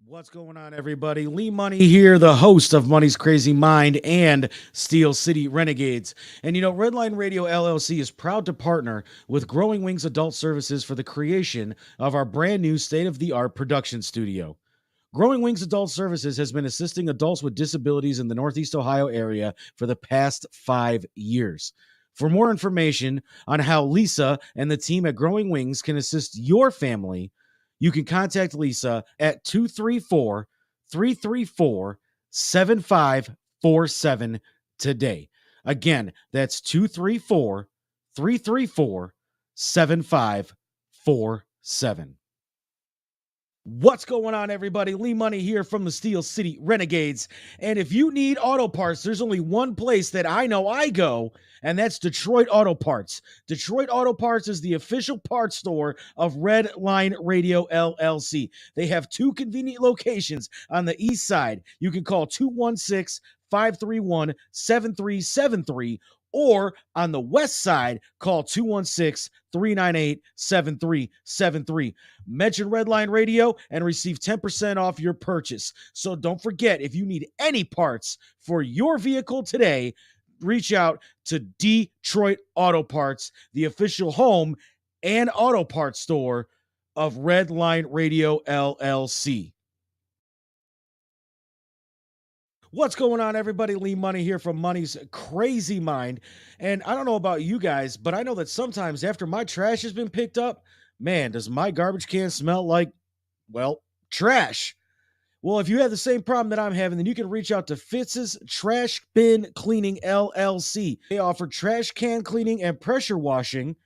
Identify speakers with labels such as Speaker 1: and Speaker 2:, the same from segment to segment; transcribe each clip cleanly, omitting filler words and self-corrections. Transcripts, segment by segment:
Speaker 1: What's going on, everybody? Lee Money here, the host of Money's Crazy Mind and Steel City Renegades. And you know, Redline Radio LLC is proud to partner with Growing Wings Adult Services for the creation of our brand new state-of-the-art production studio. Growing Wings Adult Services has been assisting adults with disabilities in the Northeast Ohio area for the past 5 years. For more information on how Lisa and the team at Growing Wings can assist your family, you can contact Lisa at 234 334 7547 today. Again, that's 234 334 7547. What's going on, everybody? Lee Money here from the Steel City Renegades. And if you need auto parts, there's only one place that I know I go, and that's Detroit Auto Parts. Detroit Auto Parts is the official parts store of Red Line Radio LLC. They have two convenient locations on the east side. You can call 216-531-7373, or on the west side, call 216-398-7373. Mention Redline Radio and receive 10% off your purchase. So don't forget, if you need any parts for your vehicle today, reach out to Detroit Auto Parts, the official home and auto parts store of Redline Radio LLC. What's going on, everybody? Lee Money here from Money's Crazy Mind. And I don't know about you guys, but I know that sometimes after my trash has been picked up, man, does my garbage can smell like, well, trash. Well, if you have the same problem that I'm having, then you can reach out to Fitz's Trash Bin Cleaning LLC. They offer trash can cleaning and pressure washing.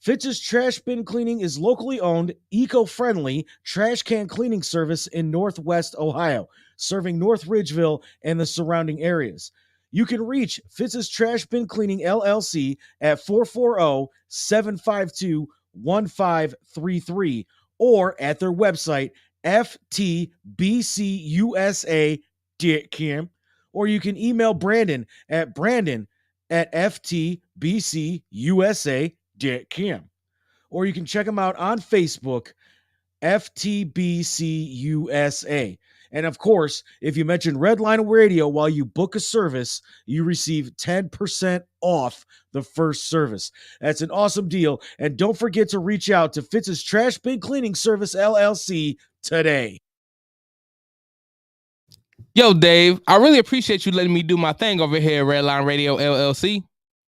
Speaker 1: Fitz's Trash Bin Cleaning is locally owned, eco-friendly trash can cleaning service in Northwest Ohio, serving North Ridgeville and the surrounding areas. You can reach Fitz's Trash Bin Cleaning LLC at 440-752-1533 or at their website, ftbcusa.com, or you can email Brandon at ftbcusa.com. Or you can check them out on Facebook, FTBCUSA. And of course, if you mention Redline Radio while you book a service, you receive 10% off the first service. That's an awesome deal. And don't forget to reach out to Fitz's Trash Bin Cleaning Service LLC today.
Speaker 2: Yo, Dave, I really appreciate you letting me do my thing over here at Redline Radio LLC.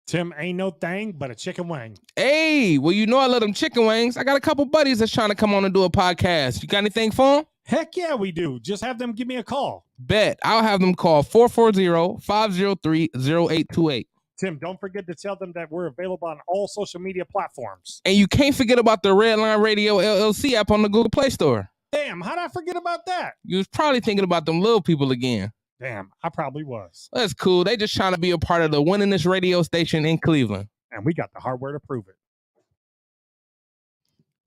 Speaker 3: Tim, ain't no thing but a chicken wing.
Speaker 2: Hey, well, you know I love them chicken wings. I got a couple buddies that's trying to come on and do a podcast. You got anything for them?
Speaker 3: Heck yeah, we do. Just have them give me a call.
Speaker 2: Bet. I'll have them call 440-503-0828.
Speaker 3: Tim, don't forget to tell them that we're available on all social media platforms.
Speaker 2: And you can't forget about the Redline Radio LLC app on the Google Play Store.
Speaker 3: Damn, how'd I forget about that?
Speaker 2: You was probably thinking about them little people again.
Speaker 3: Damn, I probably was.
Speaker 2: That's cool. They just trying to be a part of the winningest radio station in Cleveland.
Speaker 3: And we got the hardware to prove it.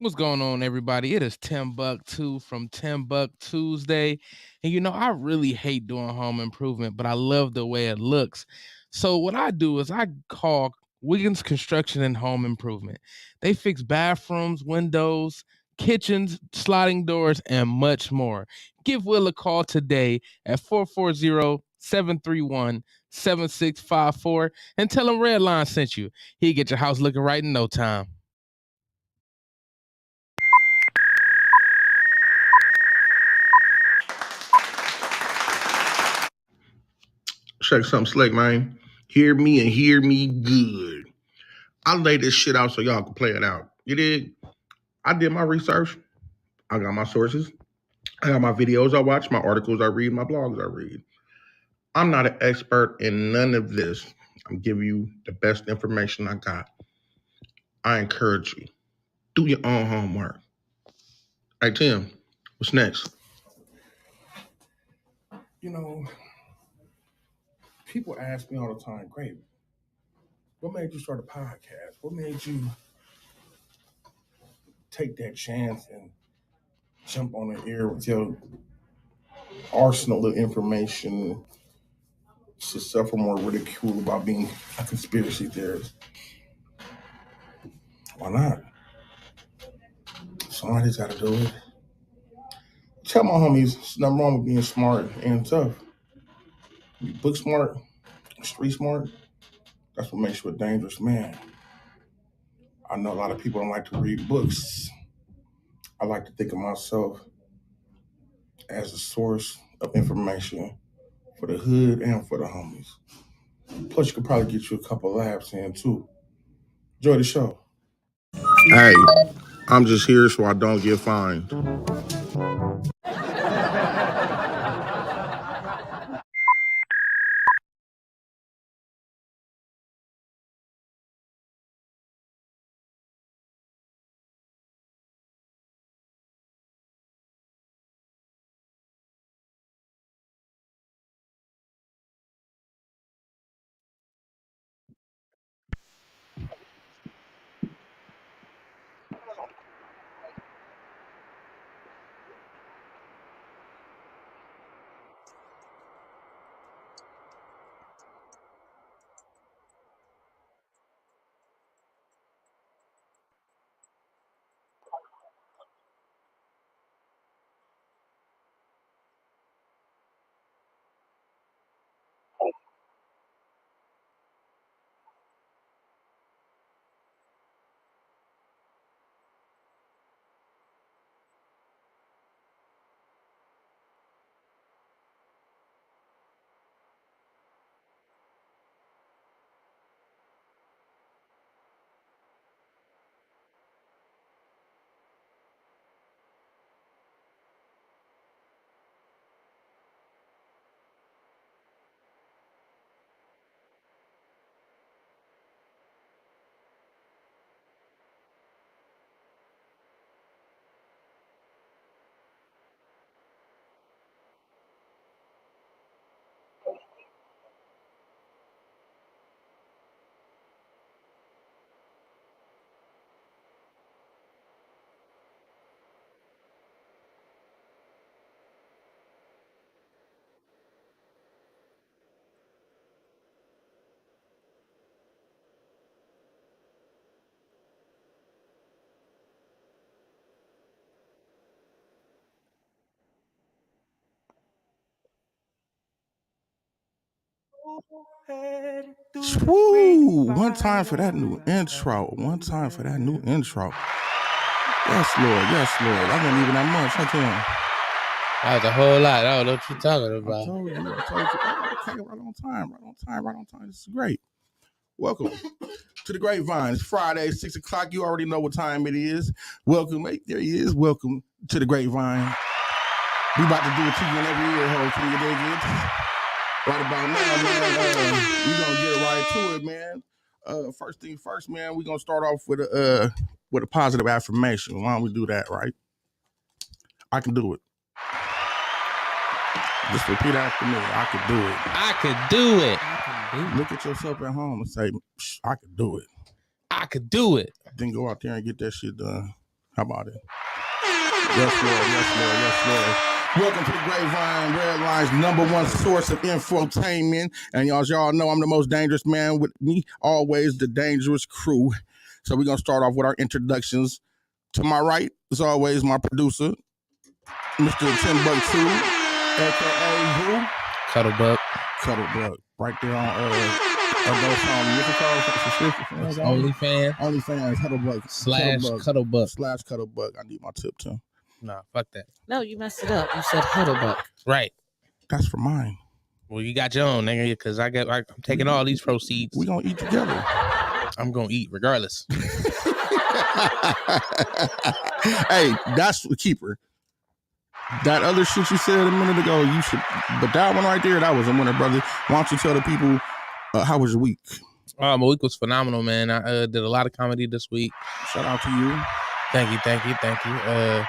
Speaker 2: What's going on, everybody? It is Tim Buck 2 from Tim Buck Tuesday. And you know, I really hate doing home improvement, but I love the way it looks. So what I do is I call Wiggins Construction and Home Improvement. They fix bathrooms, windows, kitchens, sliding doors, and much more. Give Will a call today at 440-731-7654 and tell him Redline sent you. He'll get your house looking right in no time.
Speaker 4: Check something slick, man. Hear me and hear me good. I lay this shit out so y'all can play it out. You dig? I did my research. I got my sources. I got my videos I watch, my articles I read, my blogs I read. I'm not an expert in none of this. I'm giving you the best information I got. I encourage you. Do your own homework. Hey, Tim, what's next?
Speaker 5: You know, people ask me all the time, Great, what made you start a podcast? What made you take that chance and jump on the air with your arsenal of information to suffer more ridicule about being a conspiracy theorist? Why not? Somebody's got to do it. tell my homies there's nothing wrong with being smart and tough. You book smart, street smart, that's what makes you a dangerous man. I know a lot of people don't like to read books. I like to think of myself as a source of information for the hood and for the homies. Plus, you could probably get you a couple laughs in too. Enjoy the show.
Speaker 4: Hey, I'm just here so I don't get fined.
Speaker 5: Woo! One time for that new intro. One time for that new intro. Yes, Lord. Yes, Lord. I wasn't even that much. I tell you.
Speaker 2: That was a whole lot. I don't know what you're talking
Speaker 5: I
Speaker 2: about.
Speaker 5: told you. Okay, right on time. Right on time. Right on time. This is great. Welcome to the Grapevine. It's Friday, 6 o'clock. You already know what time it is. Welcome. Hey, there he is. Welcome to the Grapevine. We about to do it to you in every ear hole. Can you dig it? Right about now, man. We gonna get right to it, man. First thing first, man. We gonna start off with a positive affirmation. Why don't we do that, right? I can do it. Just repeat after me. I can do it.
Speaker 2: I could do it.
Speaker 5: Look at yourself at home and say, I can do it.
Speaker 2: I could do it.
Speaker 5: Then go out there and get that shit done. How about it? Yes, Lord. Yes, Lord. Yes, Lord. Welcome to the Grapevine, Red Line's #1 source of infotainment. And y'all know I'm the most dangerous man with me, always the dangerous crew. So we're going to start off with our introductions. To my right, as always, my producer, Mr. Timbuktu, a.k.a. who?
Speaker 2: Cuddlebuck.
Speaker 5: Cuddlebuck. Right there on what's it called?
Speaker 2: OnlyFans.
Speaker 5: OnlyFans, Cuddlebuck.
Speaker 2: /Cuddlebuck.
Speaker 5: /Cuddlebuck. I need my tip too.
Speaker 2: Nah, fuck that.
Speaker 6: No, you messed it up. You said Huddlebuck.
Speaker 2: Right.
Speaker 5: That's for mine.
Speaker 2: Well, you got your own, nigga, because I'm taking all these proceeds.
Speaker 5: We gonna eat together.
Speaker 2: I'm gonna eat regardless.
Speaker 5: Hey, that's the keeper. That other shit you said a minute ago, you should. But that one right there, that was a winner, brother. Why don't you tell the people how was your week?
Speaker 2: My week was phenomenal, man. I did a lot of comedy this week.
Speaker 5: Shout out to you.
Speaker 2: Thank you.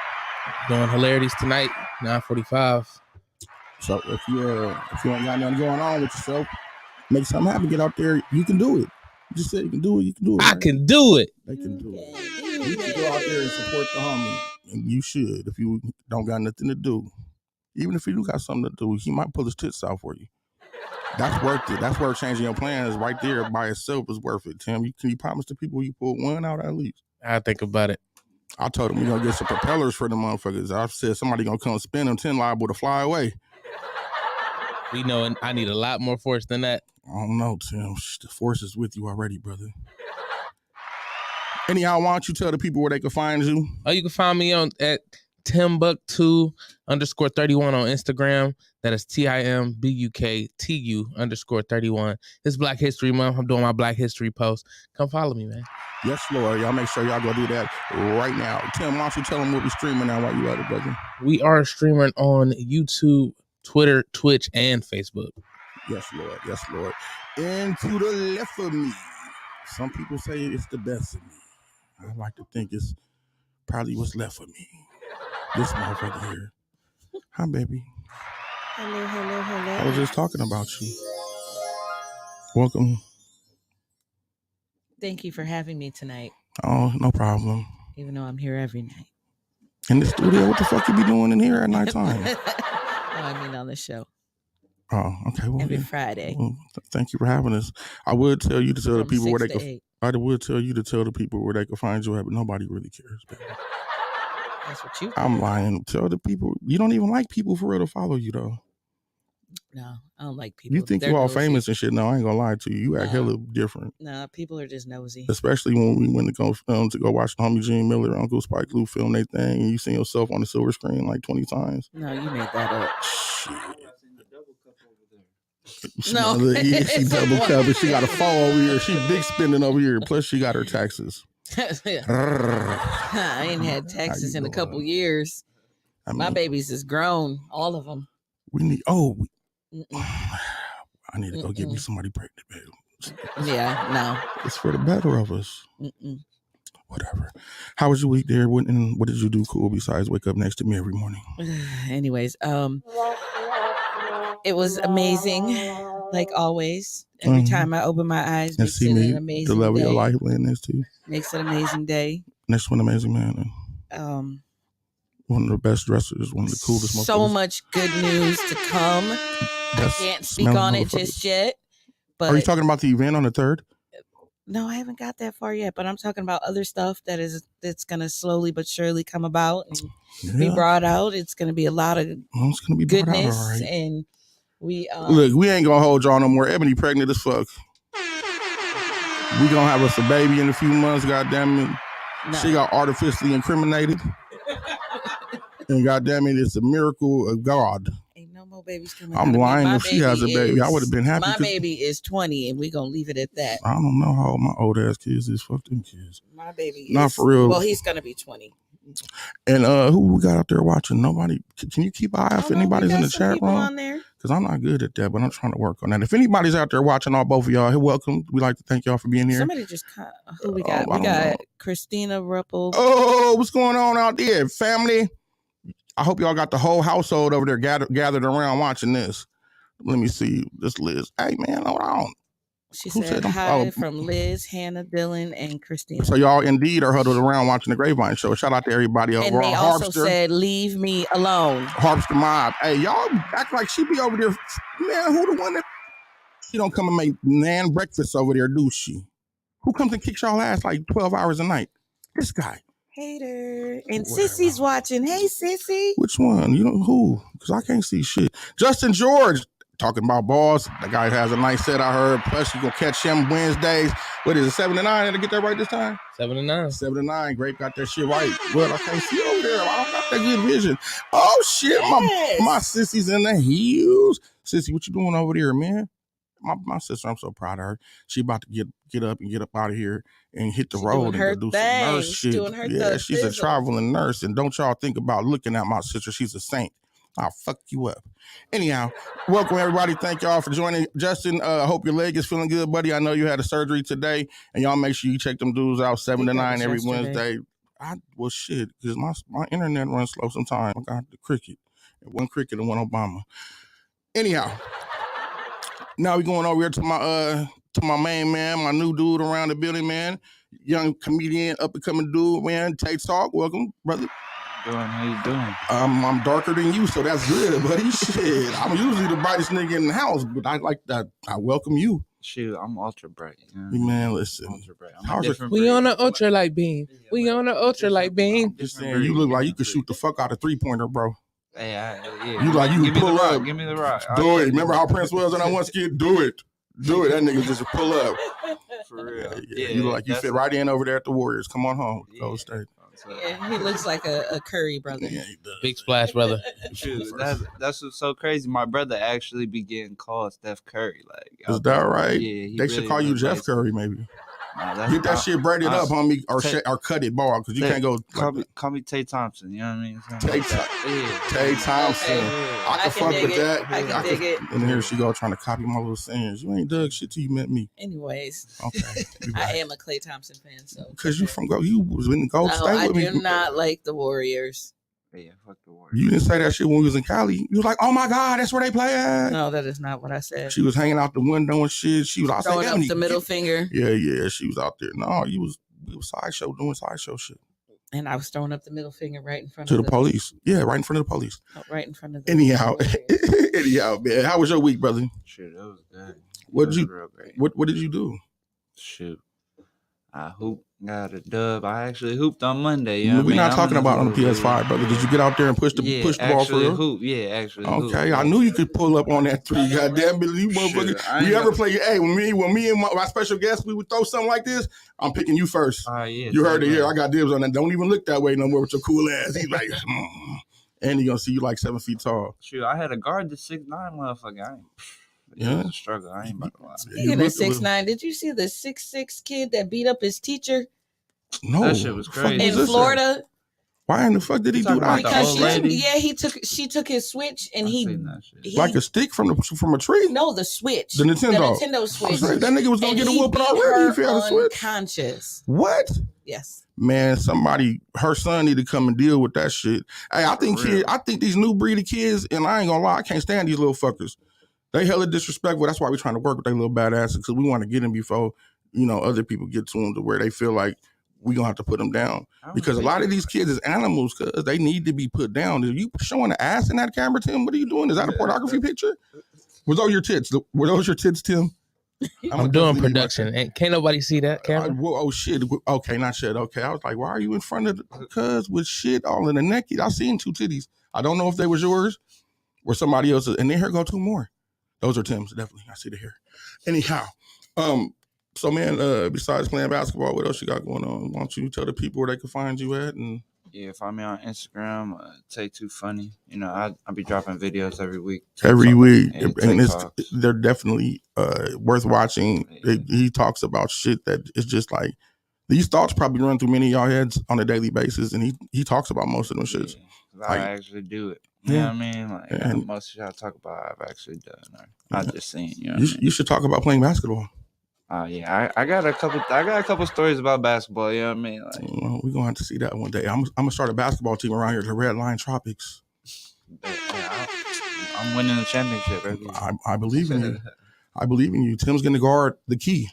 Speaker 2: Doing hilarities tonight, 9:45.
Speaker 5: So if you ain't got nothing going on with yourself, make something happen. Get out there. You can do it. You just said you can do it. You can do it.
Speaker 2: I can do it.
Speaker 5: They can do it. You can go out there and support the homie. And you should. If you don't got nothing to do, even if you do got something to do, he might pull his tits out for you. That's worth it. That's worth changing your plans right there by itself is worth it, Tim. Can you promise the people you pull one out at least?
Speaker 2: I think about it.
Speaker 5: I told him we gonna get some propellers for the motherfuckers. I said somebody gonna come spin them 10 liable to fly away.
Speaker 2: We know I need a lot more force than that.
Speaker 5: I don't know, Tim. The force is with you already, brother. Anyhow, why don't you tell the people where they can find you?
Speaker 2: Oh, you can find me at timbuck2_31 on Instagram. That is TIMBUKTU_31. It's Black History Month. I'm doing my Black History post. Come follow me, man.
Speaker 5: Yes, Lord. Y'all make sure y'all go do that right now. Tim, why don't you tell them what we're streaming now while you at it, brother?
Speaker 2: We are streaming on YouTube, Twitter, Twitch, and Facebook.
Speaker 5: Yes, Lord. Yes, Lord. And to the left of me, some people say it's the best of me. I like to think it's probably what's left of me. This motherfucker here. Hi, baby.
Speaker 6: Hello, hello, hello.
Speaker 5: I was just talking about you. Welcome.
Speaker 6: Thank you for having me tonight,
Speaker 5: Oh, no problem.
Speaker 6: even though I'm here every night.
Speaker 5: In the studio, what the fuck you be doing in here at nighttime?
Speaker 6: No, I mean on the show.
Speaker 5: Oh, okay. Well,
Speaker 6: Every
Speaker 5: yeah.
Speaker 6: Friday.
Speaker 5: Well, thank you for having us. I would tell you to tell the
Speaker 6: From
Speaker 5: people where
Speaker 6: 6
Speaker 5: they
Speaker 6: to
Speaker 5: can.
Speaker 6: 8.
Speaker 5: I would tell you to tell the people where they can find you at, but nobody really cares, baby.
Speaker 6: That's what you
Speaker 5: I'm lying. Tell the people. You don't even like people for real to follow you, though.
Speaker 6: No, I don't like people.
Speaker 5: You think
Speaker 6: They're
Speaker 5: you all
Speaker 6: nosy.
Speaker 5: famous and shit. No, I ain't gonna lie to you. You act
Speaker 6: No.
Speaker 5: hella different.
Speaker 6: No, people are just nosy.
Speaker 5: Especially when we went to go watch the homie Gene Miller and Uncle Spike Lee film their thing, and you seen yourself on the silver screen like 20 times.
Speaker 6: No, you made that up.
Speaker 5: Shit.
Speaker 6: No.
Speaker 5: Yeah, she double covered. She got a fall over here. She big spending over here. Plus, she got her taxes.
Speaker 6: I ain't had taxes in a couple years.
Speaker 5: I mean,
Speaker 6: My babies is grown, all of them.
Speaker 5: we need. Oh,
Speaker 6: Mm-mm.
Speaker 5: I need to go get me somebody pregnant, babe.
Speaker 6: Yeah, no.
Speaker 5: It's for the better of us.
Speaker 6: Mm-mm.
Speaker 5: Whatever. How was your week there? What did you do cool besides wake up next to me every morning?
Speaker 6: Anyways, it was amazing, like always. Every time I open my eyes,
Speaker 5: And
Speaker 6: makes
Speaker 5: see
Speaker 6: it
Speaker 5: me,
Speaker 6: an amazing
Speaker 5: the level
Speaker 6: day.
Speaker 5: of your life land next to you.
Speaker 6: Makes it an amazing day.
Speaker 5: Next one, amazing man. One of the best dressers, one of the coolest.
Speaker 6: So
Speaker 5: motherfuckers.
Speaker 6: much good news to come. I can't speak on it just yet. But
Speaker 5: Are you talking about the event on the 3rd?
Speaker 6: no, I haven't got that far yet. But I'm talking about other stuff that's gonna slowly but surely come about and be brought out. It's gonna be a lot of
Speaker 5: it's gonna be
Speaker 6: goodness,
Speaker 5: all right.
Speaker 6: and we
Speaker 5: Look, we ain't gonna hold y'all no more. Ebony pregnant as fuck. We gonna have us a baby in a few months. Goddamn it,
Speaker 6: no.
Speaker 5: She got artificially incriminated. And goddamn it, it's a miracle of God.
Speaker 6: Ain't no more babies coming.
Speaker 5: I'm lying. If she has a baby, I would have been happy.
Speaker 6: My baby is 20, and we're gonna leave it at that.
Speaker 5: I don't know how old my old ass kids is. Fuck them kids.
Speaker 6: My baby
Speaker 5: Not
Speaker 6: is,
Speaker 5: for real.
Speaker 6: Well, he's gonna be 20.
Speaker 5: And who we got out there watching? Nobody. Can you keep an eye out if anybody's in the chat room?
Speaker 6: On there.
Speaker 5: Because I'm not good at that, but I'm trying to work on that. If anybody's out there watching, both of y'all, welcome. We'd like to thank y'all for being here.
Speaker 6: Somebody just who we got? We got Christina Ruppel.
Speaker 5: Oh, what's going on out there, family? I hope y'all got the whole household over there gathered around watching this. Let me see. This Liz. Hey, man, hold on.
Speaker 6: She said hi from Liz, Hannah, Dylan, and Christina.
Speaker 5: So y'all indeed are huddled around watching the Grapevine show. Shout out to everybody over on Harpster.
Speaker 6: And they also said, leave me alone.
Speaker 5: Harpster Mob. Hey, y'all act like she be over there. Man, who the one that... She don't come and make nan breakfast over there, do she? Who comes and kicks y'all ass like 12 hours a night? This guy.
Speaker 6: Hater. And Sissy's watching. Hey, Sissy.
Speaker 5: Which one? You know who? Because I can't see shit. Justin George. Talking about balls. The guy has a nice set, I heard. Plus, you gonna catch him Wednesdays. What is it, 7 to 9? Did I get that right this time?
Speaker 2: 7 to 9.
Speaker 5: 7 to 9. Grape got that shit right. Well, I can't see over there. I don't got that good vision. Oh, shit.
Speaker 6: Yes.
Speaker 5: My sissy's in the heels. Sissy, what you doing over there, man? My sister, I'm so proud of her. She about to get up and get up out of here and hit the road and go do some nurse shit. Yeah, she's a traveling nurse. And don't y'all think about looking at my sister. She's a saint. I'll fuck you up. Anyhow, welcome everybody. Thank y'all for joining. Justin, I hope your leg is feeling good, buddy. I know you had a surgery today, and y'all make sure you check them dudes out 7 to 9 every Wednesday. Well, shit, because my internet runs slow sometimes. I got the cricket. One cricket and one Obama. Anyhow, now we going over here to my main man, my new dude around the building, man. Young comedian, up and coming dude, man. Tate Talk, welcome, brother.
Speaker 7: How you doing?
Speaker 5: I'm darker than you, so that's good, buddy. Shit, I'm usually the brightest nigga in the house, but I like that. I welcome you.
Speaker 7: Shoot, I'm ultra bright. You know what I mean?
Speaker 5: Man, listen.
Speaker 7: Ultra bright. I'm
Speaker 5: How's
Speaker 7: a
Speaker 5: your-
Speaker 7: different
Speaker 2: We
Speaker 7: breed.
Speaker 2: on the ultralight beam. We on the ultralight beam.
Speaker 5: Just saying, you look like you could shoot the fuck out a 3-pointer, bro.
Speaker 7: Hey, yeah.
Speaker 5: You like you
Speaker 7: give me
Speaker 5: pull
Speaker 7: the rock.
Speaker 5: up.
Speaker 7: Give me the rock.
Speaker 5: Do it. Remember how Prince was on that one skit? Do it. Do it. That nigga just pull up.
Speaker 7: For real.
Speaker 5: Yeah, you look like you fit right in over there at the Warriors. Come on home. Go State.
Speaker 6: Yeah, he looks like a Curry brother.
Speaker 5: Yeah, he does.
Speaker 2: Big splash, brother.
Speaker 7: Shoot, that's what's so crazy. My brother actually be getting called Steph Curry. Like,
Speaker 5: Is that right?
Speaker 7: Yeah, he
Speaker 5: They should
Speaker 7: really
Speaker 5: call you
Speaker 7: looks
Speaker 5: Jeff
Speaker 7: like-
Speaker 5: Curry, maybe.
Speaker 7: Nah, that's
Speaker 5: Get that shit braided up, homie, or
Speaker 7: Tay-
Speaker 5: or cut it bald, because you can't go.
Speaker 7: Call me Tay Thompson. You know what I mean? Something
Speaker 5: Tay
Speaker 7: like that. Yeah.
Speaker 5: Tay Thompson.
Speaker 6: Okay.
Speaker 5: I can fuck
Speaker 6: dig
Speaker 5: with
Speaker 6: it.
Speaker 5: that.
Speaker 6: I can dig it.
Speaker 5: And here she go trying to copy my little sayings. You ain't dug shit till you met me.
Speaker 6: Anyways,
Speaker 5: Okay.
Speaker 6: I am a Klay Thompson fan, so
Speaker 5: Because you was in the Gold
Speaker 6: no,
Speaker 5: State
Speaker 6: I
Speaker 5: with me.
Speaker 6: do not like the Warriors.
Speaker 7: Yeah, fuck the Warriors.
Speaker 5: You didn't say that shit when we was in Cali. You was like, oh my God, that's where they play at.
Speaker 6: No, that is not what I said.
Speaker 5: She was hanging out the window and shit. She was out
Speaker 6: Throwing
Speaker 5: saying,
Speaker 6: up the middle finger,
Speaker 5: Yeah, she was out there. No, we was doing sideshow shit.
Speaker 6: and I was throwing up the middle finger right in front
Speaker 5: To
Speaker 6: of
Speaker 5: the police. Yeah, right in front of the police.
Speaker 6: right in front of the
Speaker 5: Anyhow,
Speaker 6: Warriors.
Speaker 5: anyhow, man. How was your week, brother?
Speaker 7: Shoot, that was good.
Speaker 5: What
Speaker 7: That
Speaker 5: did you-
Speaker 7: was real great.
Speaker 5: What did you do?
Speaker 7: Shoot. I hooped, got a dub. I actually hooped on Monday. You know what I
Speaker 5: We're
Speaker 7: mean?
Speaker 5: not
Speaker 7: I'm
Speaker 5: talking
Speaker 7: in
Speaker 5: about on the
Speaker 7: mood,
Speaker 5: PS5, brother. Did you get out there and push the
Speaker 7: Yeah,
Speaker 5: ball for
Speaker 7: actually
Speaker 5: real?
Speaker 7: hoop. Yeah, actually. hoop.
Speaker 5: Okay, I knew you could pull up on that three. Goddamn it, you motherfucker!
Speaker 7: Shit, I ain't
Speaker 5: You ever
Speaker 7: gonna-
Speaker 5: play? Hey, when me and my special guest, we would throw something like this. I'm picking you first.
Speaker 7: Yeah,
Speaker 5: You heard it here. I got dibs on that. Don't even look that way no more with your cool ass. He's like, and he gonna see you like 7 feet tall.
Speaker 7: Shoot, I had a guard to 6'9", motherfucker. I ain't.
Speaker 5: Yeah.
Speaker 7: It was a struggle. I ain't about to lie.
Speaker 6: Speaking of 6'9", did you see the 6'6" kid that beat up his teacher
Speaker 5: No,
Speaker 7: That shit was
Speaker 5: fuck
Speaker 7: crazy.
Speaker 6: in
Speaker 5: this at?
Speaker 6: Florida?
Speaker 5: Why in the fuck did he do
Speaker 7: Talking about
Speaker 5: that?
Speaker 7: the
Speaker 6: Because
Speaker 7: old
Speaker 6: she,
Speaker 7: lady?
Speaker 6: she took his switch and
Speaker 7: I
Speaker 6: he
Speaker 7: seen that shit.
Speaker 6: he-
Speaker 5: Like a stick from a tree?
Speaker 6: no, the switch,
Speaker 5: The Nintendo.
Speaker 6: Nintendo
Speaker 5: I was
Speaker 6: switch.
Speaker 5: like, that nigga was gonna
Speaker 6: And
Speaker 5: get a
Speaker 6: he
Speaker 5: whooping
Speaker 6: beat
Speaker 5: already
Speaker 6: her
Speaker 5: if he had a switch.
Speaker 6: unconscious.
Speaker 5: What?
Speaker 6: Yes.
Speaker 5: Man, her son need to come and deal with that shit. Hey, I think
Speaker 7: For real.
Speaker 5: these new breed of kids, and I ain't gonna lie, I can't stand these little fuckers. They hella disrespectful. That's why we're trying to work with their little badasses, because we want to get them before, other people get to them to where they feel like we gonna have to put them down. Because a lot of these kids is animals, because they need to be put down. Are you showing the ass in that camera, Tim? What are you doing? Is that a pornography picture? Were those your tits? Were those your tits, Tim?
Speaker 2: I'm doing production. And can't nobody see that camera?
Speaker 5: Oh shit. Okay, not shit. Okay. I was like, why are you in front of the cuz with shit all in the naked? I seen 2 titties. I don't know if they was yours or somebody else's. And then here go 2 more. Those are Tim's, definitely. I see the hair. Anyhow, so man, besides playing basketball, what else you got going on? Why don't you tell the people where they can find you at? And
Speaker 7: Yeah, find me on Instagram, Take Too Funny. I be dropping videos every week.
Speaker 5: every week,
Speaker 7: Yeah,
Speaker 5: and
Speaker 7: TikToks.
Speaker 5: they're definitely worth watching.
Speaker 7: Yeah.
Speaker 5: He talks about shit that is just like, these thoughts probably run through many of y'all heads on a daily basis, and he talks about most of them shits.
Speaker 7: Yeah, 'cause I
Speaker 5: Like-
Speaker 7: actually do it. You
Speaker 5: Yeah.
Speaker 7: know what I mean? Like,
Speaker 5: And-
Speaker 7: most of y'all talk about, I've actually done. Or I just seen. You know
Speaker 5: You,
Speaker 7: what I mean?
Speaker 5: you should talk about playing basketball.
Speaker 7: Yeah, I got a couple stories about basketball. You know what I mean? Like,
Speaker 5: Well, we're gonna have to see that one day. I'm gonna start a basketball team around here, the Red Line Tropics.
Speaker 7: I'm winning the championship every year.
Speaker 5: I believe in you. I believe in you. Tim's gonna guard the key.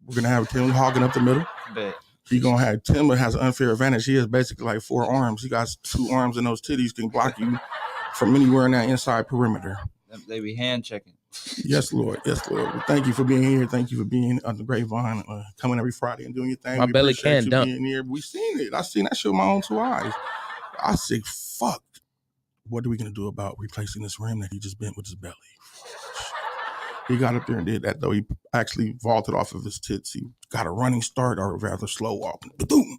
Speaker 5: We're gonna have Tim hogging up the middle.
Speaker 7: Bet.
Speaker 5: He's gonna have Tim has an unfair advantage. He has basically like 4 arms. He got 2 arms, and those titties can block you from anywhere in that inside perimeter.
Speaker 7: They be hand checking.
Speaker 5: Yes, Lord. Yes, Lord. Well, thank you for being here. Thank you for being on the Grapevine, coming every Friday and doing your thing.
Speaker 2: My
Speaker 5: We
Speaker 2: belly
Speaker 5: appreciate
Speaker 2: can
Speaker 5: you
Speaker 2: dunk.
Speaker 5: being here. We seen it. I seen that shit with my own 2 eyes. I said, fuck. What are we gonna do about replacing this rim that he just bent with his belly? He got up there and did that, though. He actually vaulted off of his tits. He got a running start, or rather slow walk. Boom.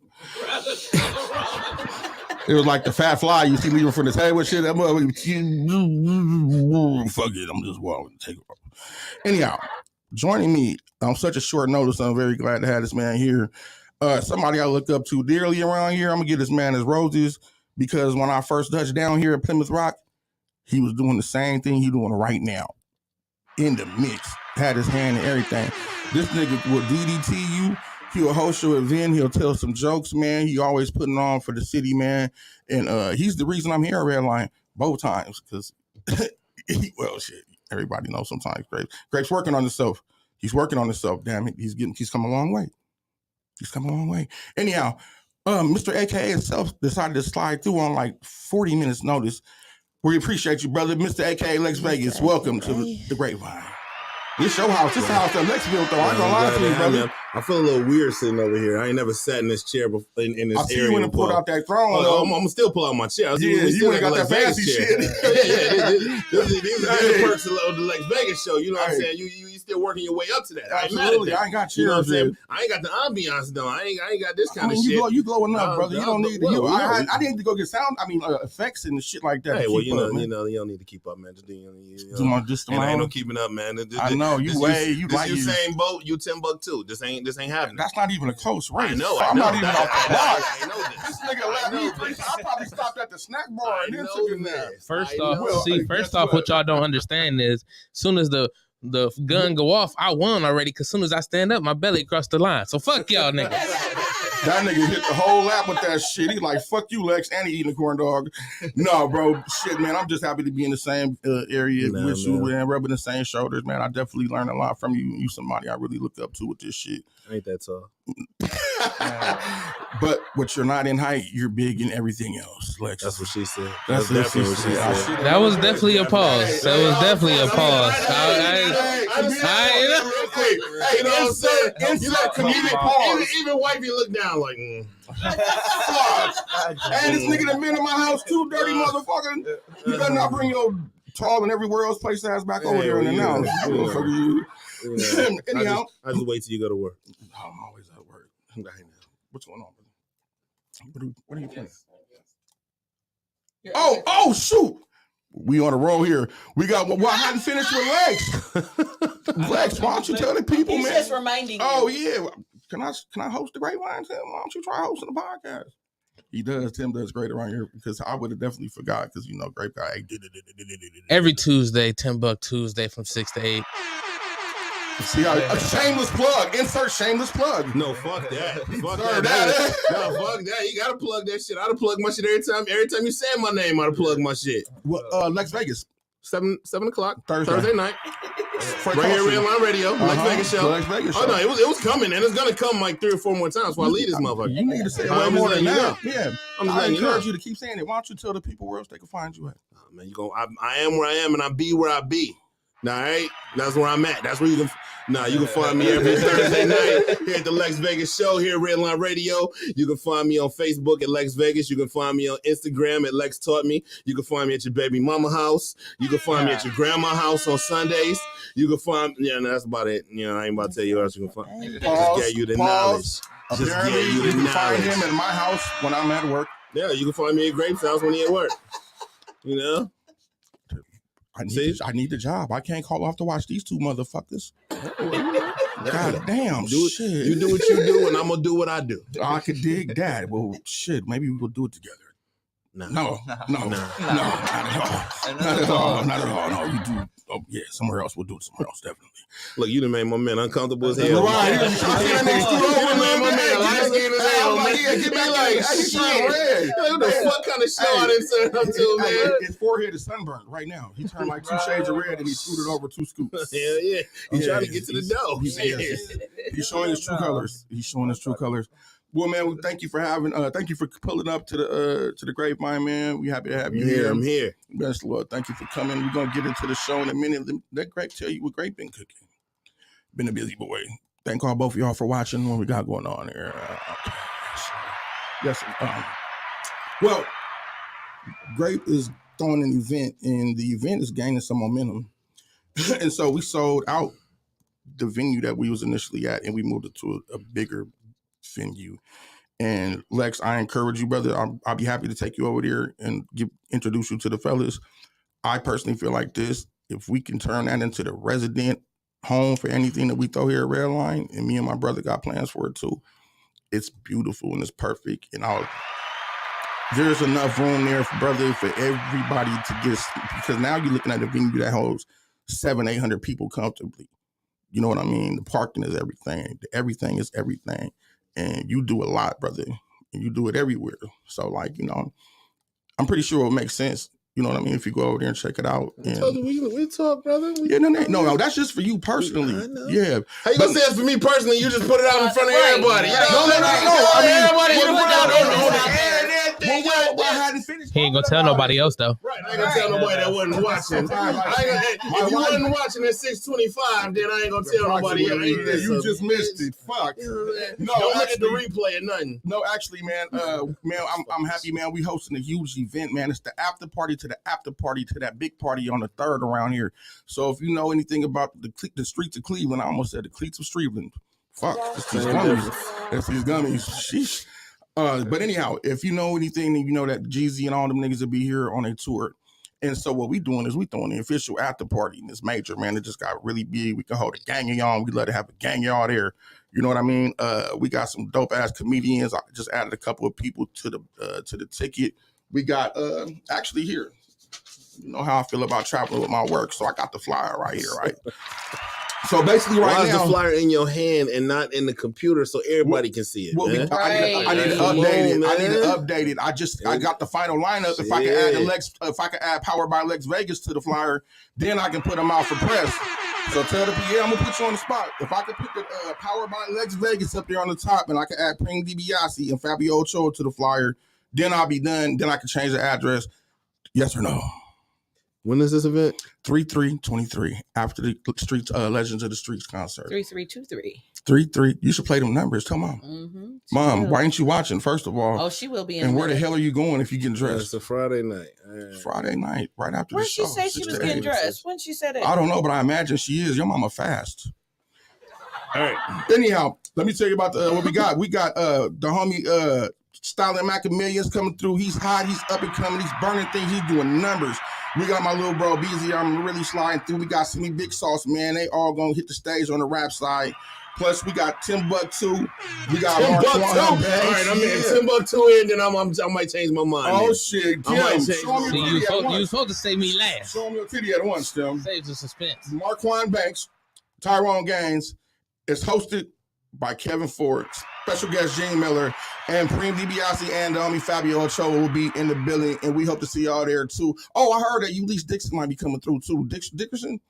Speaker 5: It was like the fat fly you see leaving from his head with shit. That motherfucker, fuck it, I'm just walking. Take it off. Anyhow, joining me on such a short notice, I'm very glad to have this man here. Somebody I look up to dearly around here. I'm gonna give this man his roses, because when I first touched down here at Plymouth Rock, he was doing the same thing he's doing right now. In the mix, had his hand in everything. This nigga will DDT you. He'll host your event. He'll tell some jokes, man. He always putting on for the city, man. And he's the reason I'm here at Red Line both times, because, well, shit, everybody knows sometimes Grape's working on himself. He's working on himself, damn it. He's come a long way. He's come a long way. Anyhow, Mr. AKA himself decided to slide through on like 40 minutes notice. We appreciate you, brother. Mr. AKA Lex Vegas, welcome to the Grapevine. This your house. This is the house that Lex built, though. I ain't gonna lie to you, brother.
Speaker 8: I feel a little weird sitting over here. I ain't never sat in this chair before, in this
Speaker 5: I see
Speaker 8: area.
Speaker 5: you when to pull out that throne.
Speaker 8: I'm gonna still pull out my chair.
Speaker 5: Yeah, you ain't got that fancy shit.
Speaker 8: These are the perks of the Lex Vegas show. You know what I'm saying? You still working your way up to that.
Speaker 5: Absolutely. I ain't got chairs.
Speaker 8: You know what I'm saying? I ain't got the ambiance though. I ain't got this kind of shit.
Speaker 5: You glow enough, brother. You don't need to. I need to go get sound. Effects and shit like that.
Speaker 8: Hey, well, you don't need to keep up, man. Just ain't no keeping up, man.
Speaker 5: I know you
Speaker 8: same boat. You Timbuktu. This ain't happening.
Speaker 5: That's not even a close race.
Speaker 8: I know.
Speaker 5: I'm not even off the block.
Speaker 8: I know this.
Speaker 5: This nigga let me. I probably stopped at the snack bar and then took it there.
Speaker 2: First off, what y'all don't understand is, soon as the gun go off, I won already. Cause soon as I stand up, my belly crossed the line. So fuck y'all niggas.
Speaker 5: That nigga hit the whole lap with that shit. He like, fuck you, Lex, and he eating a corn dog. No, bro, shit, man. I'm just happy to be in the same area with you and rubbing the same shoulders, man. I definitely learned a lot from you. You somebody I really look up to with this shit.
Speaker 8: Ain't that tall?
Speaker 5: But what you're not in height, you're big in everything else, Lex.
Speaker 8: That's what she said.
Speaker 5: That's definitely what she said.
Speaker 2: That was definitely a pause. That was definitely a pause.
Speaker 8: You know what I'm saying? Insert comedic pause. Even wifey look down like,
Speaker 5: fuck. And this nigga that been in my house too, dirty motherfucker. You better not bring your tall and everywhere else place ass back over there in the house. Anyhow,
Speaker 8: I just wait till you go to work.
Speaker 5: I'm always at work. What's going on, brother? What are you playing? Oh, shoot. We on a roll here. We got. Well, I hadn't finished with Lex. Lex, why don't you tell the people, man?
Speaker 6: He's just reminding you.
Speaker 5: Oh yeah. Can I host the Grapevine? Tim? Why don't you try hosting the podcast? He does. Tim does great around here because I would have definitely forgot because Grapevine.
Speaker 2: Every Tuesday, $10 Tuesday from 6 to 8.
Speaker 5: See, a shameless plug. Insert shameless plug.
Speaker 8: No, fuck that. Fuck that. No, fuck that. You gotta plug that shit. I'd have plugged my shit every time you say my name. I'd have plugged my shit.
Speaker 5: Well, Lex Vegas,
Speaker 8: 7 o'clock
Speaker 5: Thursday
Speaker 8: night. Right here, Redline Radio, Lex Vegas show.
Speaker 5: Lex Vegas show.
Speaker 8: Oh no, it was coming, and it's gonna come like 3 or 4 more times before I leave this motherfucker.
Speaker 5: You need to say it way more than that. Yeah,
Speaker 8: I
Speaker 5: encourage you to keep saying it. Why don't you tell the people where else they can find you at?
Speaker 8: Oh, man, I am where I am, and I be where I be. All right, that's where I'm at. That's where you can. You can find me every Thursday night here at the Lex Vegas show here at Redline Radio. You can find me on Facebook at Lex Vegas. You can find me on Instagram at Lex Taught Me. You can find me at your baby mama house. You can find me at your grandma house on Sundays. You can find that's about it. I ain't about to tell you what else you can find. Just get you the knowledge.
Speaker 5: Apparently, you can find him at my house when I'm at work.
Speaker 8: Yeah, you can find me at Grape's house when he at work.
Speaker 5: I need the job. I can't call off to watch these two motherfuckers. God damn, shit.
Speaker 8: You do what you do, and I'm gonna do what I do.
Speaker 5: I could dig that. Well, shit, maybe we'll do it together. No, not at all. No, you do. Oh yeah, somewhere else. We'll do it somewhere else, definitely.
Speaker 8: Look, you done made my man uncomfortable as hell.
Speaker 5: Right,
Speaker 8: you done made my man light-skinned as hell, man. Get back like, shit. What the fuck kind of show I didn't turn up to, man?
Speaker 5: His forehead is sunburned right now. He turned like 2 shades of red and he scooted over 2 scoops.
Speaker 8: Hell yeah. He's trying to get to the dough.
Speaker 5: He's showing his true colors. Well, man, thank you for pulling up to the Grapevine, man. We happy to have you here.
Speaker 8: I'm here.
Speaker 5: Best Lord, thank you for coming. We're gonna get into the show in a minute. Let Grape tell you what Grape been cooking. Been a busy boy. Thank all both of y'all for watching what we got going on here. Yes. Well, Grape is throwing an event, and the event is gaining some momentum. And so we sold out the venue that we was initially at, and we moved it to a bigger venue. And Lex, I encourage you, brother. I'll be happy to take you over there and introduce you to the fellas. I personally feel like this, if we can turn that into the resident home for anything that we throw here at Redline, and me and my brother got plans for it too, it's beautiful and it's perfect. And there's enough room there, for everybody to get, because now you're looking at a venue that holds 700-800 people comfortably. You know what I mean? The parking is everything. Everything is everything. And you do a lot, brother. And you do it everywhere. So, I'm pretty sure it makes sense. You know what I mean? If you go over there and check it out.
Speaker 8: We talk, brother.
Speaker 5: No, that's just for you personally. Yeah.
Speaker 8: How you gonna say it's for me personally? You just put it out in front of everybody.
Speaker 5: No. I mean, everybody. You put it out on the air and everything. Well, I hadn't finished.
Speaker 2: He ain't gonna tell nobody else though.
Speaker 8: Right, I ain't gonna tell nobody that wasn't watching. If you wasn't watching at 6:25, then I ain't gonna tell nobody.
Speaker 5: You just missed it. Fuck.
Speaker 8: No, don't look at the replay or nothing.
Speaker 5: No, actually, man, I'm happy, man. We hosting a huge event, man. It's the after party to the after party to that big party on the 3rd around here. So if you know anything about the streets of Cleveland, I almost said the cleats of Streetland. Fuck, it's these gummies. It's these gummies. Sheesh. But anyhow, if you know anything, then you know that Jeezy and all them niggas will be here on a tour. And so what we doing is we throwing the official after party, and it's major, man. It just got really big. We can hold a gang of y'all. We love to have a gang of y'all there. You know what I mean? We got some dope ass comedians. I just added a couple of people to the ticket. We got actually here. You know how I feel about traveling with my work, so I got the flyer right here, right? So basically, right now,
Speaker 8: why is the flyer in your hand and not in the computer so everybody can see it?
Speaker 5: Well, I need to update it. I need to update it. I got the final lineup. If I can add Powered by Lex Vegas to the flyer, then I can put them out for press. So tell the PA, I'm gonna put you on the spot. If I could put the Powered by Lex Vegas up there on the top, and I can add Pring DiBiase and Fabio Ochoa to the flyer, then I'll be done. Then I can change the address. Yes or no?
Speaker 8: When is this event?
Speaker 5: 3/3/23 after the Streets Legends of the Streets concert.
Speaker 6: 3323.
Speaker 5: 3/3. You should play them numbers. Tell Mom.
Speaker 6: Mm-hmm.
Speaker 5: Mom, why ain't you watching? First of all.
Speaker 6: Oh, she will be in.
Speaker 5: And where the hell are you going if you get dressed?
Speaker 8: It's a Friday night.
Speaker 5: Friday night, right after
Speaker 6: Where
Speaker 5: the show.
Speaker 6: she say she was getting dressed? When she said it?
Speaker 5: I don't know, but I imagine she is. Your mama fast.
Speaker 8: All right.
Speaker 5: Anyhow, let me tell you about what we got. We got the homie Styling Macamillions coming through. He's hot. He's up and coming. He's burning things. He's doing numbers. We got my little bro BZ. I'm really sliding through. We got Simi Big Sauce, man. They all gonna hit the stage on the rap side. Plus, we got Timbuktu. We got
Speaker 8: Timbuktu. All right, I'm in Timbuktu, and then I might change my mind.
Speaker 5: Oh
Speaker 8: then.
Speaker 5: shit,
Speaker 2: Tim, you supposed to say me last.
Speaker 5: Show me your titty at once, Tim.
Speaker 2: Save the suspense.
Speaker 5: Marquand Banks, Tyrone Gaines. It's hosted by Kevin Ford. Special guest Gene Miller and Pring DiBiase and the homie Fabio Ochoa will be in the building, and we hope to see y'all there too. Oh, I heard that Ulysses Dixon might be coming through too. Dickerson.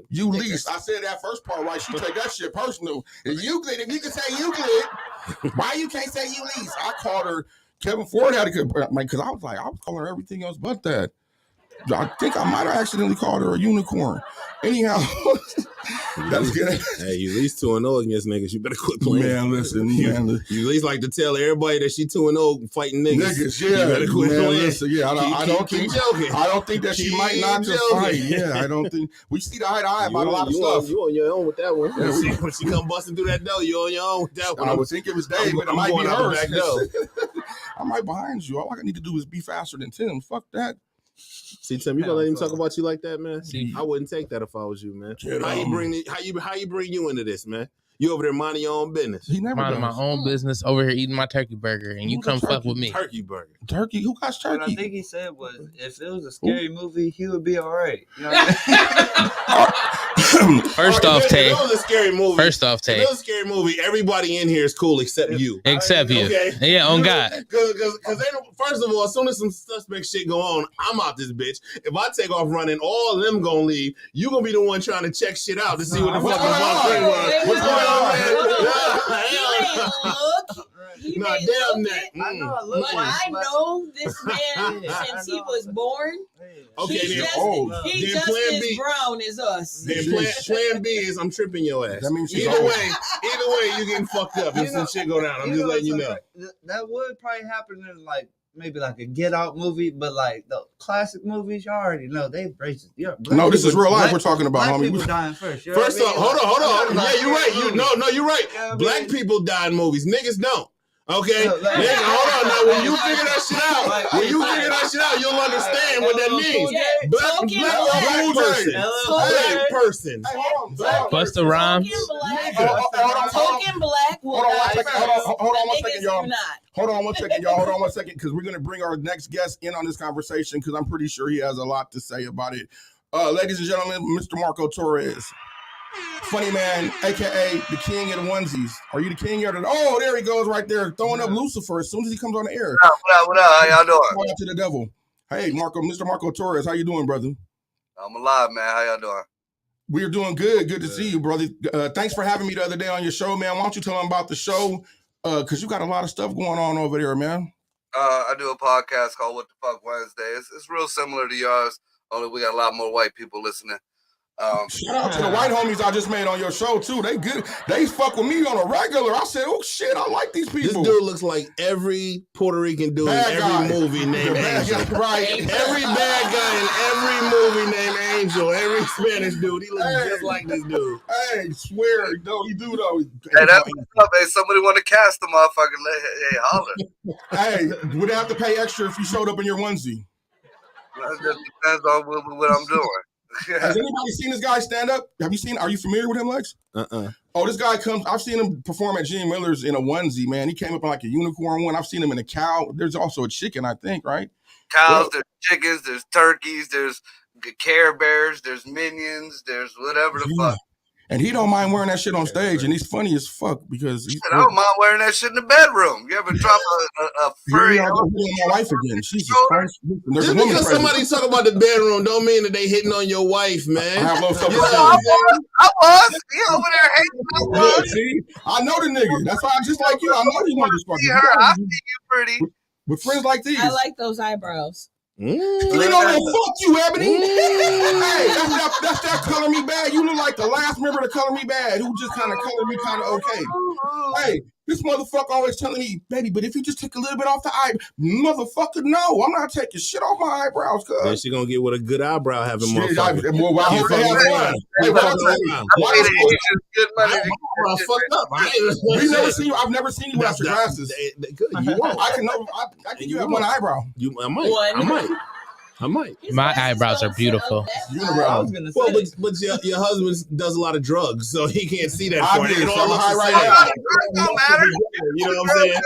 Speaker 5: Ulysses. I said that first part right. She take that shit personal. Euclid, if you can say Euclid, why you can't say Ulysses? I called her. Kevin Ford had a because I was calling her everything else but that. I think I might have accidentally called her a unicorn. Anyhow, that's good.
Speaker 8: Hey, you at least 2-0 against niggas. You better quit playing.
Speaker 5: Man, listen,
Speaker 8: You at least like to tell everybody that she 2-0 fighting niggas.
Speaker 5: Yeah,
Speaker 8: you better quit playing.
Speaker 5: Listen, yeah, I don't think
Speaker 8: joking.
Speaker 5: I don't think that she might not just fight. Yeah, I don't think we see the eye to eye about a lot of stuff.
Speaker 8: You on your own with that one. Yeah, when she come busting through that door, you on your own with that one.
Speaker 5: I would think it was Dave, but it might be
Speaker 8: her.
Speaker 5: I'm right behind you. All I need to do is be faster than Tim. Fuck that.
Speaker 8: See, Tim, you gonna let him talk about you like that, man? I wouldn't take that if I was you, man. How you bring you into this, man? You over there minding your own business.
Speaker 5: He never
Speaker 2: minding my own business over here eating my turkey burger, and you come fuck with me.
Speaker 8: Turkey burger.
Speaker 5: Turkey? Who got turkey?
Speaker 7: What I think he said was, if it was a scary movie, he would be all right. You know what I mean?
Speaker 2: First off, Tay.
Speaker 8: If it was a scary movie.
Speaker 2: If it
Speaker 8: was a scary movie, everybody in here is cool except you.
Speaker 2: Except you.
Speaker 8: Okay.
Speaker 2: Yeah, on God.
Speaker 8: Because first of all, as soon as some suspect shit go on, I'm out this bitch. If I take off running, all of them gonna leave. You gonna be the one trying to check shit out to see what the fuck was. What's going on, man?
Speaker 6: No, damn that. I know this man since he was born.
Speaker 8: Okay,
Speaker 6: he just as brown as us.
Speaker 8: Then plan B is I'm tripping your ass.
Speaker 5: That means
Speaker 8: either way, you getting fucked up if some shit go down. I'm just letting you know.
Speaker 7: That would probably happen in maybe like a Get Out movie, but like the classic movies, you already know they racist.
Speaker 5: No, this is real life we're talking about,
Speaker 7: black
Speaker 5: homie.
Speaker 7: People dying first.
Speaker 8: First off, hold on. Yeah, you're right. You're right. Yeah, black people die in movies. Niggas don't. Okay, hold on now. When you figure that shit out, you'll understand what that means. Black person.
Speaker 2: Busta Rhymes.
Speaker 6: Token black will die first.
Speaker 5: Hold on one second, y'all. Hold on one second, because we're gonna bring our next guest in on this conversation because I'm pretty sure he has a lot to say about it. Ladies and gentlemen, Mr. Marco Torres. Funny man, aka the king of the onesies. Are you the king or the? Oh, there he goes, right there, throwing up Lucifer as soon as he comes on the air.
Speaker 9: What up? How y'all doing?
Speaker 5: Shout out to the devil. Hey, Mr. Marco Torres, how you doing, brother?
Speaker 9: I'm alive, man. How y'all doing?
Speaker 5: We're doing good. Good to see you, brother. Thanks for having me the other day on your show, man. Why don't you tell them about the show? Because you got a lot of stuff going on over there, man.
Speaker 9: I do a podcast called What the Fuck Wednesday. It's real similar to yours, only we got a lot more white people listening.
Speaker 5: Shout out to the white homies I just made on your show too. They good. They fuck with me on a regular. I said, oh shit, I like these
Speaker 8: This
Speaker 5: people.
Speaker 8: dude looks like every Puerto Rican dude
Speaker 5: Bad
Speaker 8: in
Speaker 5: guy.
Speaker 8: every movie named
Speaker 5: The bad
Speaker 8: Angel.
Speaker 5: guy, right?
Speaker 8: Every bad guy in every movie named Angel. Every Spanish dude, he looks just like this dude.
Speaker 5: Hey, swear, no, he do though.
Speaker 9: Hey, that's what's up. Hey, somebody want to cast the motherfucker? Hey, holler.
Speaker 5: Hey, would I have to pay extra if you showed up in your onesie?
Speaker 9: It just depends on what I'm doing.
Speaker 5: Has anybody seen this guy stand up? Have you seen? Are you familiar with him, Lex? Oh, this guy comes. I've seen him perform at Gene Miller's in a onesie. Man, he came up in like a unicorn one. I've seen him in a cow. There's also a chicken, I think, right?
Speaker 9: Cows, there's chickens, there's turkeys, there's Care Bears, there's Minions, there's whatever the fuck.
Speaker 5: And he don't mind wearing that shit on stage, and he's funny as fuck because he's.
Speaker 9: I don't mind wearing that shit in the bedroom. You ever drop a furry?
Speaker 5: My wife again. Jesus Christ. There's
Speaker 8: Just because somebody talk about the bedroom don't mean that they hitting on your wife, man.
Speaker 5: I have low self-esteem.
Speaker 9: I was. He over there hating.
Speaker 5: Yeah, see, I know the nigga. That's why I'm just like you. I know these motherfuckers.
Speaker 9: I see you pretty.
Speaker 5: With friends like these.
Speaker 6: I like those eyebrows.
Speaker 5: You know what? Fuck you, Ebony. Hey, that's that color me bad. You look like the last member of Color Me Bad who just kind of colored me kind of okay. Hey, this motherfucker always telling me, baby, but if you just take a little bit off the eye, motherfucker, no, I'm not taking shit off my eyebrows, cuz.
Speaker 8: Then she gonna get with a good eyebrow having
Speaker 5: Shit,
Speaker 8: motherfucker.
Speaker 5: I hope they have fun. Hey, I've never seen you without your glasses. I think you have one eyebrow.
Speaker 8: I might.
Speaker 2: My eyebrows are beautiful.
Speaker 8: Well, but your husband does a lot of drugs, so he can't see that part. It all looks the same.
Speaker 9: Don't matter.
Speaker 8: You know what I'm saying?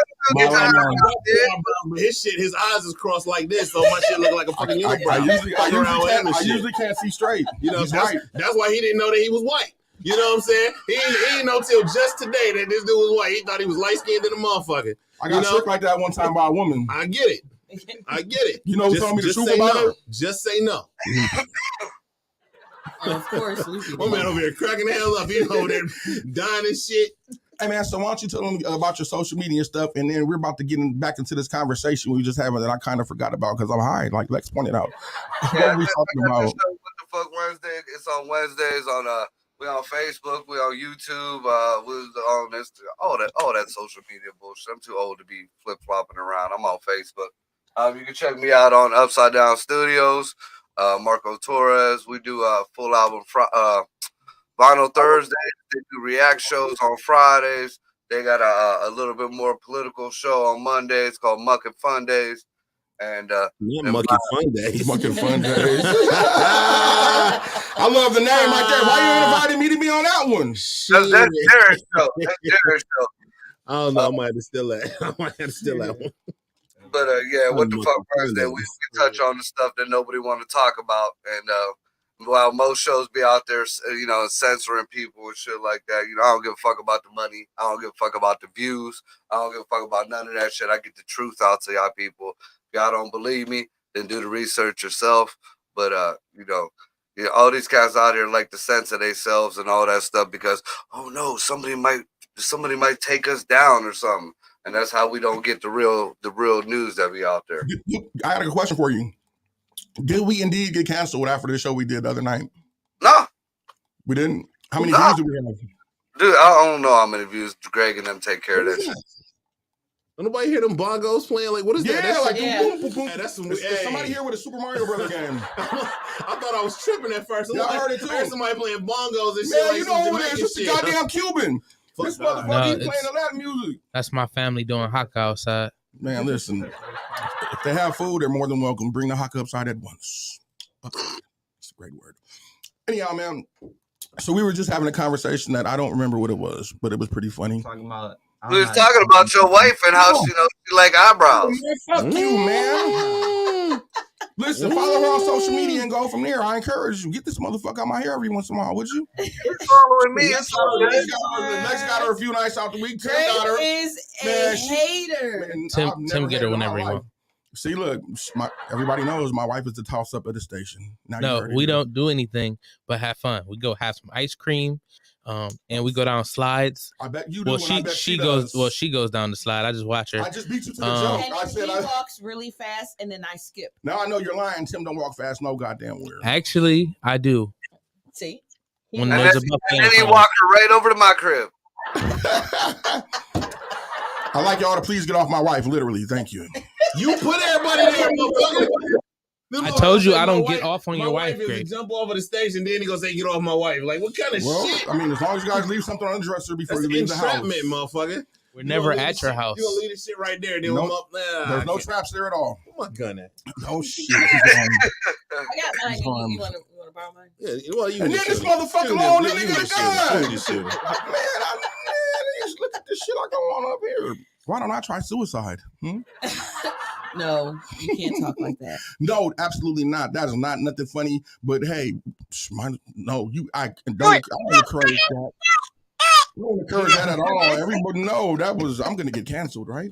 Speaker 8: But his eyes is crossed like this, so my shit look like a fucking unibrow.
Speaker 5: I usually can't see straight.
Speaker 8: You know, that's why he didn't know that he was white. You know what I'm saying? He didn't know till just today that this dude was white. He thought he was light skinned than a motherfucker.
Speaker 5: I got tricked like that one time by a woman.
Speaker 8: I get it. You
Speaker 5: know who told me the truth about her?
Speaker 8: Just say no.
Speaker 6: Of course.
Speaker 8: My man over here cracking the hell up. He over there dying and shit.
Speaker 5: Hey, man, so why don't you tell them about your social media stuff, and then we're about to get back into this conversation we were just having that I kind of forgot about because I'm high, like Lex pointed out. What are we talking about?
Speaker 9: What the fuck Wednesday? It's on Wednesdays on we on Facebook, we on YouTube, we on this, all that social media bullshit. I'm too old to be flip-flopping around. I'm on Facebook. You can check me out on Upside Down Studios, Marco Torres. We do a full album vinyl Thursdays. They do react shows on Fridays. They got a little bit more political show on Mondays called Muck and Fun Days. And
Speaker 8: Muck and Fun Days.
Speaker 5: Muck and Fun Days. I love the name right there. Why you ain't invited me to be on that one?
Speaker 9: That's Jared's show. That's Jared's show.
Speaker 8: I don't know. I might have to steal that one.
Speaker 9: But yeah, what the fuck Thursday? We touch on the stuff that nobody want to talk about, and while most shows be out there, censoring people and shit like that, I don't give a fuck about the money. I don't give a fuck about the views. I don't give a fuck about none of that shit. I get the truth out to y'all people. If y'all don't believe me, then do the research yourself. But all these guys out here like to censor themselves and all that stuff because no, somebody might take us down or something. And that's how we don't get the real news that be out there.
Speaker 5: I got a question for you. Did we indeed get canceled after the show we did the other night?
Speaker 9: No.
Speaker 5: We didn't? How many views did we have?
Speaker 9: Dude, I don't know how many views Greg and them take care of that shit.
Speaker 8: Nobody hear them bongos playing? Like, what is that?
Speaker 5: That's
Speaker 8: boom, boom, boom. Hey, that's some.
Speaker 5: Is somebody here with a Super Mario Brother game?
Speaker 8: I thought I was tripping at first.
Speaker 5: I heard it too.
Speaker 8: I heard somebody playing bongos and shit.
Speaker 5: Man,
Speaker 8: like
Speaker 5: you know who it is? It's the goddamn Cuban. This motherfucker playing a lot of music.
Speaker 2: That's my family doing haka outside.
Speaker 5: Man, listen. If they have food, they're more than welcome. Bring the haka upside at once. It's a great word. Anyhow, man. So we were just having a conversation that I don't remember what it was, but it was pretty funny.
Speaker 9: We was talking about your wife and how she like eyebrows.
Speaker 5: Fuck you, man. Listen, follow her on social media and go from there. I encourage you. Get this motherfucker out my hair every once in a while, would you?
Speaker 9: You're following me.
Speaker 5: Lex got her a few nights out the week. Tim got her.
Speaker 6: Is a hater.
Speaker 2: Tim get her whenever he wants.
Speaker 5: See, look, everybody knows my wife is the toss up at the station.
Speaker 2: No, we don't do anything but have fun. We go have some ice cream. and we go down slides.
Speaker 5: I bet you do.
Speaker 2: Well,
Speaker 5: and I bet
Speaker 2: she
Speaker 5: does.
Speaker 2: goes. Well, she goes down the slide. I just watch her.
Speaker 5: I just beat you to the joke.
Speaker 6: And
Speaker 5: I
Speaker 6: then
Speaker 5: said
Speaker 6: he
Speaker 5: I.
Speaker 6: walks really fast, and then I skip.
Speaker 5: Now I know you're lying. Tim don't walk fast. No goddamn where.
Speaker 2: Actually, I do.
Speaker 6: See?
Speaker 2: When
Speaker 9: And
Speaker 2: there's
Speaker 9: then,
Speaker 2: a buffet
Speaker 9: and
Speaker 2: in
Speaker 9: then he
Speaker 2: front.
Speaker 9: walked right over to my crib.
Speaker 5: I like y'all to please get off my wife. Literally, thank you.
Speaker 8: You put everybody there, motherfucker.
Speaker 2: I told you I don't get off on your wife,
Speaker 8: My wife
Speaker 2: Greg.
Speaker 8: is to jump over the stage and then he gonna say, "Get off my wife." Like, what kind of shit?
Speaker 5: I mean, as long as you guys leave something on the dresser before
Speaker 8: That's
Speaker 5: you leave the house.
Speaker 8: entrapment, motherfucker.
Speaker 2: We're never at your house.
Speaker 8: You gonna leave this shit right there? Then
Speaker 5: Nope.
Speaker 8: I'm up there.
Speaker 5: There's no traps there at all.
Speaker 8: Where my gun at?
Speaker 5: Oh shit.
Speaker 6: I got mine. You want to borrow mine?
Speaker 8: Yeah, well, you
Speaker 5: And then
Speaker 8: can
Speaker 5: this
Speaker 8: shoot it.
Speaker 5: motherfucker
Speaker 8: You
Speaker 5: alone,
Speaker 8: can
Speaker 5: that
Speaker 8: just-
Speaker 5: nigga
Speaker 8: you
Speaker 5: got a
Speaker 8: can
Speaker 5: gun.
Speaker 8: just shoot it.
Speaker 5: Man, look at this shit I got on up here. Why don't I try suicide?
Speaker 6: No, you can't talk like that.
Speaker 5: No, absolutely not. That is not nothing funny. But hey, I don't encourage that. I don't encourage that at all. Everybody know that was. I'm gonna get canceled, right?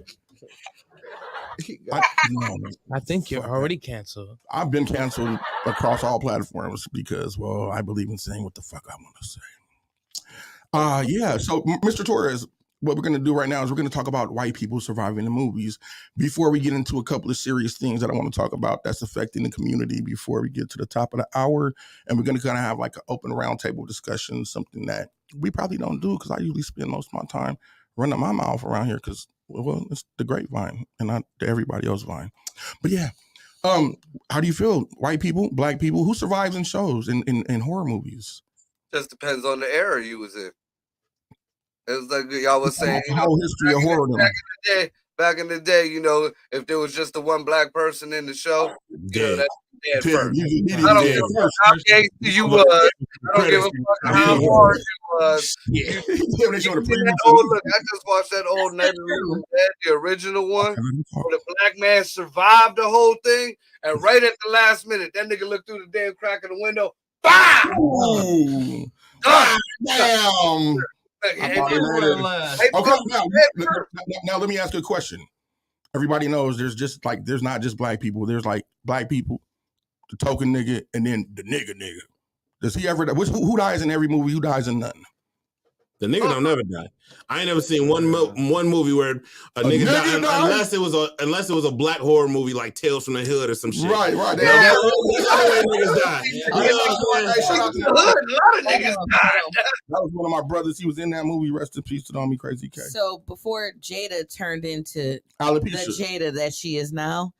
Speaker 2: I think you're already canceled.
Speaker 5: I've been canceled across all platforms because, well, I believe in saying what the fuck I want to say. Yeah. So, Mr. Torres, what we're going to do right now is we're going to talk about white people surviving the movies before we get into a couple of serious things that I want to talk about that's affecting the community before we get to the top of the hour. And we're going to kind of have like an open roundtable discussion, something that we probably don't do because I usually spend most of my time running my mouth around here because, well, it's the Grapevine and not the everybody else vine. But yeah, how do you feel? White people, black people, who survives in shows, in horror movies?
Speaker 9: Just depends on the era you was in. It's like y'all was saying,
Speaker 5: the whole history of horror.
Speaker 9: Back in the day, you know, if there was just the one black person in the show, you know, that's dead first. I don't give a fuck how gangster you was. I don't give a fuck how hard you was. Look, I just watched that old Night of the Living Dead, the original one, where the black man survived the whole thing, and right at the last minute, that nigga looked through the damn crack of the window. Bah!
Speaker 5: God damn. Now let me ask you a question. Everybody knows there's not just black people. There's like black people, the token nigga, and then the nigga. Does he ever? Who dies in every movie? Who dies in none?
Speaker 8: The nigga don't never die. I ain't never seen one movie where a nigga died unless it was a black horror movie like Tales from the Hood or some shit.
Speaker 5: Right.
Speaker 8: That's the way niggas die.
Speaker 5: A lot of niggas died. That was one of my brothers. He was in that movie. Rest in peace to the homie Crazy K.
Speaker 6: So before Jada turned into
Speaker 5: Alopecia.
Speaker 6: the Jada that she is now,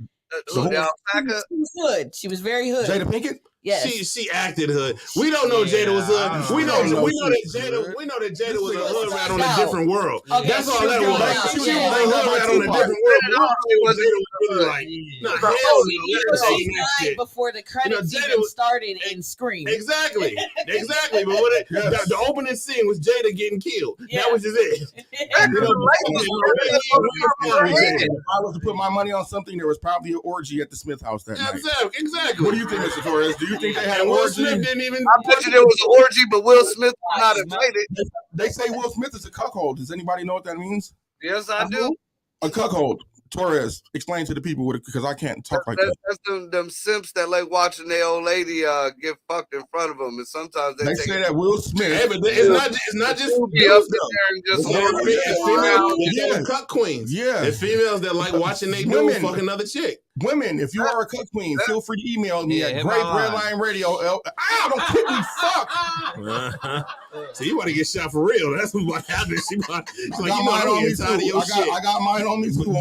Speaker 9: she
Speaker 6: was hood. She was very hood.
Speaker 5: Jada Pinkett?
Speaker 6: Yes.
Speaker 8: She acted hood. We don't know Jada was hood. We know that Jada was a hood rat on a different world.
Speaker 6: Okay,
Speaker 8: that's all that was. She was a hood rat on a different world.
Speaker 6: Before the credits even started in Scream.
Speaker 8: Exactly. But the opening scene was Jada getting killed. Yeah. That was just it.
Speaker 5: If I was to put my money on something, there was probably an orgy at the Smith house that night.
Speaker 8: Exactly.
Speaker 5: What do you think, Mr. Torres? Do you think they had an
Speaker 8: Will
Speaker 5: orgy?
Speaker 8: Smith didn't even.
Speaker 9: I bet you there was an orgy, but Will Smith was not invited.
Speaker 5: They say Will Smith is a cuckold. Does anybody know what that means?
Speaker 9: Yes, I do.
Speaker 5: A cuckold. Torres, explain to the people because I can't talk like that.
Speaker 9: That's them simps that like watching their old lady get fucked in front of them, and sometimes they
Speaker 5: say that Will Smith.
Speaker 8: Hey, but it's not just females, cuck queens.
Speaker 5: Yeah,
Speaker 8: there's females that like watching they dude fuck another chick.
Speaker 5: Women, if you are a cuck queen, feel free to email me at Great Red Line Radio. Don't kick me, fuck.
Speaker 8: So you want to get shot for real? That's what happened. She's like,
Speaker 5: I got mine on me too.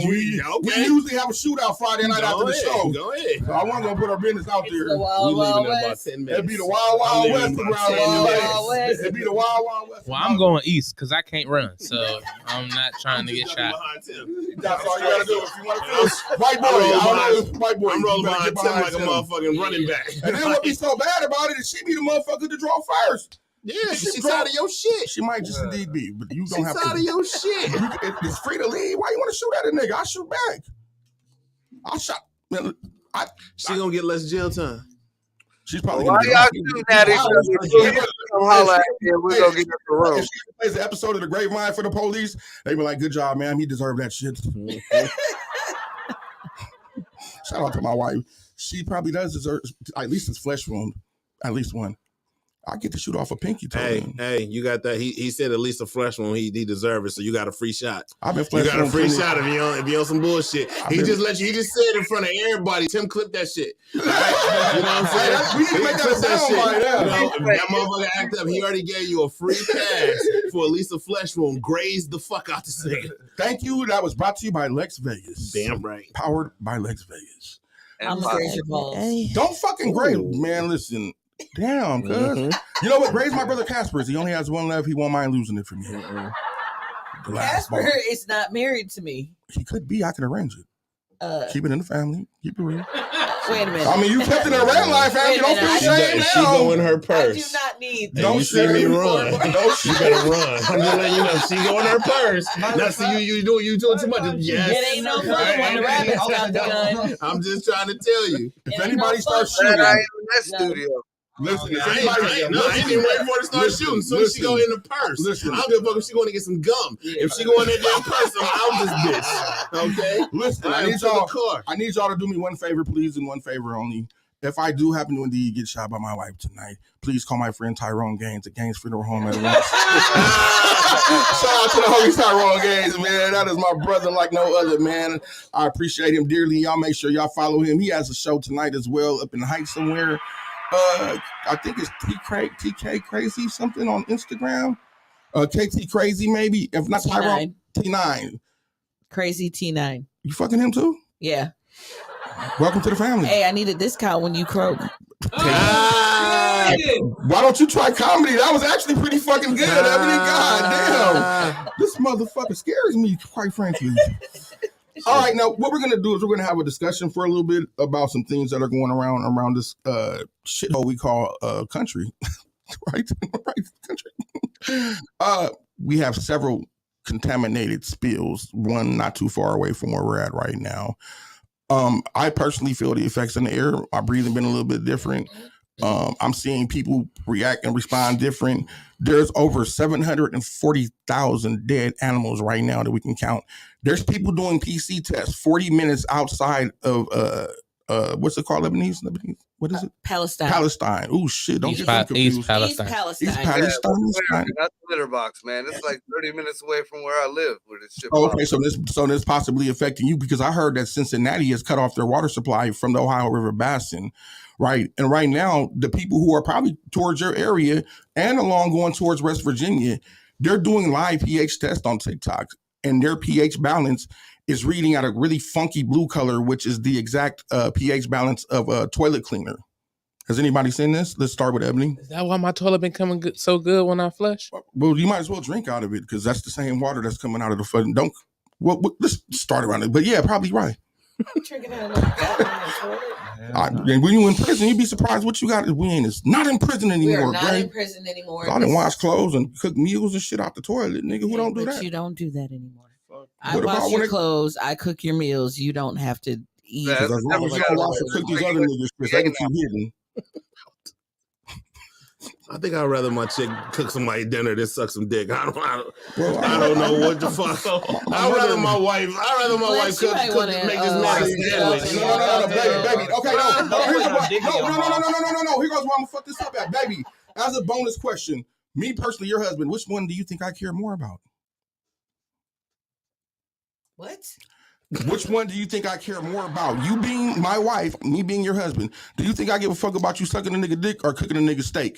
Speaker 5: We usually have a shootout Friday night after the show.
Speaker 8: Go ahead.
Speaker 5: So I wasn't gonna put our business out there.
Speaker 8: We leaving in about 10 minutes.
Speaker 5: It'd be the Wild Wild West. It'd be the Wild Wild West.
Speaker 2: Well, I'm going east because I can't run, so I'm not trying to get shot.
Speaker 5: That's all you gotta do. If you want to feel white boy, white boy.
Speaker 8: I'm rolling behind Tim like a motherfucking running back.
Speaker 5: And then what be so bad about it is she be the motherfucker to draw first.
Speaker 8: Yeah, she's tired of your shit.
Speaker 5: She might just indeed be, but you don't have to.
Speaker 8: She's tired of your shit.
Speaker 5: It's free to leave. Why you want to shoot at a nigga? I shoot back. I shot.
Speaker 8: She gonna get less jail time.
Speaker 5: She's probably
Speaker 9: why
Speaker 5: gonna
Speaker 9: y'all shooting at each other? We're gonna get in the room.
Speaker 5: If she plays the episode of the Grapevine for the police, they be like, "Good job, man. He deserved that shit." Shout out to my wife. She probably does deserve at least his flesh wound, at least one. I get to shoot off a pinky toe.
Speaker 8: Hey, you got that. He said at least a flesh wound. He deserves it, so you got a free shot.
Speaker 5: I've been
Speaker 8: You got a free shot if you on some bullshit. He just said in front of everybody, Tim, clip that shit. All right? You know what I'm saying?
Speaker 5: We need to make that sound right now.
Speaker 8: You know, if that motherfucker act up, he already gave you a free pass for at least a flesh wound. Graze the fuck out the nigga.
Speaker 5: Thank you. That was brought to you by Lex Vegas.
Speaker 8: Damn right.
Speaker 5: Powered by Lex Vegas.
Speaker 6: I'm graze your balls.
Speaker 5: Don't fucking grade, man. Listen. Damn, cuz. You know what? Graze my brother Casper's. He only has one left. He won't mind losing it for me.
Speaker 6: Casper is not married to me.
Speaker 5: He could be. I could arrange it. Keep it in the family. Keep it real.
Speaker 6: Wait a minute.
Speaker 5: I mean, you kept it in a red line family. Don't feel shame now.
Speaker 8: She go in her purse.
Speaker 6: I do not need.
Speaker 8: Don't see me run. You better run. I'm just letting you know. She go in her purse. Now see you doing too much. Yes.
Speaker 6: It ain't no fun when the rabbit's got the gun.
Speaker 8: I'm just trying to tell you.
Speaker 5: If anybody starts shooting,
Speaker 9: I ain't in that studio.
Speaker 5: Listen, if
Speaker 8: I
Speaker 5: anybody,
Speaker 8: ain't even waiting for her to start shooting. Soon as she go in the purse.
Speaker 5: Listen.
Speaker 8: I don't give a fuck if she going to get some gum. If she go in that damn purse, I'm out this bitch. Okay?
Speaker 5: Listen, I need y'all to do me one favor, please, and one favor only. If I do happen to indeed get shot by my wife tonight, please call my friend Tyrone Gaines at Gaines Funeral Home at once. Shout out to the homie Tyrone Gaines, man. That is my brother like no other, man. I appreciate him dearly. Y'all make sure y'all follow him. He has a show tonight as well up in the Heights somewhere. I think it's TK Crazy something on Instagram. KT Crazy maybe. If not Tyrone, T9.
Speaker 6: Crazy T9.
Speaker 5: You fucking him too?
Speaker 6: Yeah.
Speaker 5: Welcome to the family.
Speaker 6: Hey, I need a discount when you croak.
Speaker 5: Why don't you try comedy? That was actually pretty fucking good. God damn. This motherfucker scares me, quite frankly. All right, now what we're gonna do is we're gonna have a discussion for a little bit about some things that are going around this shithole we call country. right, country. We have several contaminated spills. One not too far away from where we're at right now. I personally feel the effects in the air. My breathing been a little bit different. I'm seeing people react and respond different. There's over 740,000 dead animals right now that we can count. There's people doing PC tests 40 minutes outside of what's it called? Lebanese? What is it? Palestine. Oh shit! Don't get them confused.
Speaker 6: East Palestine.
Speaker 9: Yeah, that's the litter box, man. It's like 30 minutes away from where I live. Where this shit
Speaker 5: okay, so this possibly affecting you because I heard that Cincinnati has cut off their water supply from the Ohio River Basin, right? And right now, the people who are probably towards your area and along going towards West Virginia, they're doing live pH tests on TikTok, and their pH balance is reading at a really funky blue color, which is the exact pH balance of a toilet cleaner. Has anybody seen this? Let's start with Ebony.
Speaker 2: Is that why my toilet been coming so good when I flush?
Speaker 5: Well, you might as well drink out of it because that's the same water that's coming out of the fucking. Let's start around it. But yeah, probably right.
Speaker 6: Drinking out of the
Speaker 5: when you in prison, you'd be surprised what you got. We ain't not in prison anymore.
Speaker 6: We are not
Speaker 5: right?
Speaker 6: in prison anymore.
Speaker 5: I done wash clothes and cook meals and shit out the toilet, nigga. Who don't do that?
Speaker 6: You don't do that anymore. I wash your clothes. I cook your meals. You don't have to eat.
Speaker 5: As long as you don't wash and cook these other niggas, they can keep hitting.
Speaker 8: I think I'd rather my chick cook somebody dinner than suck some dick. I don't know what the fuck. I'd rather my wife cook and make this nasty dinner.
Speaker 5: No, baby. Okay, no. Here goes where I'm gonna fuck this up at, baby. As a bonus question, me personally, your husband, which one do you think I care more about?
Speaker 6: What?
Speaker 5: Which one do you think I care more about? You being my wife, me being your husband. Do you think I give a fuck about you sucking a nigga dick or cooking a nigga steak?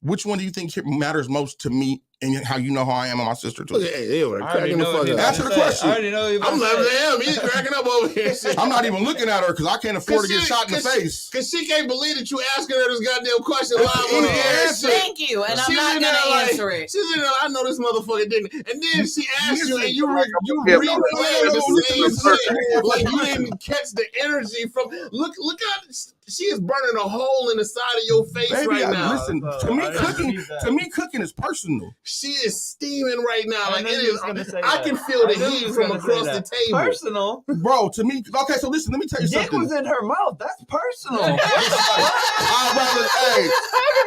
Speaker 5: Which one do you think matters most to me and how you know how I am and my sister too?
Speaker 8: Cracking the fuck up.
Speaker 5: Answer the question.
Speaker 7: I already know you.
Speaker 8: I'm laughing at him. He's cracking up over here.
Speaker 5: I'm not even looking at her because I can't afford to get shot in the face.
Speaker 8: Because she can't believe that you asking her this goddamn question live on the air.
Speaker 6: Thank you, and I'm not gonna answer it.
Speaker 8: She's in there. I know this motherfucker didn't. And then she asked you, and you replaying the same shit. Like you didn't catch the energy from. Look at. She is burning a hole in the side of your face right now.
Speaker 5: Listen, to me, cooking is personal.
Speaker 8: She is steaming right now. Like it is. I can feel the heat from across the table.
Speaker 7: Personal,
Speaker 5: bro. To me, okay. So listen, let me tell you something.
Speaker 7: Dick was in her mouth. That's personal.
Speaker 5: I'd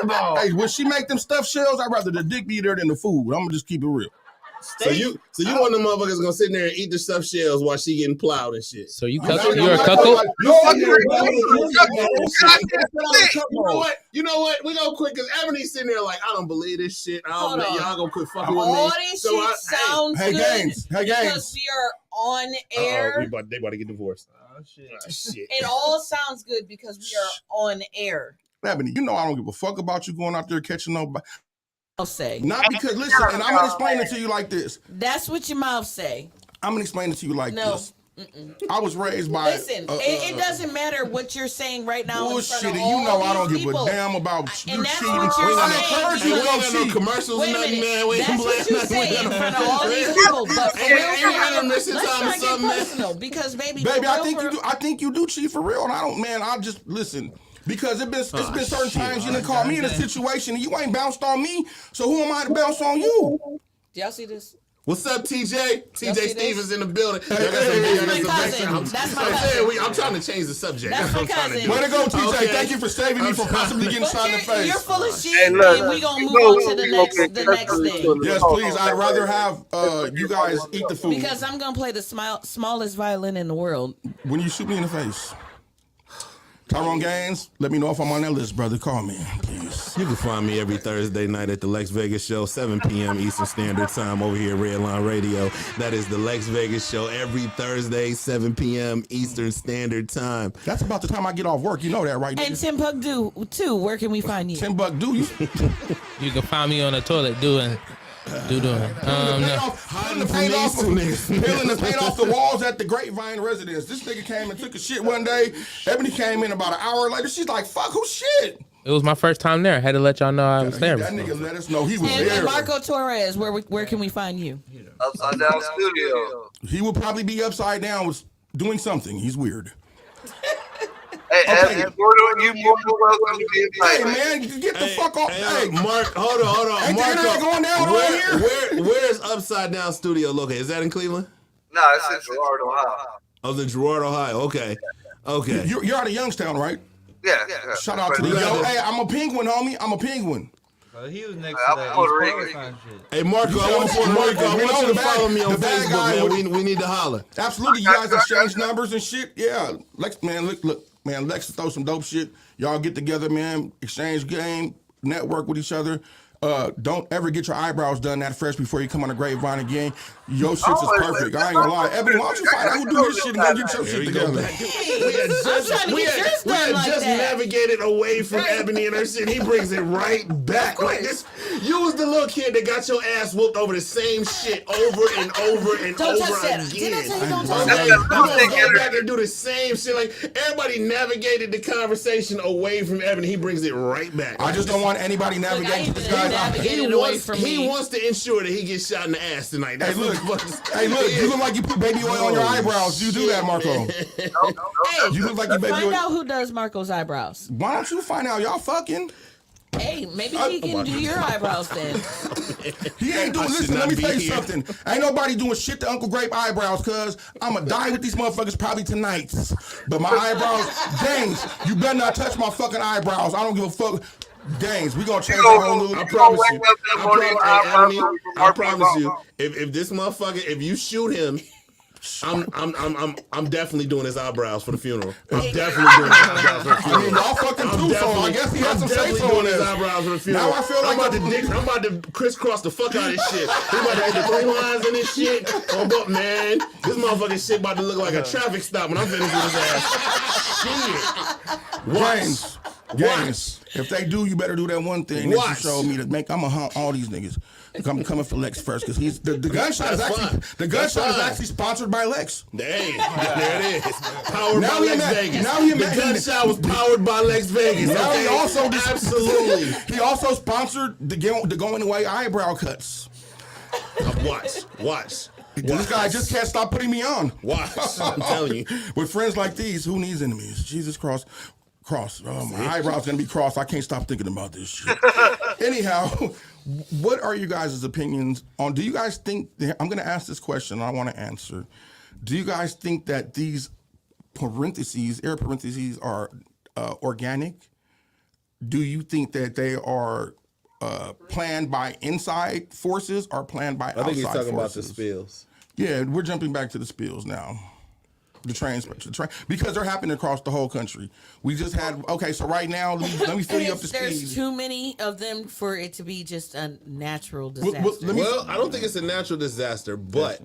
Speaker 5: rather, hey, when she make them stuffed shells, I'd rather the dick be there than the food. I'm gonna just keep it real.
Speaker 8: So you one of them motherfuckers gonna sit there and eat the stuffed shells while she getting plowed and shit.
Speaker 2: So you
Speaker 4: I'm
Speaker 2: cuckoo?
Speaker 4: not-
Speaker 2: You're a
Speaker 4: I'm not
Speaker 2: cuckoo?
Speaker 4: like-
Speaker 8: You know what? We gonna quit because Ebony's sitting there like, I don't believe this shit.
Speaker 6: Hold on.
Speaker 8: Y'all gonna quit fucking with
Speaker 6: All
Speaker 8: me.
Speaker 6: this
Speaker 8: So
Speaker 6: shit sounds
Speaker 4: Hey,
Speaker 6: good
Speaker 4: Gaines. Hey,
Speaker 6: because
Speaker 4: Gaines.
Speaker 6: we are on air.
Speaker 8: they about to get divorced.
Speaker 7: Oh shit.
Speaker 8: Shit.
Speaker 6: It all sounds good because we are on air.
Speaker 5: Ebony, you know I don't give a fuck about you going out there catching nobody.
Speaker 6: I'll say.
Speaker 5: Not because, listen, and I'm gonna explain it to you like this.
Speaker 6: That's what your mouth say.
Speaker 5: I'm gonna explain it to you like
Speaker 6: No.
Speaker 5: this. I was raised by.
Speaker 6: Listen, it doesn't matter what you're saying right now.
Speaker 5: Bullshit,
Speaker 6: in front of
Speaker 5: you know
Speaker 6: all
Speaker 5: I don't
Speaker 6: these
Speaker 5: give a
Speaker 6: people.
Speaker 5: damn about you
Speaker 6: And that's
Speaker 5: cheating.
Speaker 6: what you're
Speaker 5: I
Speaker 6: saying.
Speaker 5: encourage
Speaker 8: We
Speaker 5: you
Speaker 8: ain't
Speaker 5: to go
Speaker 8: got no
Speaker 5: cheat.
Speaker 8: commercials
Speaker 6: Wait
Speaker 8: or
Speaker 6: a
Speaker 8: nothing,
Speaker 6: minute.
Speaker 8: man. We
Speaker 6: That's
Speaker 8: ain't
Speaker 6: what you say in front of all these people. But for real, let's
Speaker 8: intermission time or
Speaker 6: not get
Speaker 8: something, man.
Speaker 6: personal because baby,
Speaker 5: Baby,
Speaker 6: for
Speaker 5: I
Speaker 6: real,
Speaker 5: think
Speaker 6: for
Speaker 5: you do. I think you do cheat for real. And I don't, man. I just listen because it's been certain times you done caught me in a situation and you ain't bounced on me. So who am I to bounce on you?
Speaker 6: Do y'all see this?
Speaker 8: What's up, TJ?
Speaker 6: Y'all
Speaker 8: TJ
Speaker 6: see
Speaker 8: Stevens
Speaker 6: this?
Speaker 8: in the building.
Speaker 6: That's my cousin. That's my cousin.
Speaker 8: I'm trying to change the subject.
Speaker 6: That's my
Speaker 8: what I'm trying to
Speaker 6: cousin.
Speaker 8: do.
Speaker 5: Way to go, TJ.
Speaker 8: Okay.
Speaker 5: Thank you for saving me from possibly getting
Speaker 6: But
Speaker 5: shot in the face.
Speaker 6: you're full of shit,
Speaker 9: Hey, look,
Speaker 6: and we gonna
Speaker 9: you
Speaker 6: move
Speaker 9: know
Speaker 6: on to the
Speaker 9: we gonna
Speaker 6: next
Speaker 9: get
Speaker 6: thing.
Speaker 5: Yes, please. I'd rather have you guys eat the food
Speaker 6: Because I'm gonna play the smallest violin in the world.
Speaker 5: when you shoot me in the face. Tyrone Gaines, let me know if I'm on that list, brother. Call me, please.
Speaker 8: You can find me every Thursday night at the Lex Vegas Show, 7 p.m. Eastern Standard Time over here at Redline Radio. That is the Lex Vegas Show every Thursday, 7 p.m. Eastern Standard Time.
Speaker 5: That's about the time I get off work. You know that, right?
Speaker 6: And
Speaker 5: nigga?
Speaker 6: Timbuktu too. Where can we find you?
Speaker 5: $10 you.
Speaker 2: You can find me on the toilet doing.
Speaker 5: Peeling the paint off the walls at the Grapevine residence. This nigga came and took a shit one day. Ebony came in about an hour later. She's like, fuck, who shit?
Speaker 2: It was my first time there. I had to let y'all know I was there.
Speaker 5: That nigga let us know he was
Speaker 6: And
Speaker 5: there.
Speaker 6: Marco Torres, where can we find you?
Speaker 9: Upside Down Studio.
Speaker 5: He will probably be upside down with doing something. He's weird.
Speaker 9: Hey,
Speaker 5: Okay.
Speaker 9: Evan, you more than welcome to be
Speaker 5: Hey,
Speaker 9: invited.
Speaker 5: man, get the fuck off. Hey,
Speaker 8: Mark, hold on.
Speaker 5: Ain't the internet going down around here?
Speaker 8: Where's Upside Down Studio located? Is that in Cleveland?
Speaker 9: No, it's in Gerard, Ohio.
Speaker 8: Oh, the Gerard, Ohio. Okay.
Speaker 5: You're out of Youngstown, right?
Speaker 9: Yeah.
Speaker 5: Shout out to the yo. Hey, I'm a penguin, homie. I'm a penguin.
Speaker 7: He was next
Speaker 9: I'm
Speaker 7: to that
Speaker 9: Puerto
Speaker 7: East
Speaker 9: Rican.
Speaker 7: Palestine shit.
Speaker 8: Hey, Marco, I want you to follow me on Facebook, man. We need to holler.
Speaker 5: Absolutely, you guys exchange numbers and shit. Yeah, Lex, man, look, man, Lex throw some dope shit. Y'all get together, man, exchange game, network with each other. Don't ever get your eyebrows done that fresh before you come on the Grapevine again. Your shit's is perfect. I ain't gonna lie. Ebony, why don't you find out who do his shit and go get your shit together?
Speaker 8: We had just navigated away from Ebony and her shit. He brings it right back. Like this, you was the little kid that got your ass whooped over the same shit over and over and
Speaker 6: Don't
Speaker 8: over
Speaker 6: touch that.
Speaker 8: again.
Speaker 6: Didn't I tell you don't touch
Speaker 8: Like,
Speaker 6: that?
Speaker 8: you gonna go back and do the same shit. Like everybody navigated the conversation away from Ebony. He brings it right back.
Speaker 5: I just don't want anybody navigating this guy.
Speaker 6: Navigated away from
Speaker 8: He
Speaker 6: me.
Speaker 8: wants to ensure that he gets shot in the ass tonight.
Speaker 5: Hey,
Speaker 8: That's
Speaker 5: look,
Speaker 8: what
Speaker 5: you look like you put baby oil on your eyebrows. You do that, Marco.
Speaker 6: Hey,
Speaker 5: You look like you baby
Speaker 6: find
Speaker 5: oil.
Speaker 6: out who does Marco's eyebrows.
Speaker 5: Why don't you find out y'all fucking?
Speaker 6: Hey, maybe he can do your eyebrows then.
Speaker 5: He ain't doing.
Speaker 8: I should
Speaker 5: Listen, let
Speaker 8: not
Speaker 5: me
Speaker 8: be
Speaker 5: tell you
Speaker 8: here.
Speaker 5: something. Ain't nobody doing shit to Uncle Grape eyebrows, cuz I'ma die with these motherfuckers probably tonight. But my eyebrows, James, you better not touch my fucking eyebrows. I don't give a fuck. James, we gonna change the whole new.
Speaker 8: I promise you. I promise you. If this motherfucker, if you shoot him, I'm definitely doing his eyebrows for the funeral. I'm definitely doing his eyebrows for the
Speaker 5: I
Speaker 8: funeral.
Speaker 5: mean, y'all fucking too, so I guess he has some say
Speaker 8: definitely
Speaker 5: so on
Speaker 8: doing his
Speaker 5: this.
Speaker 8: eyebrows for the funeral.
Speaker 5: Now I feel like
Speaker 8: I'm about to crisscross the fuck out of this shit. He about to hit the 3 lines in this shit. Oh, but man, this motherfucking shit about to look like a traffic stop when I'm finished with his ass. Shit.
Speaker 5: James, if they do, you better do that one thing that you
Speaker 8: Watch.
Speaker 5: showed me to make. I'm gonna hunt all these niggas. I'm coming for Lex first because he's the gunshot is
Speaker 8: That's
Speaker 5: actually
Speaker 8: fine.
Speaker 5: the gunshot is actually sponsored by Lex.
Speaker 8: Hey, there it is. Powered
Speaker 5: Now
Speaker 8: by
Speaker 5: he
Speaker 8: Lex
Speaker 5: ima-
Speaker 8: Vegas.
Speaker 5: now he
Speaker 8: the
Speaker 5: imagine-
Speaker 8: gunshot was powered by Lex Vegas.
Speaker 5: Now
Speaker 8: okay?
Speaker 5: he also
Speaker 8: absolutely.
Speaker 5: He also sponsored the going away eyebrow cuts.
Speaker 8: Watch.
Speaker 5: This guy just can't stop putting me on.
Speaker 8: Watch. I'm telling you.
Speaker 5: With friends like these, who needs enemies? Jesus cross. Oh, my eyebrow's gonna be crossed. I can't stop thinking about this shit. Anyhow, what are you guys' opinions on? Do you guys think? I'm gonna ask this question. I want to answer. Do you guys think that these air parentheses, are organic? Do you think that they are planned by inside forces or planned by outside forces?
Speaker 8: I think he's talking about the spills.
Speaker 5: Yeah, we're jumping back to the spills now. The train, because they're happening across the whole country. We just had, okay, so right now, let me fill you up to speed.
Speaker 6: There's too many of them for it to be just a natural disaster.
Speaker 8: Well, I don't think it's a natural disaster, but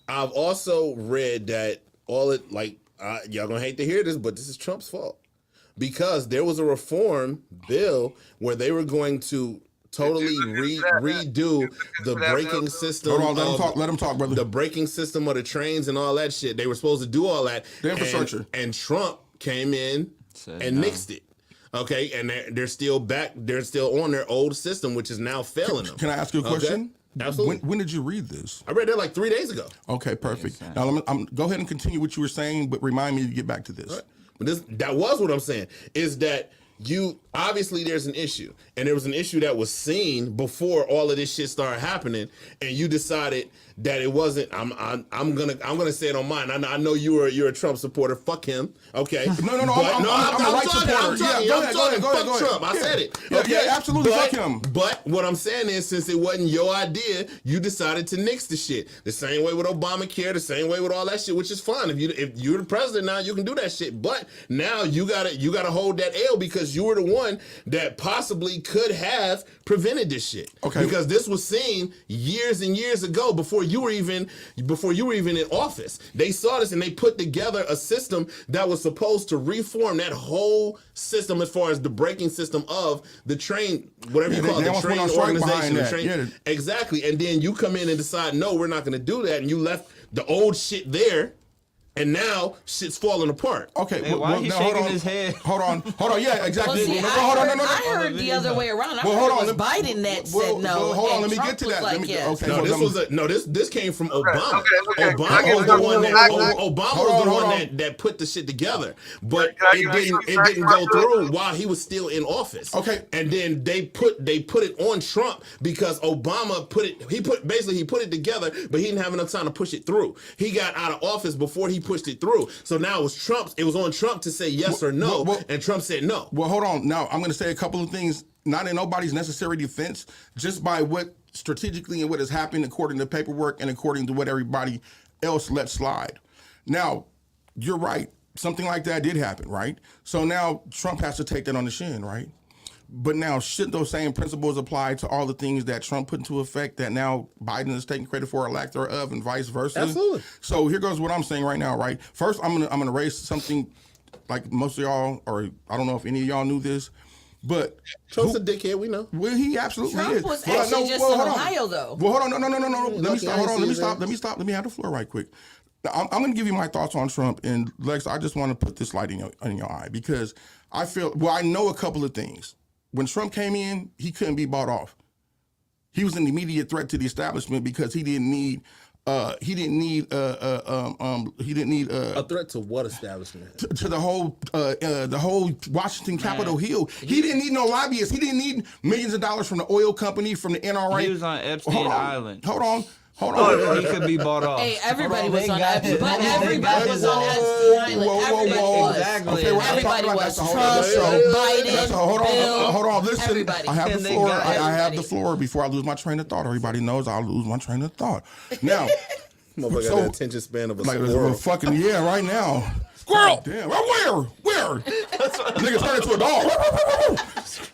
Speaker 8: I've also read that y'all gonna hate to hear this, but this is Trump's fault. Because there was a reform bill where they were going to totally redo the braking system.
Speaker 5: Hold on, let him talk, brother.
Speaker 8: The braking system of the trains and all that shit. They were supposed to do all that.
Speaker 5: The infrastructure.
Speaker 8: And Trump came in and nixed it. Okay, and they're still back. They're still on their old system, which is now failing them.
Speaker 5: Can I ask you a question?
Speaker 8: Okay? Absolutely.
Speaker 5: When did you read this?
Speaker 8: I read that like 3 days ago.
Speaker 5: Okay, perfect. Now, go ahead and continue what you were saying, but remind me to get back to this.
Speaker 8: Right. But that was what I'm saying, is that obviously there's an issue, and there was an issue that was seen before all of this shit started happening, and you decided that it wasn't. I'm gonna say it on mine. I know you're a Trump supporter. Fuck him. Okay.
Speaker 5: No. I'm a right supporter. Go ahead.
Speaker 8: Fuck Trump. I said it. Okay?
Speaker 5: Yeah, absolutely. Fuck him.
Speaker 8: But what I'm saying is, since it wasn't your idea, you decided to nix the shit. The same way with Obamacare. The same way with all that shit, which is fine. If you're the president now, you can do that shit. But now you gotta hold that L because you were the one that possibly could have prevented this shit. Okay. Because this was seen years and years ago before you were even in office. They saw this and they put together a system that was supposed to reform that whole system as far as the braking system of the train, whatever you call it, the train organization. Exactly. And then you come in and decide, no, we're not going to do that. And you left the old shit there. And now shit's falling apart.
Speaker 5: Okay,
Speaker 10: hey, why he shaking his head?
Speaker 5: Hold on. Yeah, exactly.
Speaker 6: Well, see, I heard the other way around. I heard it was Biden that said no.
Speaker 5: Hold on, let me get to that.
Speaker 6: Like, yes.
Speaker 5: Okay,
Speaker 8: this came from Obama.
Speaker 9: Okay.
Speaker 8: Obama was the one that put the shit together, but it didn't go through while he was still in office.
Speaker 5: Okay,
Speaker 8: and then they put it on Trump because Obama put it together, but he didn't have enough time to push it through. He got out of office before he pushed it through. So now it was on Trump to say yes or no, and Trump said no.
Speaker 5: Well, hold on. Now, I'm going to say a couple of things, not in nobody's necessary defense, just by what strategically and what has happened according to paperwork and according to what everybody else let slide. Now, you're right. Something like that did happen, right? So now Trump has to take that on the chin, right? But now, should those same principles apply to all the things that Trump put into effect that now Biden is taking credit for or lack thereof, and vice versa?
Speaker 8: Absolutely.
Speaker 5: So here goes what I'm saying right now, right? First, I'm gonna raise something like most of y'all, or I don't know if any of y'all knew this, but
Speaker 8: Trump's a dickhead. We know.
Speaker 5: Well, he absolutely
Speaker 6: Trump
Speaker 5: is.
Speaker 6: was actually just in Ohio, though.
Speaker 5: Well, hold on, no. Let me stop. Let me have the floor right quick. I'm going to give you my thoughts on Trump, and Lex, I just want to put this light in your eye because I know a couple of things. When Trump came in, he couldn't be bought off. He was an immediate threat to the establishment because he didn't need a
Speaker 8: threat to what establishment?
Speaker 5: To the whole Washington Capitol Hill. He didn't need no lobbyists. He didn't need millions of dollars from the oil company, from the NRA.
Speaker 10: He was on Epstein Island.
Speaker 5: Hold on.
Speaker 10: He could be bought off.
Speaker 6: Hey, everybody was on Epstein. But everybody was on Epstein Island.
Speaker 5: Whoa.
Speaker 10: Exactly.
Speaker 5: Okay,
Speaker 6: everybody was. Trump, Biden,
Speaker 5: Hold on. Listen,
Speaker 6: everybody.
Speaker 5: I have the floor. I have the floor before I lose my train of thought. Everybody knows I'll lose my train of thought. Now,
Speaker 8: motherfucker got the attention span of a squirrel.
Speaker 5: Fucking right now. Squirrel! Damn, where? Nigga turned into a dog.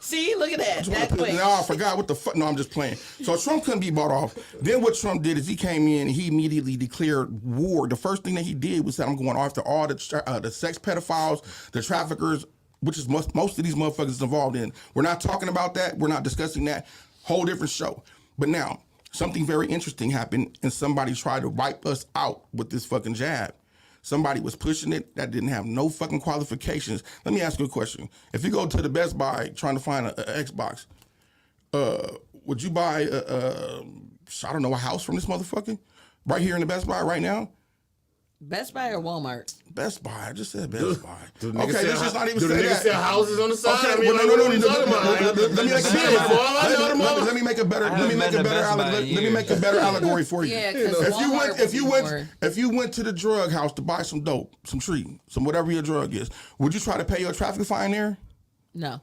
Speaker 6: See, look at that. That quick.
Speaker 5: No, I forgot what the fuck. No, I'm just playing. So Trump couldn't be bought off. Then what Trump did is he came in and he immediately declared war. The first thing that he did was that I'm going after all the sex pedophiles, the traffickers, which is most of these motherfuckers involved in. We're not talking about that. We're not discussing that. Whole different show. But now, something very interesting happened and somebody tried to wipe us out with this fucking jab. Somebody was pushing it that didn't have no fucking qualifications. Let me ask you a question. If you go to the Best Buy trying to find an Xbox, would you buy, I don't know, a house from this motherfucker? Right here in the Best Buy right now?
Speaker 6: Best Buy or Walmart?
Speaker 5: Best Buy. I just said Best Buy.
Speaker 8: Okay,
Speaker 5: let's just not even say
Speaker 8: that. Do the niggas sell houses on the side?
Speaker 5: Okay, let me make a better allegory for you.
Speaker 6: Yeah,
Speaker 5: if you went to the drug house to buy some dope, some tree, some whatever your drug is, would you try to pay your traffic fine there?
Speaker 6: No.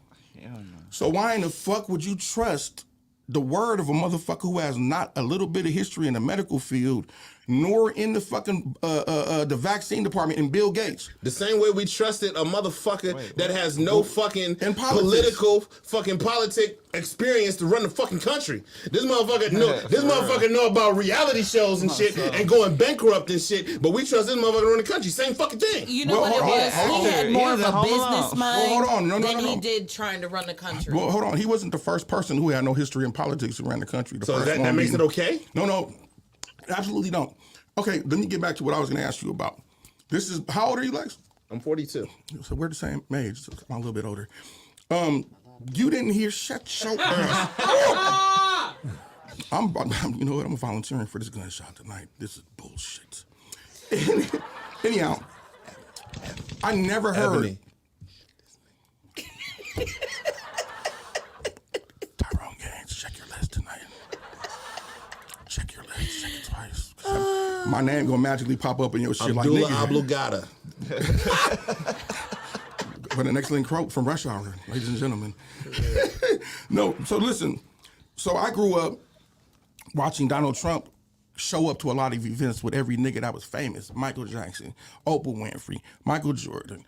Speaker 5: So why in the fuck would you trust the word of a motherfucker who has not a little bit of history in the medical field, nor in the fucking the vaccine department in Bill Gates.
Speaker 8: The same way we trusted a motherfucker that has no fucking
Speaker 5: in
Speaker 8: political fucking politic experience to run the fucking country. This motherfucker know about reality shows and shit and going bankrupt and shit, but we trust this motherfucker to run the country. Same fucking thing.
Speaker 6: You know what it was? He had more of a business mind than he
Speaker 5: No.
Speaker 6: did trying to run the country.
Speaker 5: Well, hold on. He wasn't the first person who had no history in politics who ran the country.
Speaker 8: So that makes it okay?
Speaker 5: No, absolutely don't. Okay, let me get back to what I was going to ask you about. This is, how old are you, Lex?
Speaker 8: I'm 42.
Speaker 5: So we're the same age. So I'm a little bit older. You didn't hear shut your ass. I'm you know what? I'm volunteering for this gunshot tonight. This is bullshit. Anyhow, I never heard. Tyrone Gaines, check your list tonight. Check your list. Check it twice. My name gonna magically pop up in your shit
Speaker 8: Abdullah
Speaker 5: like nigga.
Speaker 8: Oblongata.
Speaker 5: But an excellent quote from Rush Hour, ladies and gentlemen. No, so listen. So I grew up watching Donald Trump show up to a lot of events with every nigga that was famous. Michael Jackson, Oprah Winfrey, Michael Jordan,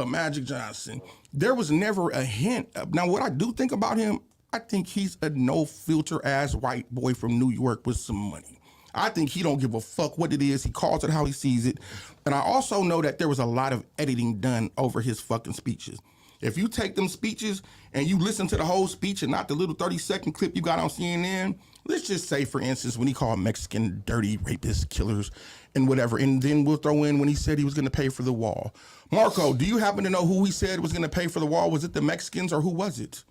Speaker 5: Magic Johnson. There was never a hint. Now, what I do think about him, I think he's a no-filter ass white boy from New York with some money. I think he don't give a fuck what it is. He calls it how he sees it. And I also know that there was a lot of editing done over his fucking speeches. If you take them speeches and you listen to the whole speech and not the little 30-second clip you got on CNN, let's just say, for instance, when he called Mexican dirty rapists, killers, and whatever, and then we'll throw in when he said he was going to pay for the wall. Marco, do you happen to know who he said was going to pay for the wall? Was it the Mexicans or who was it?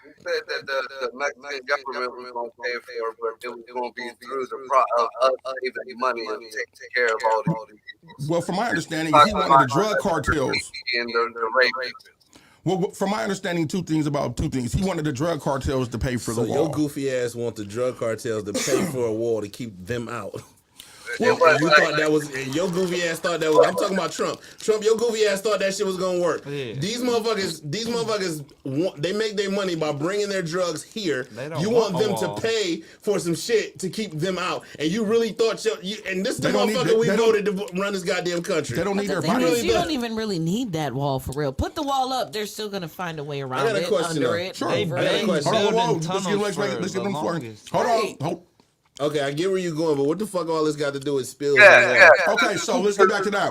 Speaker 9: He said that the Mexican government was going to pay for it, but it was going to be through the us saving money and take care of all these.
Speaker 5: Well, from my understanding, he wanted the drug cartels.
Speaker 9: And the rapists.
Speaker 5: Well, from my understanding, two things. He wanted the drug cartels to pay for the wall.
Speaker 8: So your goofy ass want the drug cartels to pay for a wall to keep them out.
Speaker 9: Well,
Speaker 8: you thought that was, and your goofy ass thought that was, I'm talking about Trump. Trump, your goofy ass thought that shit was gonna work.
Speaker 10: Yeah.
Speaker 8: These motherfuckers, they make their money by bringing their drugs here. You
Speaker 10: want
Speaker 8: want them to pay for some shit to keep them out. And you really thought, and this is the motherfucker we voted to run this goddamn country.
Speaker 5: They don't need their
Speaker 6: thing
Speaker 5: body.
Speaker 6: is, you don't even really need that wall for real. Put the wall up. They're still gonna find a way around
Speaker 8: got a
Speaker 6: it,
Speaker 8: question,
Speaker 6: under
Speaker 8: though.
Speaker 6: it,
Speaker 5: Sure.
Speaker 6: over
Speaker 8: I got a
Speaker 6: it.
Speaker 8: question.
Speaker 5: Hold on,
Speaker 10: Building
Speaker 5: let's get
Speaker 10: tunnels
Speaker 5: them
Speaker 10: for the
Speaker 5: flowing.
Speaker 10: longest.
Speaker 5: Hold
Speaker 6: Right.
Speaker 5: on. Hold.
Speaker 8: Okay, I get where you're going, but what the fuck all this got to do with spills?
Speaker 9: Yeah.
Speaker 5: Okay, so let's get back to that.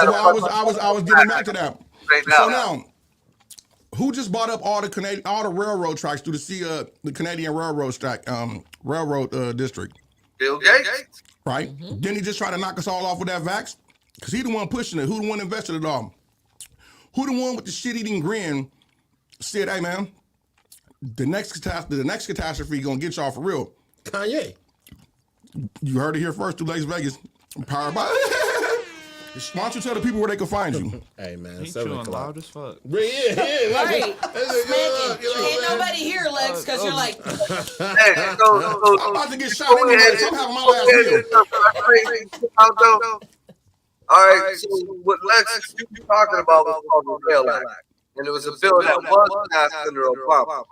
Speaker 9: So
Speaker 5: I was getting back to that.
Speaker 9: Right
Speaker 5: So
Speaker 9: now.
Speaker 5: now, who just bought up all the railroad tracks through the Canadian Railroad District?
Speaker 9: Bill Gates.
Speaker 5: Right? Didn't he just try to knock us all off with that vax? Because he the one pushing it. Who the one invested it all? Who the one with the shit-eating grin said, hey, man, the next catastrophe gonna get y'all for real.
Speaker 8: Kanye.
Speaker 5: You heard it here first through Las Vegas. Powered by. Why don't you tell the people where they can find you?
Speaker 8: Hey, man,
Speaker 10: He
Speaker 8: 7
Speaker 10: chewing
Speaker 8: o'clock.
Speaker 10: loud as fuck.
Speaker 8: Yeah.
Speaker 6: Right.
Speaker 8: That's
Speaker 6: Ain't nobody here, Lex, because you're like,
Speaker 9: Hey,
Speaker 5: I'm about to get shot anyway, so I'm having my last meal.
Speaker 9: All right, so what Lex you talking about was called the Rail Act, and it was a bill that was passed under Obama.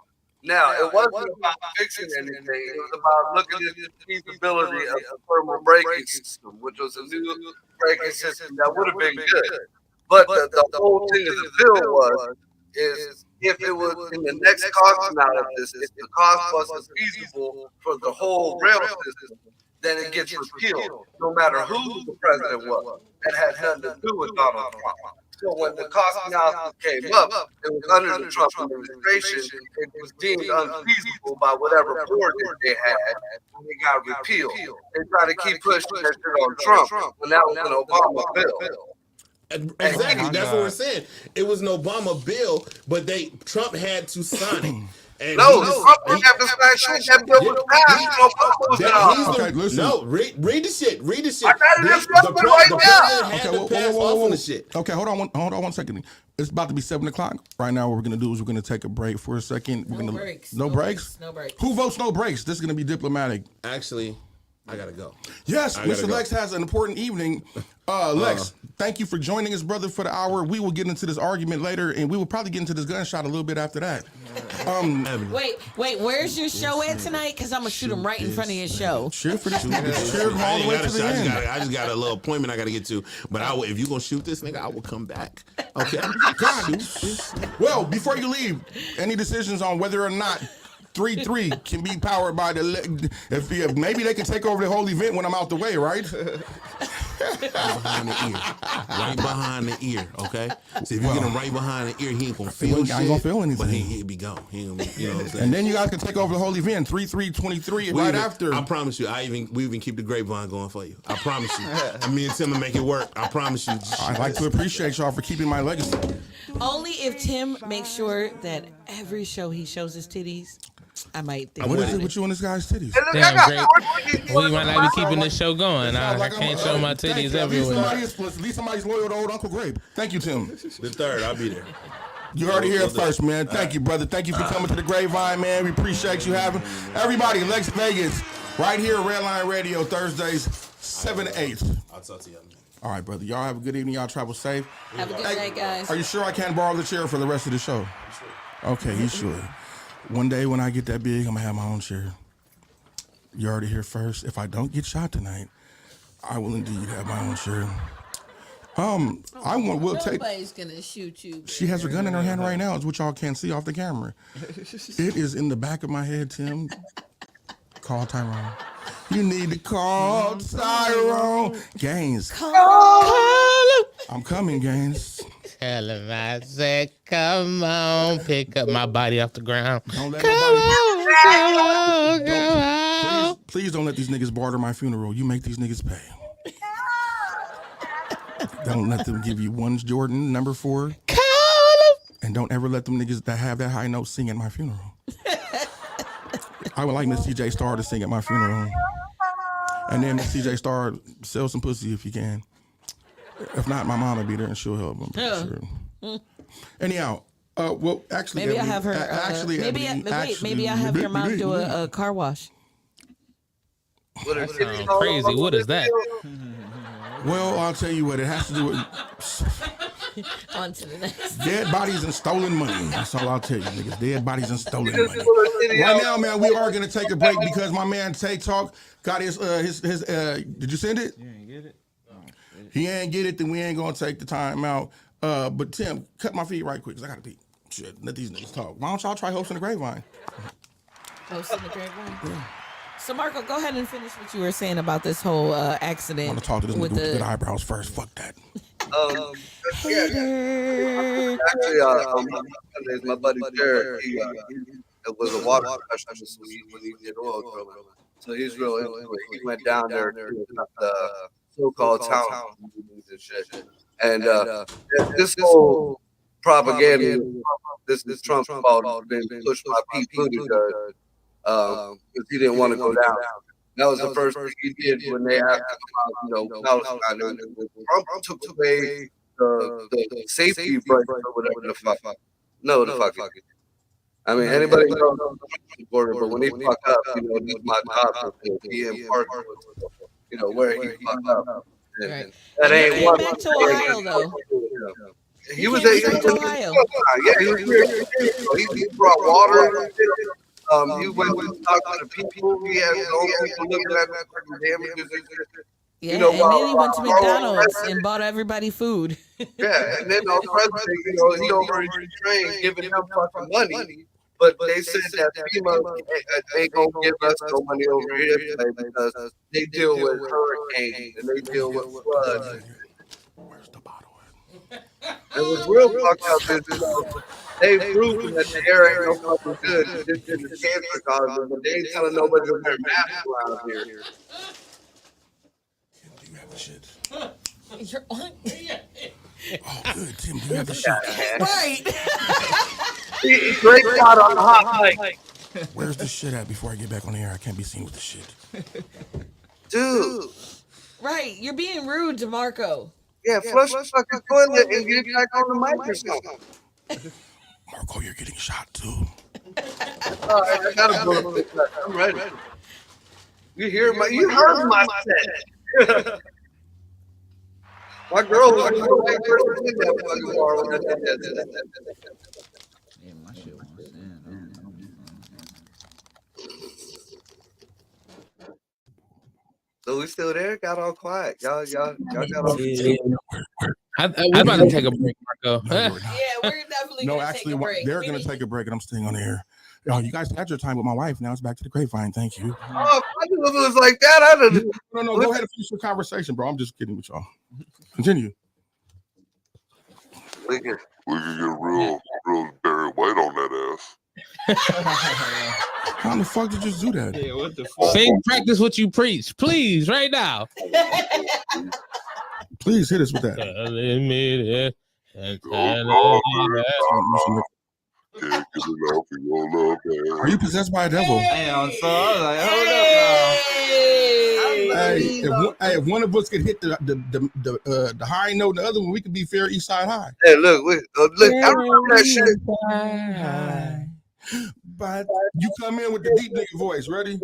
Speaker 9: Now, it wasn't about fixing anything. It was about looking at the feasibility of the thermal braking system, which was a new braking system that would have been good. But the whole thing of the bill is if it was in the next cost analysis, if the cost wasn't feasible for the whole rail system, then it gets repealed, no matter who the president was. It had nothing to do with Donald Trump. So when the cost analysis came up, it was under the Trump administration. It was deemed unfeasible by whatever board they had, and it got repealed. They tried to keep pushing that shit on Trump, when that was an Obama bill.
Speaker 8: Exactly, that's what we're saying. It was an Obama bill, but Trump had to sign it. And
Speaker 9: Trump didn't have to sign shit. That bill was passed.
Speaker 5: Okay, listen.
Speaker 8: No, read the shit. Read the shit.
Speaker 9: I got it in front of me right now.
Speaker 8: Had to pass off on the shit.
Speaker 5: Okay, hold on one second. It's about to be 7 o'clock. Right now, what we're gonna do is we're gonna take a break for a second.
Speaker 6: no breaks.
Speaker 5: No breaks?
Speaker 6: No breaks.
Speaker 5: Who votes no breaks? This is gonna be diplomatic.
Speaker 8: Actually, I gotta go.
Speaker 4: Yes,
Speaker 8: I gotta
Speaker 4: Mr.
Speaker 8: go.
Speaker 4: Lex has an important evening. Lex, thank you for joining us, brother, for the hour. We will get into this argument later, and we will probably get into this gunshot a little bit after that.
Speaker 6: Wait, where's your show at tonight? Because I'm going to shoot him right in front of your show.
Speaker 4: Cheer for this nigga. Cheer him all the way to the end.
Speaker 8: I just got a little appointment I gotta get to. But if you gonna shoot this nigga, I will come back. Okay.
Speaker 4: God. Well, before you leave, any decisions on whether or not 3-3 can be powered by if maybe they can take over the whole event when I'm out the way, right?
Speaker 8: Behind the ear. Right behind the ear, okay? So if you get him right behind the ear, he ain't gonna feel shit.
Speaker 4: I ain't gonna feel anything.
Speaker 8: But he'll be gone. He ain't gonna be, you know what I'm saying?
Speaker 4: And then you guys can take over the whole event, 3-3-23, right after.
Speaker 8: I promise you, we even keep the grapevine going for you. I promise you. And me and Tim will make it work. I promise you.
Speaker 4: I'd like to appreciate y'all for keeping my legacy.
Speaker 6: Only if Tim makes sure that every show he shows his titties, I might think.
Speaker 4: What is it with you and this guy's titties?
Speaker 2: Damn, great. We might not be keeping this show going. I can't show my titties everywhere.
Speaker 4: At least somebody's loyal to old Uncle Grape. Thank you, Tim.
Speaker 8: The third, I'll be there.
Speaker 4: You already here first, man. Thank you, brother. Thank you for coming to the Grapevine, man. We appreciate you having everybody. Lex Vegas, right here, Redline Radio, Thursdays, 7 to 8.
Speaker 8: I'll talk to you.
Speaker 4: All right, brother. Y'all have a good evening. Y'all travel safe.
Speaker 6: Have a good night, guys.
Speaker 4: Are you sure I can't borrow the chair for the rest of the show? Okay, he's sure. One day when I get that big, I'm going to have my own chair. You already here first. If I don't get shot tonight, I will indeed have my own chair. We'll take.
Speaker 6: Nobody's gonna shoot you.
Speaker 4: She has her gun in her hand right now, is what y'all can't see off the camera. It is in the back of my head, Tim. Call Tyrone. You need to call Tyrone. Gaines.
Speaker 6: Call.
Speaker 4: I'm coming, Gaines.
Speaker 2: Tell him I said, come on, pick up my body off the ground.
Speaker 4: Don't let
Speaker 2: Come on.
Speaker 4: Please don't let these niggas barter my funeral. You make these niggas pay. Don't let them give you one Jordan, number 4. And don't ever let them niggas that have that high note sing at my funeral. I would like Miss CJ Star to sing at my funeral. And then Miss CJ Star, sell some pussy if you can. If not, my mom will be there and she'll help. I'm pretty sure. Anyhow, well, actually,
Speaker 6: Maybe I'll have her. Maybe I'll have your mom do a car wash.
Speaker 2: That sounds crazy. What is that?
Speaker 4: Well, I'll tell you what, it has to do with
Speaker 6: On to the next.
Speaker 4: dead bodies and stolen money. That's all I'll tell you, niggas. Dead bodies and stolen money. Right now, man, we are going to take a break because my man Tay Talk got his did you send it?
Speaker 10: You ain't get it?
Speaker 4: He ain't get it, then we ain't going to take the time out. But Tim, cut my feed right quick because I got to pee. Shit, let these niggas talk. Why don't y'all try hosting the Grapevine?
Speaker 6: Hosting the Grapevine? Yeah. So, Marco, go ahead and finish what you were saying about this whole accident.
Speaker 4: I want to talk to this nigga with the good eyebrows first. Fuck that.
Speaker 6: Hater.
Speaker 9: Actually, my buddy Jared, he was a water specialist when he did oil drilling. So he's real into it. He went down there to the so-called town and shit. And this whole propaganda, this Trump about being pushed by Pete Buttigieg, because he didn't want to go down. That was the first thing he did when they asked him about, Palestine. Trump took away the safety break or whatever the fuck. No, the fuck. I mean, anybody knows the border, but when he fucked up, this is my job to be in part, where he fucked up.
Speaker 6: Right.
Speaker 9: That ain't one.
Speaker 6: Back to Ohio, though.
Speaker 9: He was
Speaker 6: back to Ohio.
Speaker 9: Yeah, he was here. He brought water. He went and talked to the people. He had his own people looking at the damages.
Speaker 6: Yeah, and then he went to McDonald's and bought everybody food.
Speaker 9: Yeah, and then our president, he already trained giving them fucking money. But they said that FEMA ain't gonna give us no money over here today because they deal with hurricanes and they deal with floods.
Speaker 4: Where's the bottle?
Speaker 9: It was real fucked up. They've proven that the air ain't no fucking good. This is a cancer causer, but they ain't telling nobody to wear masks around here.
Speaker 4: Do you have the shit?
Speaker 6: You're on.
Speaker 4: Oh, good, Tim. Do you have the shit?
Speaker 6: Right.
Speaker 9: Great shot on the hot mic.
Speaker 4: Where's the shit at before I get back on the air? I can't be seen with the shit.
Speaker 9: Dude.
Speaker 6: Right. You're being rude to Marco.
Speaker 9: Yeah, flush the fucking toilet and get back on the microphone.
Speaker 4: Marco, you're getting shot too.
Speaker 9: All right, I gotta go. I'm ready. You heard my set. My girl was like the white person in that fucking bar when I did that.
Speaker 7: Yeah, my shit won't stand.
Speaker 9: So we still there? Got all quiet. Y'all got all.
Speaker 2: We about to take a break, Marco.
Speaker 6: Yeah, we're definitely
Speaker 5: No,
Speaker 6: gonna
Speaker 5: actually,
Speaker 6: take a break.
Speaker 5: they're going to take a break, and I'm staying on the air. Oh, you guys had your time with my wife. Now it's back to the Grapevine. Thank you.
Speaker 9: Oh, if it was like that,
Speaker 5: No. Go ahead and finish your conversation, bro. I'm just kidding with y'all. Continue.
Speaker 9: We can
Speaker 11: get real Barry White on that ass.
Speaker 5: How the fuck did you just do that?
Speaker 10: Yeah, what the fuck?
Speaker 2: Sing, practice what you preach, please, right now.
Speaker 5: Please hit us with that. Are you possessed by a devil?
Speaker 10: Damn, so I was like, hold up now.
Speaker 5: Hey, if one of us could hit the high note, the other one, we could be fair East Side High.
Speaker 9: Hey, look, I remember that shit.
Speaker 5: But you come in with the deep nigga voice. Ready?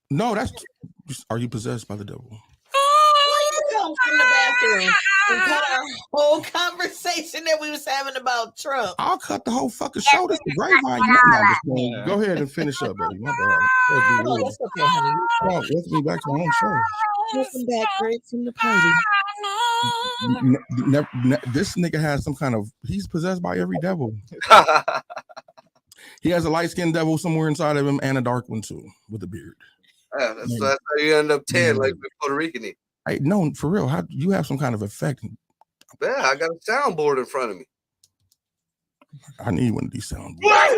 Speaker 5: No, that's. Are you possessed by the devil?
Speaker 6: Come from the bathroom and cut our whole conversation that we was having about Trump.
Speaker 5: I'll cut the whole fucking show. This the Grapevine. Go ahead and finish up, baby. My bad.
Speaker 6: Oh, that's okay, honey.
Speaker 5: Welcome me back to my own show.
Speaker 6: Welcome back, Greg, from the party.
Speaker 5: This nigga has some kind of. He's possessed by every devil. He has a light-skinned devil somewhere inside of him and a dark one too, with a beard.
Speaker 9: Yeah, that's how you end up 10 like with Puerto Rican.
Speaker 5: Hey, no, for real. How you have some kind of effect?
Speaker 9: Yeah, I got a soundboard in front of me.
Speaker 5: I need one of these soundboards.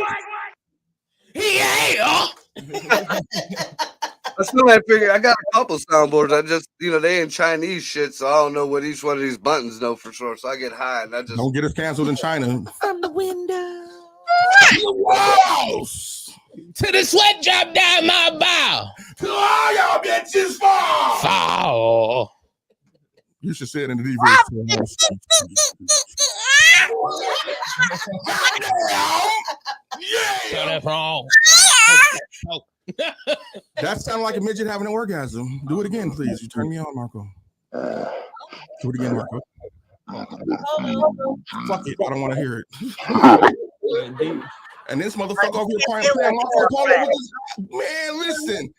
Speaker 2: Yeah.
Speaker 9: I still ain't figured. I got a couple soundboards. I just, they in Chinese shit, so I don't know what each one of these buttons know for sure. So I get high and I just
Speaker 5: don't get us canceled in China.
Speaker 6: From the window.
Speaker 5: Walls.
Speaker 2: To the sweat drop down my bow.
Speaker 5: To all y'all bitches fall. You should say it in the voice.
Speaker 2: Yeah. That's wrong.
Speaker 5: That sounded like a midget having an orgasm. Do it again, please. You turn me on, Marco. Do it again, Marco. Fuck it. I don't want to hear it. And this motherfucker over here trying to play Marco Polo with this. Man, listen.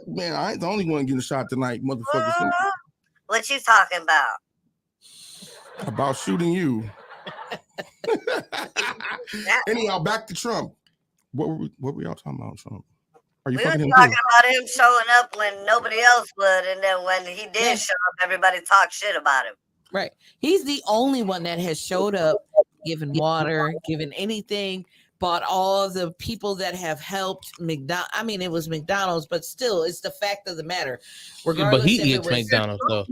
Speaker 5: Man, I ain't the only one getting shot tonight, motherfuckers.
Speaker 12: What you talking about?
Speaker 5: About shooting you. Anyhow, back to Trump. What were y'all talking about, Trump? Are you
Speaker 12: we were
Speaker 5: fucking
Speaker 12: talking
Speaker 5: him
Speaker 12: about him showing up when nobody else would, and then when he did show up, everybody talked shit about him.
Speaker 6: Right. He's the only one that has showed up, given water, given anything, bought all the people that have helped McDonald's. I mean, it was McDonald's, but still, it's the fact of the matter.
Speaker 2: But he eats McDonald's, though.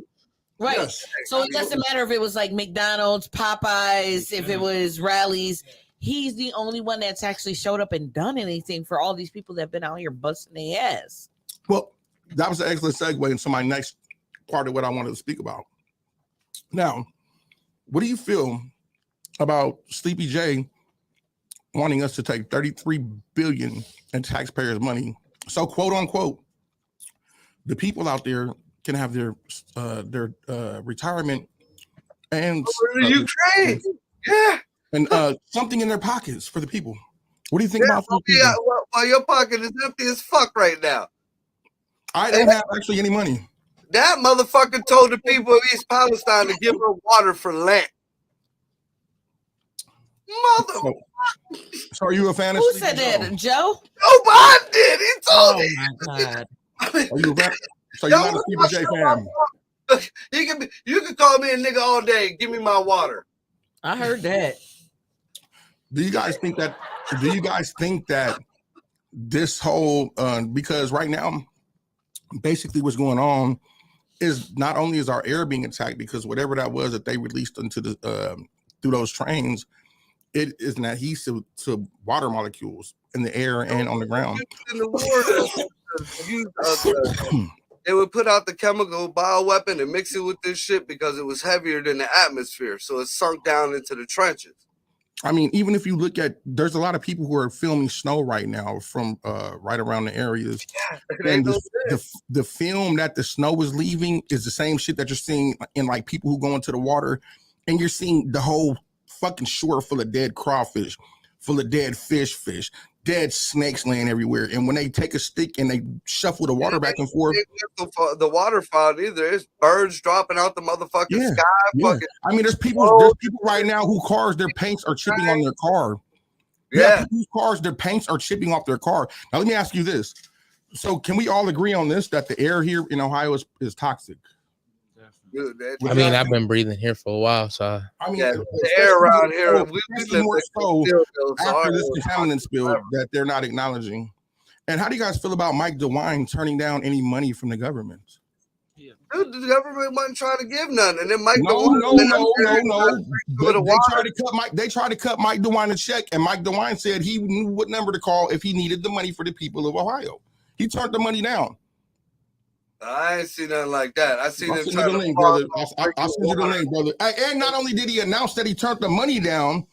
Speaker 6: Right.
Speaker 5: Yes.
Speaker 6: So it doesn't matter if it was like McDonald's, Popeyes, if it was Rallies. He's the only one that's actually showed up and done anything for all these people that have been out here busting their ass.
Speaker 5: Well, that was an excellent segue into my next part of what I wanted to speak about. Now, what do you feel about Sleepy J wanting us to take $33 billion in taxpayers' money? So, quote unquote, the people out there can have their retirement and
Speaker 9: Ukraine, yeah,
Speaker 5: and something in their pockets for the people. What do you think about?
Speaker 9: Yeah, well, your pocket is empty as fuck right now.
Speaker 5: I don't have actually any money.
Speaker 9: That motherfucker told the people of East Palestine to give her water for Lent.
Speaker 5: So are you a fan of
Speaker 6: Who
Speaker 5: Sleepy
Speaker 6: said
Speaker 5: Joe?
Speaker 6: that? Joe?
Speaker 9: Joe Biden did. He told me.
Speaker 6: Oh my God.
Speaker 5: Are you a fan? So you're not a Sleepy J fan?
Speaker 9: You can call me a nigga all day. Give me my water.
Speaker 6: I heard that.
Speaker 5: Do you guys think that this whole because right now basically what's going on is not only is our air being attacked because whatever that was that they released into the through those trains, it is an adhesive to water molecules in the air and on the ground.
Speaker 9: In the war, they would put out the chemical bioweapon and mix it with this shit because it was heavier than the atmosphere, so it sunk down into the trenches.
Speaker 5: I mean, even if you look at, there's a lot of people who are filming snow right now from right around the areas. And the film that the snow is leaving is the same shit that you're seeing in like people who go into the water, and you're seeing the whole fucking shore full of dead crawfish, full of dead fish, dead snakes laying everywhere. And when they take a stick and they shuffle the water back and forth,
Speaker 9: the waterfowl either. It's birds dropping out the motherfucking sky. Fucking,
Speaker 5: I mean, there's people right now who cars, their paints are chipping on their car.
Speaker 9: Yeah,
Speaker 5: people's cars, their paints are chipping off their car. Now, let me ask you this. So can we all agree on this, that the air here in Ohio is toxic?
Speaker 9: Dude,
Speaker 2: I mean, I've been breathing here for a while, so
Speaker 5: I mean,
Speaker 9: the air around here, we live
Speaker 5: more so after this contaminant spill that they're not acknowledging. And how do you guys feel about Mike DeWine turning down any money from the government?
Speaker 9: Dude, the government wasn't trying to give none, and then Mike
Speaker 5: No. They tried to cut Mike DeWine a check, and Mike DeWine said he knew what number to call if he needed the money for the people of Ohio. He turned the money down.
Speaker 9: I ain't seen nothing like that. I seen him
Speaker 5: send you the link, brother. I'll send you the link, brother. And not only did he announce that he turned the money down,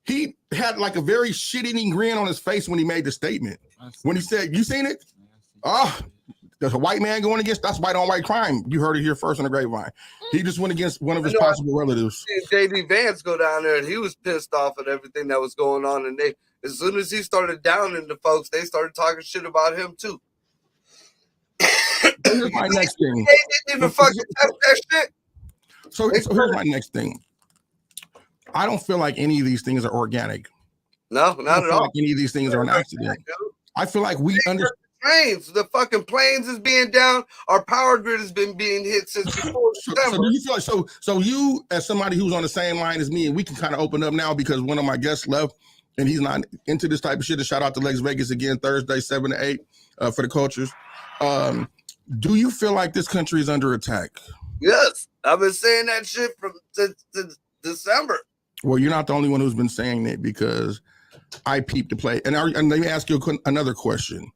Speaker 5: he had like a very shit-eating grin on his face when he made the statement. When he said, "You seen it? Oh, there's a white man going against, that's white on white crime." You heard it here first on the Grapevine. He just went against one of his possible relatives.
Speaker 9: JD Vance go down there, and he was pissed off at everything that was going on. And they, as soon as he started downing the folks, they started talking shit about him too.
Speaker 5: Here's my next thing.
Speaker 9: They didn't even fucking touch that shit.
Speaker 5: So here's my next thing. I don't feel like any of these things are organic.
Speaker 9: No, not at all.
Speaker 5: Like any of these things are an accident. I feel like we understand.
Speaker 9: Trains, the fucking planes is being down. Our power grid has been being hit since before December.
Speaker 5: So do you feel like so you, as somebody who's on the same line as me, and we can kind of open up now because one of my guests left and he's not into this type of shit. And shout out to Lex Vegas again, Thursday 7 to 8 for the cultures. Do you feel like this country is under attack?
Speaker 9: Yes, I've been saying that shit from December.
Speaker 5: Well, you're not the only one who's been saying it, because I peeped the play. And let me ask you another question.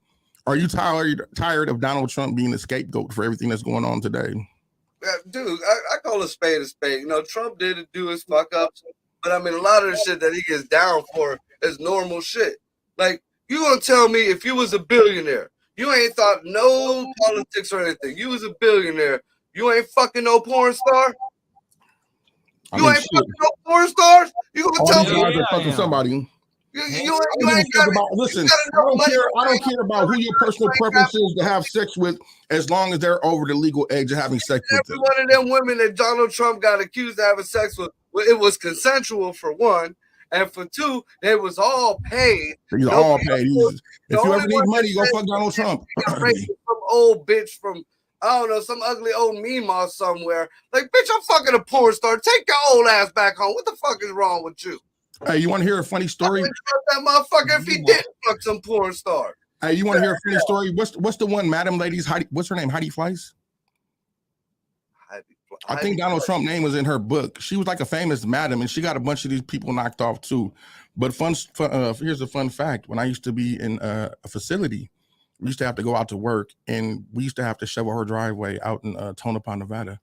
Speaker 5: Are you tired of Donald Trump being the scapegoat for everything that's going on today?
Speaker 9: Dude, I call a spade a spade. You know, Trump did do his fuck ups, but I mean, a lot of the shit that he gets down for is normal shit. Like, you gonna tell me if you was a billionaire, you ain't thought no politics or anything. You was a billionaire, you ain't fucking no porn star? You ain't fucking no porn stars? You gonna tell me?
Speaker 5: They're fucking somebody. Listen, I don't care about who your personal preference is to have sex with, as long as they're over the legal age of having sex with them.
Speaker 9: Every one of them women that Donald Trump got accused of having sex with, it was consensual for one, and for two, they was all paid.
Speaker 5: These all paid. If you ever need money, go fuck Donald Trump.
Speaker 9: Some old bitch from, I don't know, some ugly old Meemaw somewhere. Like, bitch, I'm fucking a porn star. Take your old ass back home. What the fuck is wrong with you?
Speaker 5: Hey, you want to hear a funny story?
Speaker 9: That motherfucker if he didn't fuck some porn star.
Speaker 5: Hey, you want to hear a funny story? What's the one, Madam Ladies? What's her name? Heidi Fleiss? I think Donald Trump's name was in her book. She was like a famous madam, and she got a bunch of these people knocked off too. But here's a fun fact. When I used to be in a facility, we used to have to go out to work, and we used to have to shovel her driveway out in Tonopah, Nevada.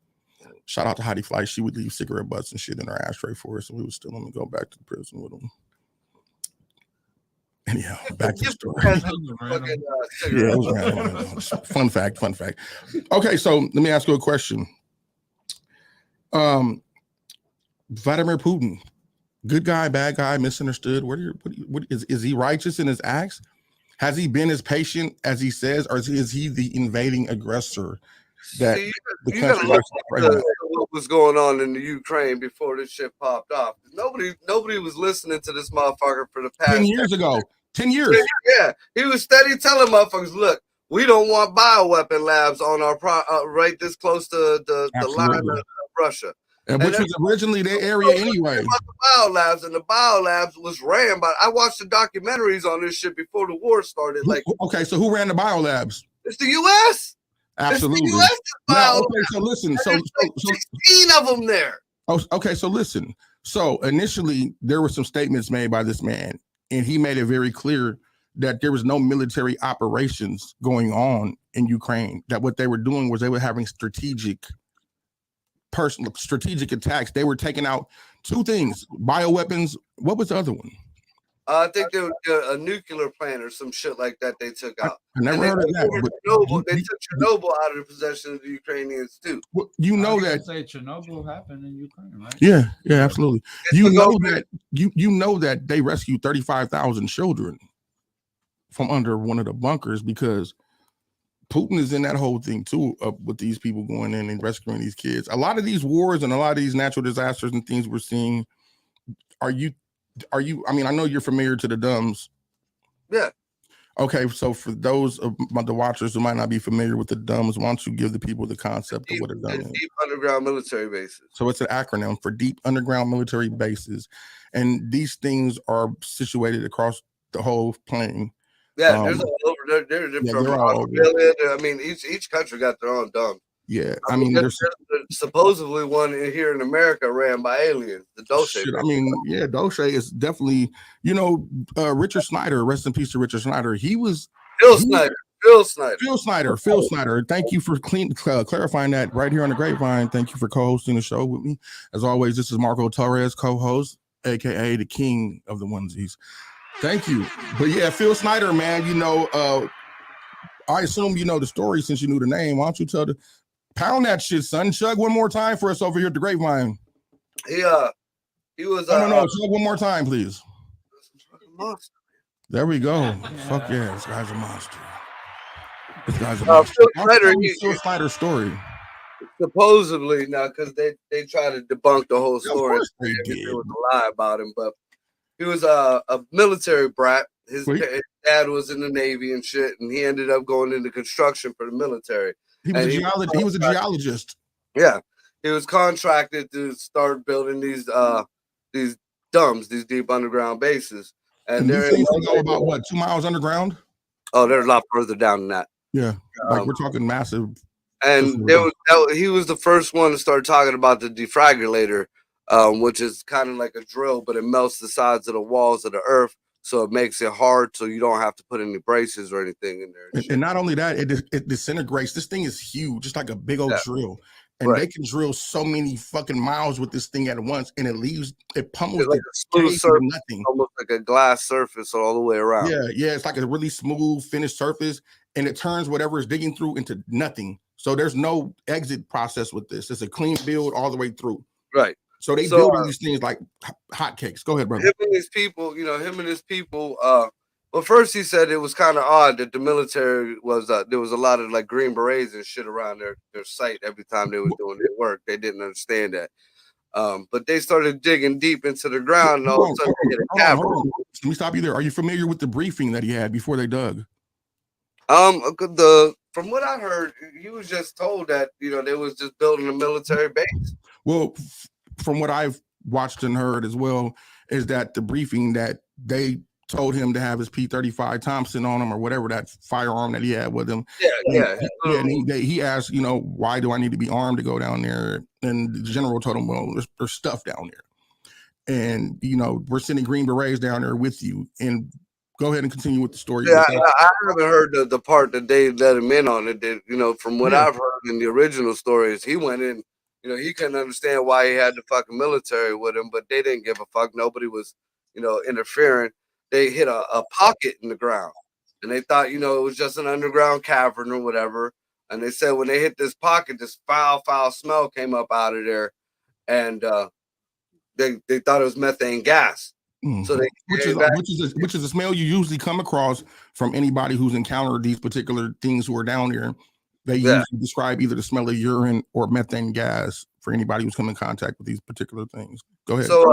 Speaker 5: Shout out to Heidi Fleiss. She would leave cigarette butts and shit in her ashtray for us, and we would still let them go back to the prison with them. Anyhow, back to the story. Yeah, it was random. Fun fact. Okay, so let me ask you a question. Vladimir Putin, good guy, bad guy, misunderstood? What is he righteous in his acts? Has he been as patient as he says, or is he the invading aggressor? That the country
Speaker 9: what was going on in the Ukraine before this shit popped off. Nobody was listening to this motherfucker for the past
Speaker 5: 10 years ago. 10 years.
Speaker 9: Yeah, he was steady telling motherfuckers, look, we don't want bioweapon labs on our right this close to the line of Russia.
Speaker 5: And which was originally their area anyway.
Speaker 9: The biolabs was ran by. I watched the documentaries on this shit before the war started. Like,
Speaker 5: okay, so who ran the biolabs?
Speaker 9: It's the U.S.
Speaker 5: Absolutely.
Speaker 9: Now,
Speaker 5: okay, so listen. So
Speaker 9: 16 of them there.
Speaker 5: Oh, okay, so listen. So initially, there were some statements made by this man, and he made it very clear that there was no military operations going on in Ukraine. That what they were doing was they were having strategic attacks. They were taking out
Speaker 4: Two things: bioweapons. What was the other one?
Speaker 9: I think there was a nuclear plant or some shit like that they took out.
Speaker 4: I never heard of that.
Speaker 9: They took Chernobyl out of the possession of the Ukrainians too.
Speaker 4: Well, you know that.
Speaker 10: Say Chernobyl happened in Ukraine, right?
Speaker 4: Yeah, absolutely. You know that you know that they rescued 35,000 children from under one of the bunkers because Putin is in that whole thing too, with these people going in and rescuing these kids. A lot of these wars and a lot of these natural disasters and things we're seeing. Are you? I mean, I know you're familiar to the DUMBs.
Speaker 9: Yeah.
Speaker 4: Okay, so for those of the watchers who might not be familiar with the DUMBs, why don't you give the people the concept of what a DUMB is?
Speaker 9: Deep underground military bases.
Speaker 4: So it's an acronym for Deep Underground Military Bases, and these things are situated across the whole plane.
Speaker 9: Yeah, there's all over. They're from Australia. I mean, each country got their own DUMB.
Speaker 4: Yeah, I mean,
Speaker 9: there's supposedly one here in America ran by aliens. The Dolce.
Speaker 4: I mean, yeah, Dolce is definitely, Richard Snyder. Rest in peace to Richard Snyder. He was
Speaker 9: Phil Snyder.
Speaker 4: Phil Snyder. Thank you for clarifying that right here on the Grapevine. Thank you for co-hosting the show with me. As always, this is Marco Torres, co-host, aka the king of the onesies. Thank you. But yeah, Phil Snyder, man. I assume you know the story since you knew the name. Why don't you tell the pound that shit, son? Chug one more time for us over here at the Grapevine.
Speaker 9: He was.
Speaker 4: No. Chug one more time, please. There we go. Fuck yeah, this guy's a monster. This guy's a monster. Phil Snyder's story.
Speaker 9: Supposedly, now, because they try to debunk the whole story.
Speaker 4: They did.
Speaker 9: It was a lie about him, but he was a military brat. His dad was in the Navy and shit, and he ended up going into construction for the military.
Speaker 4: He was a geologist.
Speaker 9: Yeah, he was contracted to start building these DUMBs, these deep underground bases. And
Speaker 4: these things go about what, 2 miles underground?
Speaker 9: Oh, they're a lot further down than that.
Speaker 4: Yeah, like we're talking massive.
Speaker 9: And he was the first one to start talking about the defragulator, which is kind of like a drill, but it melts the sides of the walls of the earth. So it makes it hard, so you don't have to put any braces or anything in there.
Speaker 4: And not only that, it disintegrates. This thing is huge, just like a big old drill. And they can drill so many fucking miles with this thing at once, and it pummels
Speaker 9: like a smooth surface, nothing. Almost like a glass surface all the way around.
Speaker 4: Yeah, it's like a really smooth, finished surface, and it turns whatever is digging through into nothing. So there's no exit process with this. It's a clean build all the way through.
Speaker 9: Right.
Speaker 4: So they building these things like hotcakes. Go ahead, brother.
Speaker 9: Him and his people. Well, first he said it was kind of odd that the military was there was a lot of like Green Berets and shit around their site every time they were doing their work. They didn't understand that. But they started digging deep into the ground, and all of a sudden they hit a cavern.
Speaker 4: Let me stop you there. Are you familiar with the briefing that he had before they dug?
Speaker 9: From what I heard, he was just told that they was just building a military base.
Speaker 4: Well, from what I've watched and heard as well, is that the briefing that they told him to have his P-35 Thompson on him or whatever that firearm that he had with him. And he asked, why do I need to be armed to go down there? And the general told him, well, there's stuff down there. And, we're sending Green Berets down there with you. And go ahead and continue with the story.
Speaker 9: Yeah, I haven't heard the part that they let him in on it. From what I've heard in the original stories, he went in, he couldn't understand why he had the fucking military with him, but they didn't give a fuck. Nobody was, interfering. They hit a pocket in the ground, and they thought, it was just an underground cavern or whatever. And they said when they hit this pocket, this foul smell came up out of there, and they thought it was methane gas. So they
Speaker 4: which is a smell you usually come across from anybody who's encountered these particular things who are down there. They usually describe either the smell of urine or methane gas for anybody who's come in contact with these particular things. Go ahead.
Speaker 9: So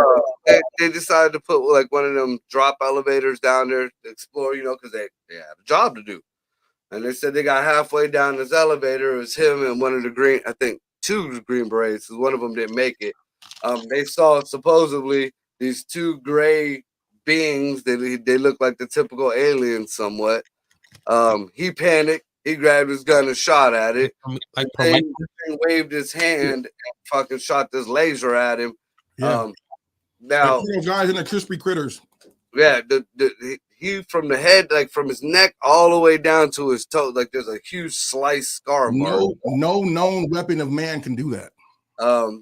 Speaker 9: they decided to put like one of them drop elevators down there to explore, because they had a job to do. And they said they got halfway down this elevator. It was him and one of the two Green Berets, because one of them didn't make it. They saw supposedly these two gray beings. They look like the typical aliens somewhat. He panicked. He grabbed his gun and shot at it. Like he waved his hand and fucking shot this laser at him.
Speaker 4: Yeah.
Speaker 9: Now,
Speaker 4: like guys in the crispy critters.
Speaker 9: Yeah, he from the head, like from his neck all the way down to his toe, like there's a huge slice scar mark.
Speaker 4: No known weapon of man can do that.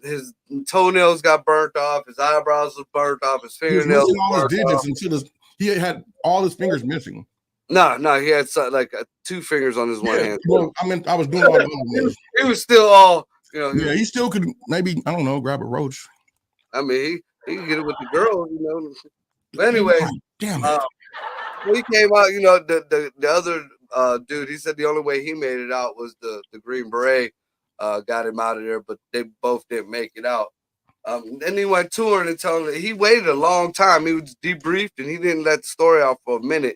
Speaker 9: His toenails got burnt off. His eyebrows was burnt off. His
Speaker 5: He was
Speaker 9: fingernails
Speaker 5: missing all his
Speaker 9: burnt
Speaker 5: digits
Speaker 9: off.
Speaker 5: until he had all his fingers missing.
Speaker 9: No, he had like 2 fingers on his one hand.
Speaker 5: Well, I mean, I was doing all the other ones.
Speaker 9: He was still all,
Speaker 5: Yeah, he still could maybe, I don't know, grab a roach.
Speaker 9: I mean, he could get it with the girl, But anyway,
Speaker 5: damn it.
Speaker 9: When he came out, the other dude, he said the only way he made it out was the Green Beret got him out of there, but they both didn't make it out. Then he went touring and telling he waited a long time. He was debriefed and he didn't let the story out for a minute.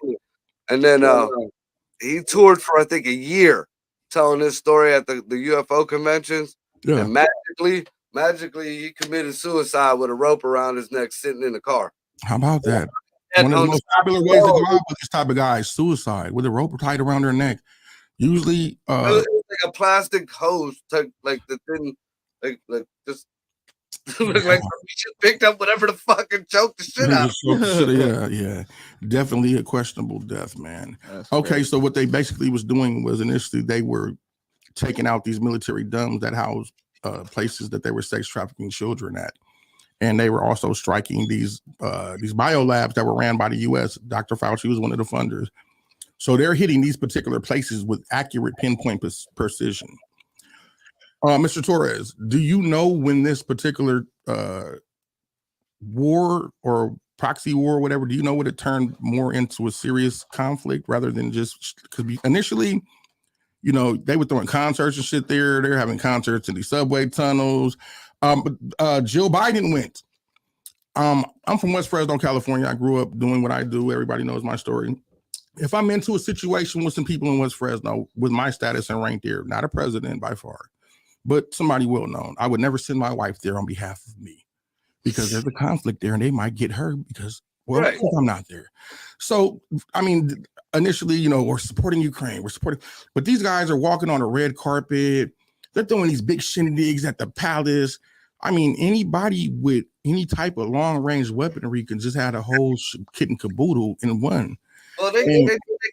Speaker 9: And then he toured for I think a year telling his story at the UFO conventions.
Speaker 5: Yeah.
Speaker 9: And magically he committed suicide with a rope around his neck sitting in the car.
Speaker 5: How about that? One of the most popular ways to go out with this type of guy is suicide with a rope tied around their neck. Usually
Speaker 9: it was like a plastic hose, like the thing, like just look like he just picked up whatever the fucking choked the shit out.
Speaker 5: Yeah. Definitely a questionable death, man. Okay,
Speaker 2: crazy.
Speaker 5: so what they basically was doing was initially they were taking out these military dumps that house places that they were sex trafficking children at. And they were also striking these biolabs that were ran by the U.S. Dr. Fauci was one of the funders. So they're hitting these particular places with accurate pinpoint precision. Mr. Torres, do you know when this particular war or proxy war or whatever, do you know what it turned more into a serious conflict rather than just because initially, they were throwing concerts and shit there. They're having concerts in the subway tunnels. But Jill Biden went. I'm from West Fresno, California. I grew up doing what I do. Everybody knows my story. If I'm into a situation with some people in West Fresno with my status and rank there, not a president by far, but somebody well known, I would never send my wife there on behalf of me because there's a conflict there and they might get her because, I'm not there. So, I mean, initially, we're supporting Ukraine, but these guys are walking on a red carpet. They're throwing these big shindigs at the palace. I mean, anybody with any type of long-range weaponry can just have a whole kit and caboodle in one.
Speaker 9: Well, they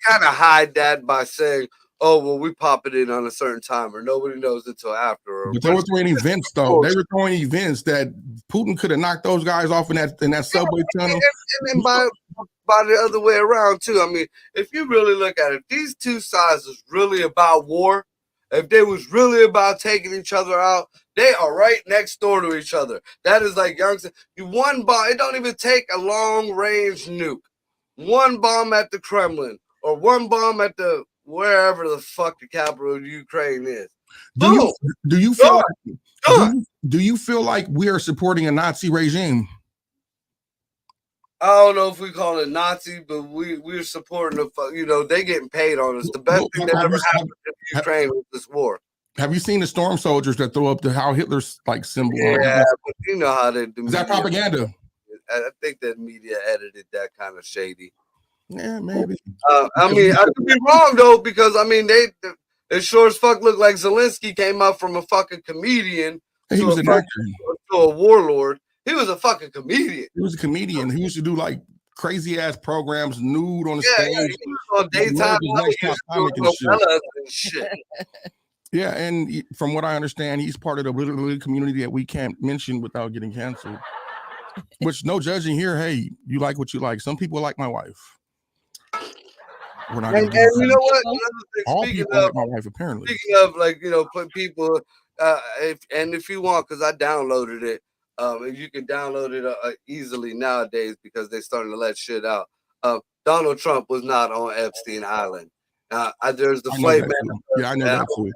Speaker 9: kind of hide that by saying, "Oh, well, we pop it in on a certain time, or nobody knows until after."
Speaker 5: But they were throwing events, though. They were throwing events that Putin could have knocked those guys off in that subway tunnel.
Speaker 9: And then by the other way around too. I mean, if you really look at it, these two sides is really about war. If they was really about taking each other out, they are right next door to each other. That is like youngsters. One bomb, it don't even take a long range nuke. One bomb at the Kremlin or one bomb at the wherever the fuck the capital of Ukraine is.
Speaker 5: Do you feel like we are supporting a Nazi regime?
Speaker 9: I don't know if we call it Nazi, but we're supporting the they getting paid on us. The best thing that ever happened to Ukraine was this war.
Speaker 5: Have you seen the storm soldiers that throw up the Heil Hitler's symbol?
Speaker 9: Yeah, but you know how they do.
Speaker 5: Is that propaganda?
Speaker 9: I think that media edited that kind of shady.
Speaker 5: Yeah, maybe.
Speaker 9: I mean, I could be wrong though, because I mean they sure as fuck look like Zelensky came out from a fucking comedian to a warlord. He was a fucking comedian.
Speaker 5: He was a comedian. He used to do like crazy ass programs, nude on the stage.
Speaker 9: Yeah, he was on daytime and shit.
Speaker 5: Yeah, and from what I understand, he's part of the little community that we can't mention without getting canceled. Which no judging here. Hey, you like what you like. Some people like my wife. We're not.
Speaker 9: And you know what?
Speaker 5: All people like my wife apparently.
Speaker 9: Speaking of put people, if you want, because I downloaded it. You can download it easily nowadays because they're starting to let shit out. Donald Trump was not on Epstein Island. There's the flame man.
Speaker 5: Yeah, I know that too.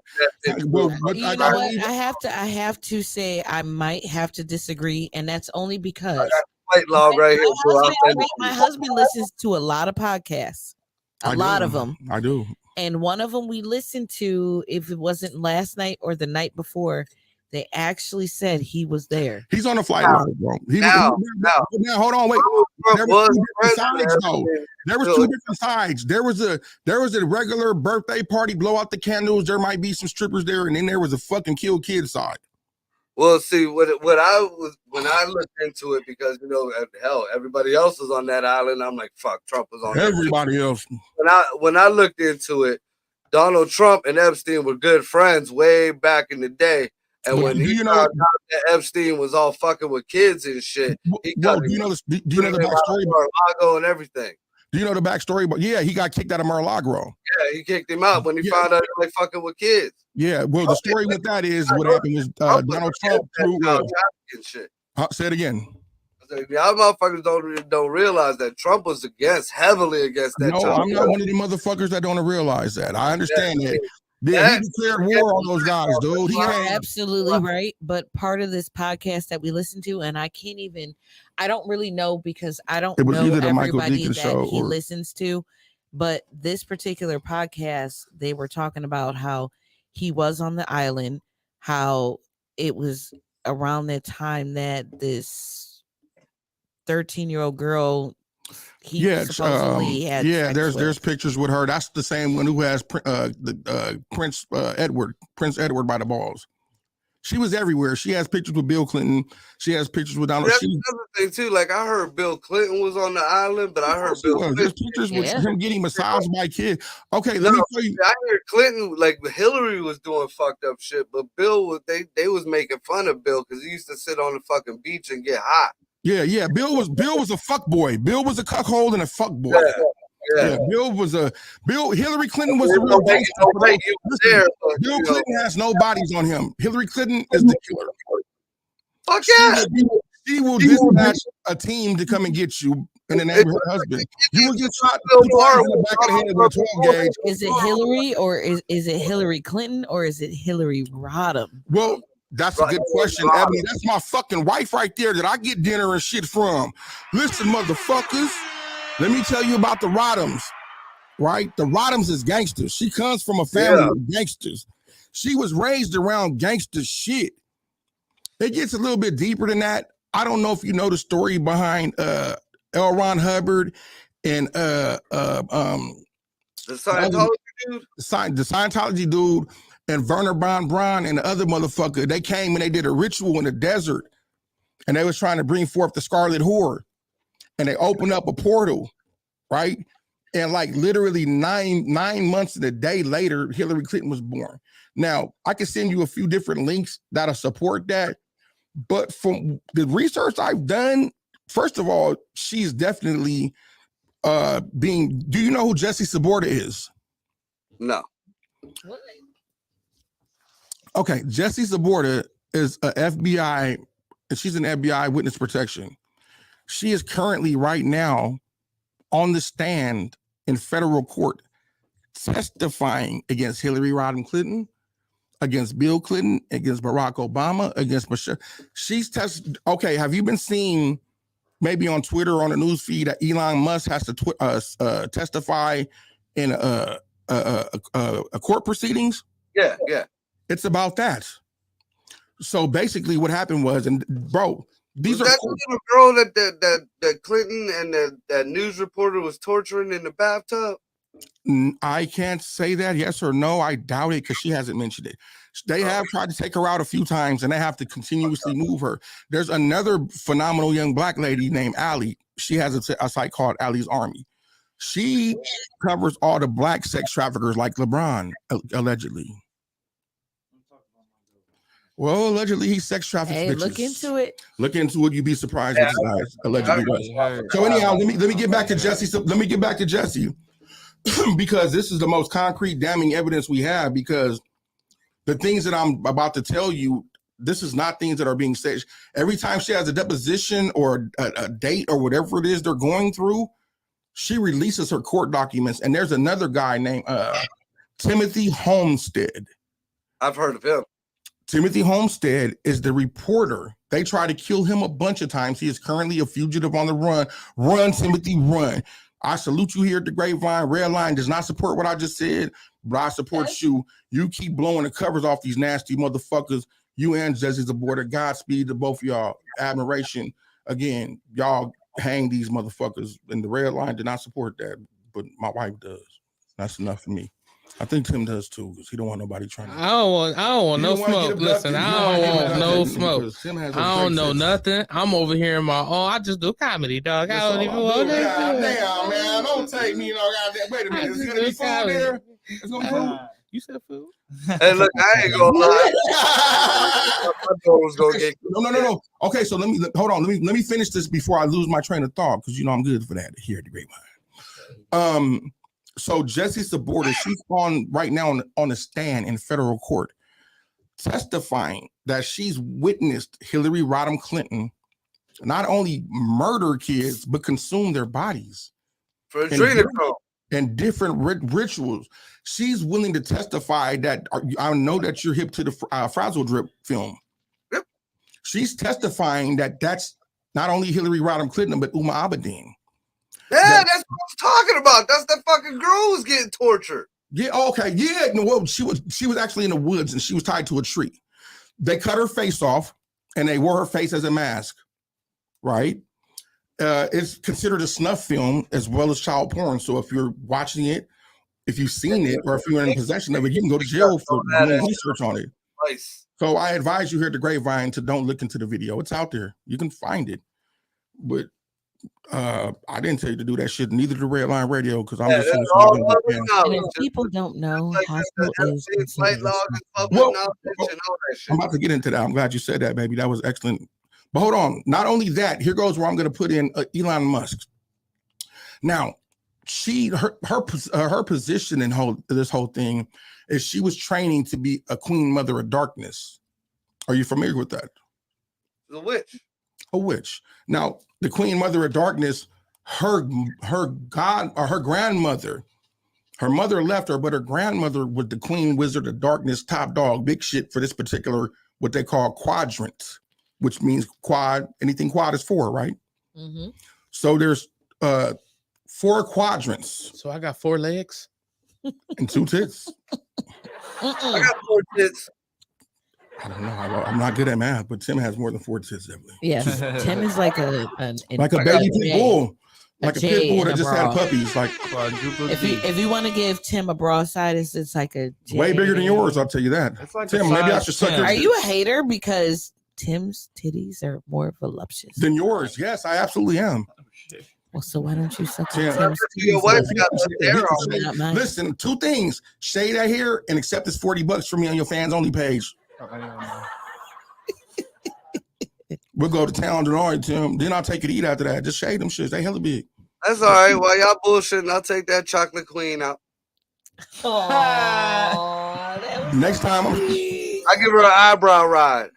Speaker 5: Well, but
Speaker 6: you know what? I have to say I might have to disagree, and that's only because
Speaker 9: I got a white log right here.
Speaker 6: My husband listens to a lot of podcasts, a lot of them.
Speaker 5: I do.
Speaker 6: And one of them we listened to, if it wasn't last night or the night before, they actually said he was there.
Speaker 5: He's on a flight log, bro. Now, hold on, wait. There was two different sides, though. There was two different sides. There was a regular birthday party, blow out the candles. There might be some strippers there, and then there was a fucking kill kid side.
Speaker 9: Well, see, when I looked into it, because hell, everybody else was on that island. I'm like, fuck, Trump was on.
Speaker 5: Everybody else.
Speaker 9: When I looked into it, Donald Trump and Epstein were good friends way back in the day. And when he found out that Epstein was all fucking with kids and shit, he got
Speaker 5: do you know the backstory?
Speaker 9: Mar-a-Lago and everything.
Speaker 5: Do you know the backstory? But yeah, he got kicked out of Mar-a-Lago.
Speaker 9: Yeah, he kicked him out when he found out he was fucking with kids.
Speaker 5: Yeah, well, the story with that is what happened is Donald Trump threw.
Speaker 9: Shit.
Speaker 5: Say it again.
Speaker 9: Y'all motherfuckers don't realize that Trump was heavily against that.
Speaker 5: No, I'm not one of the motherfuckers that don't realize that. I understand that. Yeah, he declared war on those guys, dude.
Speaker 6: You're absolutely right. But part of this podcast that we listen to, and I don't really know because I don't know everybody that he listens to. But this particular podcast, they were talking about how he was on the island, how it was around that time that this 13-year-old girl supposedly had
Speaker 5: there's pictures with her. That's the same one who has Prince Edward by the balls. She was everywhere. She has pictures with Bill Clinton. She has pictures with Donald.
Speaker 9: That's another thing too. Like I heard Bill Clinton was on the island, but I heard
Speaker 5: there's pictures with him getting massaged by kids. Okay, let me tell you.
Speaker 9: I heard Clinton, like Hillary was doing fucked up shit, but Bill was they was making fun of Bill because he used to sit on the fucking beach and get hot.
Speaker 5: Yeah. Bill was a fuck boy. Bill was a cuckold and a fuck boy. Yeah. Hillary Clinton was the real gangster. Bill Clinton has no bodies on him. Hillary Clinton is the killer.
Speaker 9: Fuck yeah.
Speaker 5: She will dispatch a team to come and get you in the name of her husband. You will get shot in the back of the head with a 12 gauge.
Speaker 6: Is it Hillary or is it Hillary Clinton or is it Hillary Rodham?
Speaker 5: Well, that's a good question, Ebony. That's my fucking wife right there that I get dinner and shit from. Listen, motherfuckers. Let me tell you about the Rodhams, right? The Rodhams is gangsters. She comes from a family of gangsters. She was raised around gangster shit. It gets a little bit deeper than that. I don't know if you know the story behind L. Ron Hubbard and
Speaker 9: the Scientology dude?
Speaker 5: The Scientology dude and Werner von Braun and the other motherfucker. They came and they did a ritual in the desert and they was trying to bring forth the Scarlet Whore. And they opened up a portal, right? And like literally nine months and a day later, Hillary Clinton was born. Now, I can send you a few different links that'll support that. But from the research I've done, first of all, she's definitely do you know who Jesse Saborda is?
Speaker 9: No.
Speaker 5: Okay, Jesse Saborda is a FBI, and she's an FBI witness protection. She is currently right now on the stand in federal court testifying against Hillary Rodham Clinton, against Bill Clinton, against Barack Obama, against Michelle. Okay, have you been seeing maybe on Twitter or on the news feed that Elon Musk has to testify in a court proceedings?
Speaker 9: Yeah.
Speaker 5: It's about that. So basically what happened was, and bro, these are
Speaker 9: that little girl that Clinton and that news reporter was torturing in the bathtub.
Speaker 5: I can't say that yes or no. I doubt it because she hasn't mentioned it. They have tried to take her out a few times and they have to continuously move her. There's another phenomenal young black lady named Allie. She has a site called Allie's Army. She covers all the black sex traffickers like LeBron, allegedly. Well, allegedly he sex traffics.
Speaker 6: Hey,
Speaker 5: bitches.
Speaker 6: look into it.
Speaker 5: Look into it. You'd be surprised what this guy allegedly does. So anyhow, let me get back to Jesse. So let me get back to Jesse because this is the most concrete, damning evidence we have. Because the things that I'm about to tell you, this is not things that are being said. Every time she has a deposition or a date or whatever it is they're going through, she releases her court documents. And there's another guy named Timothy Homestead.
Speaker 9: I've heard of him.
Speaker 5: Timothy Homestead is the reporter. They try to kill him a bunch of times. He is currently a fugitive on the run. Run, Timothy, run. I salute you here at the Grapevine. Red Line does not support what I just said, but I support you. You keep blowing the covers off these nasty motherfuckers. You and Jesse Saborda. Godspeed to both of y'all. Admiration. Again, y'all hang these motherfuckers. And the Red Line did not support that, but my wife does. That's enough for me. I think Tim does too, because he don't want nobody trying to.
Speaker 2: I don't want no smoke. Listen, I don't want no smoke. I don't know nothing. I'm over here in my own. I just do comedy, dog. I don't even want to.
Speaker 5: Damn, man. Don't take me, goddamn. Wait a minute. Is it gonna be food there? It's gonna be food?
Speaker 2: You said food.
Speaker 9: Hey, look, I ain't gonna lie. My door was gonna get
Speaker 5: No. Okay, so hold on. Let me finish this before I lose my train of thought, because I'm good for that here at the Grapevine. So Jessie Saborda, she's on right now on a stand in federal court, testifying that she's witnessed Hillary Rodham Clinton not only murder kids but consume their bodies
Speaker 9: for adrenochrome
Speaker 5: and different rituals. She's willing to testify that I know that you're hip to the Frazzle Drip film.
Speaker 9: Yep.
Speaker 5: She's testifying that that's not only Hillary Rodham Clinton but Uma Abedin.
Speaker 9: Yeah, that's what I was talking about. That's the fucking girl who's getting tortured.
Speaker 5: Yeah, okay, yeah. No, well, she was actually in the woods and she was tied to a tree. They cut her face off and they wore her face as a mask, right? It's considered a snuff film as well as child porn. So if you're watching it, if you've seen it, or if you're in possession of it, you can go to jail for doing research on it.
Speaker 9: Nice.
Speaker 5: So I advise you here at the Grapevine to don't look into the video. It's out there. You can find it. But I didn't tell you to do that shit. Neither did Red Line Radio, because I'm just saying.
Speaker 6: And if people don't know, hospital is
Speaker 5: well, I'm about to get into that. I'm glad you said that, baby. That was excellent. But hold on. Not only that, here goes where I'm going to put in Elon Musk. Now, her position in this whole thing is she was training to be a Queen Mother of Darkness. Are you familiar with that?
Speaker 9: The witch.
Speaker 5: A witch. Now, the Queen Mother of Darkness, her grandmother, her mother left her, but her grandmother was the Queen Wizard of Darkness, top dog, big shit for this particular, what they call quadrant, which means quad. Anything quad is 4, right?
Speaker 6: Mm-hmm.
Speaker 5: So there's 4 quadrants.
Speaker 2: So I got 4 legs
Speaker 5: and 2 tits.
Speaker 9: I got 4 tits.
Speaker 5: I don't know. I'm not good at math, but Tim has more than 4 tits, definitely.
Speaker 6: Yes, Tim is like a
Speaker 5: baby pit bull, like a pit bull that just had puppies. Like
Speaker 6: if you want to give Tim a broadside, it's like a
Speaker 5: way bigger than yours. I'll tell you that.
Speaker 10: Like
Speaker 5: Tim, maybe I should suck your.
Speaker 6: Are you a hater because Tim's titties are more voluptuous
Speaker 5: than yours? Yes, I absolutely am.
Speaker 6: Well, so why don't you suck
Speaker 5: Tim?
Speaker 6: Tim's titties?
Speaker 5: Listen, 2 things: shade that hair and accept this $40 from me on your fans only page. We'll go to town tonight, Tim. Then I'll take it to eat after that. Just shade them shits. They hella big.
Speaker 9: That's all right. While y'all bullshitting, I'll take that chocolate queen out.
Speaker 5: Next time,
Speaker 9: I give her an eyebrow ride.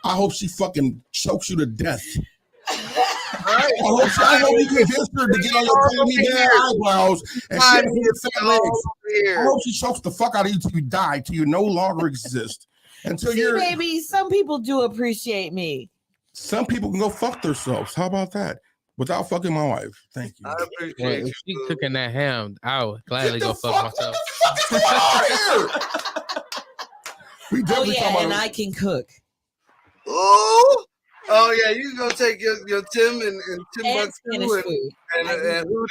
Speaker 5: I hope she fucking chokes you to death. I hope you convince her to get on your tiny bad eyebrows and she has fat legs. I hope she chokes the fuck out of you till you die, till you no longer exist. Until you're
Speaker 6: baby, some people do appreciate me.
Speaker 5: Some people can go fuck themselves. How about that? Without fucking my wife. Thank you.
Speaker 9: I appreciate
Speaker 2: if she cooking that ham, I would gladly go fuck myself.
Speaker 5: We definitely
Speaker 6: and I can cook.
Speaker 9: Oh yeah, you can go take your Tim and Tim Bucks and Hootie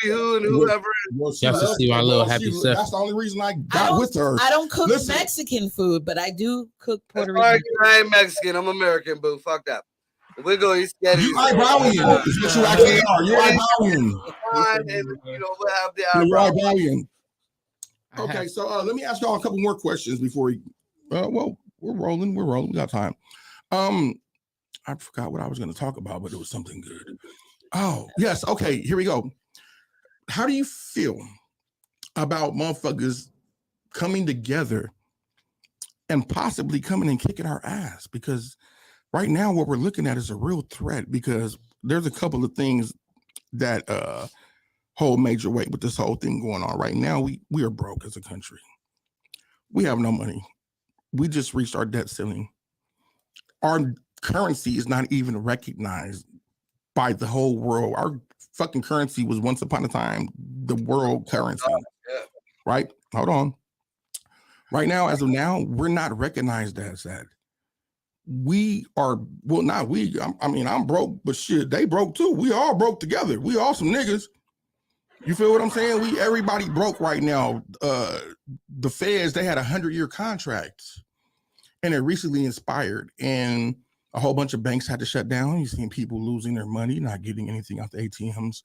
Speaker 9: Hoo and whoever.
Speaker 2: Y'all should see my little happy stuff.
Speaker 5: That's the only reason I got with her.
Speaker 6: I don't cook Mexican food, but I do cook Puerto
Speaker 9: Rican.
Speaker 6: Rican.
Speaker 9: I ain't Mexican. I'm American, boo. Fuck that. We're going to eat spaghetti.
Speaker 5: You eyebrowian. Is what you actually are. You're eyebrowian.
Speaker 9: And we'll have the eyebrow.
Speaker 5: You're eyebrowian. Okay, so let me ask y'all a couple more questions before we. Well, we're rolling. We got time. I forgot what I was going to talk about, but it was something good. Oh, yes. Okay, here we go. How do you feel about motherfuckers coming together and possibly coming and kicking our ass? Because right now what we're looking at is a real threat, because there's a couple of things that hold major weight with this whole thing going on. Right now, we are broke as a country. We have no money. We just reached our debt ceiling. Our currency is not even recognized by the whole world. Our fucking currency was once upon a time the world currency, right? Hold on. Right now, as of now, we're not recognized as that. We are, well, not we. I mean, I'm broke, but shit, they broke too. We all broke together. We all some niggas. You feel what I'm saying? Everybody broke right now. The feds, they had 100-year contracts, and it recently expired, and a whole bunch of banks had to shut down. You've seen people losing their money, not getting anything out the ATMs.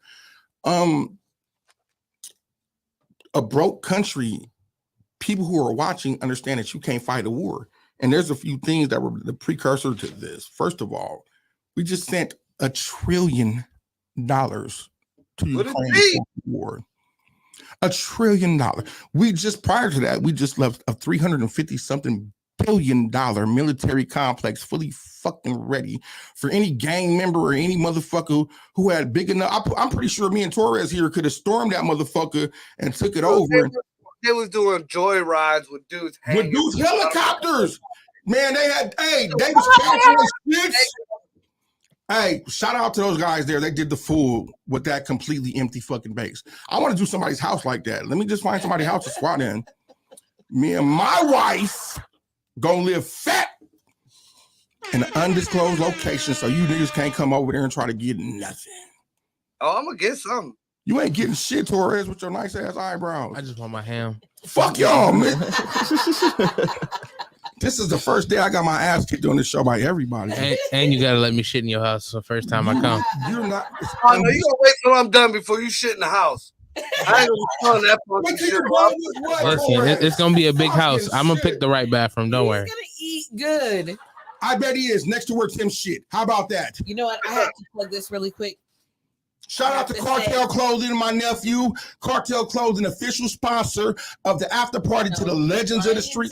Speaker 5: broke country, people who are watching understand that you can't fight a war. And there's a few things that were the precursor to this. First of all, we just sent $1 trillion to Ukraine for war. $1 trillion. We just prior to that, we just left a $350-something billion military complex fully fucking ready for any gang member or any motherfucker who had big enough. I'm pretty sure me and Torres here could have stormed that motherfucker and took it over.
Speaker 9: They was doing joy rides with dudes hanging.
Speaker 5: With dudes helicopters. Man, they was capturing shits. Hey, shout out to those guys there. They did the fool with that completely empty fucking base. I want to do somebody's house like that. Let me just find somebody's house to squat in. Me and my wife gonna live fat in an undisclosed location, so you niggas can't come over there and try to get nothing.
Speaker 9: Oh, I'm gonna get something.
Speaker 5: You ain't getting shit, Torres, with your nice ass eyebrows.
Speaker 2: I just want my ham.
Speaker 5: Fuck y'all, man. This is the first day I got my ass kicked on this show by everybody.
Speaker 2: And you gotta let me shit in your house the first time I come.
Speaker 5: You're not.
Speaker 9: Oh no, you gonna wait till I'm done before you shit in the house. I ain't gonna be that fucking shit.
Speaker 2: Listen, it's gonna be a big house. I'm gonna pick the right bathroom. Don't worry.
Speaker 6: He's gonna eat good.
Speaker 5: I bet he is. Next to where Tim shit. How about that?
Speaker 6: You know what? I have to plug this really quick.
Speaker 5: Shout out to Cartel Clothing, my nephew. Cartel Clothing, official sponsor of the after party to the Legends of the Street.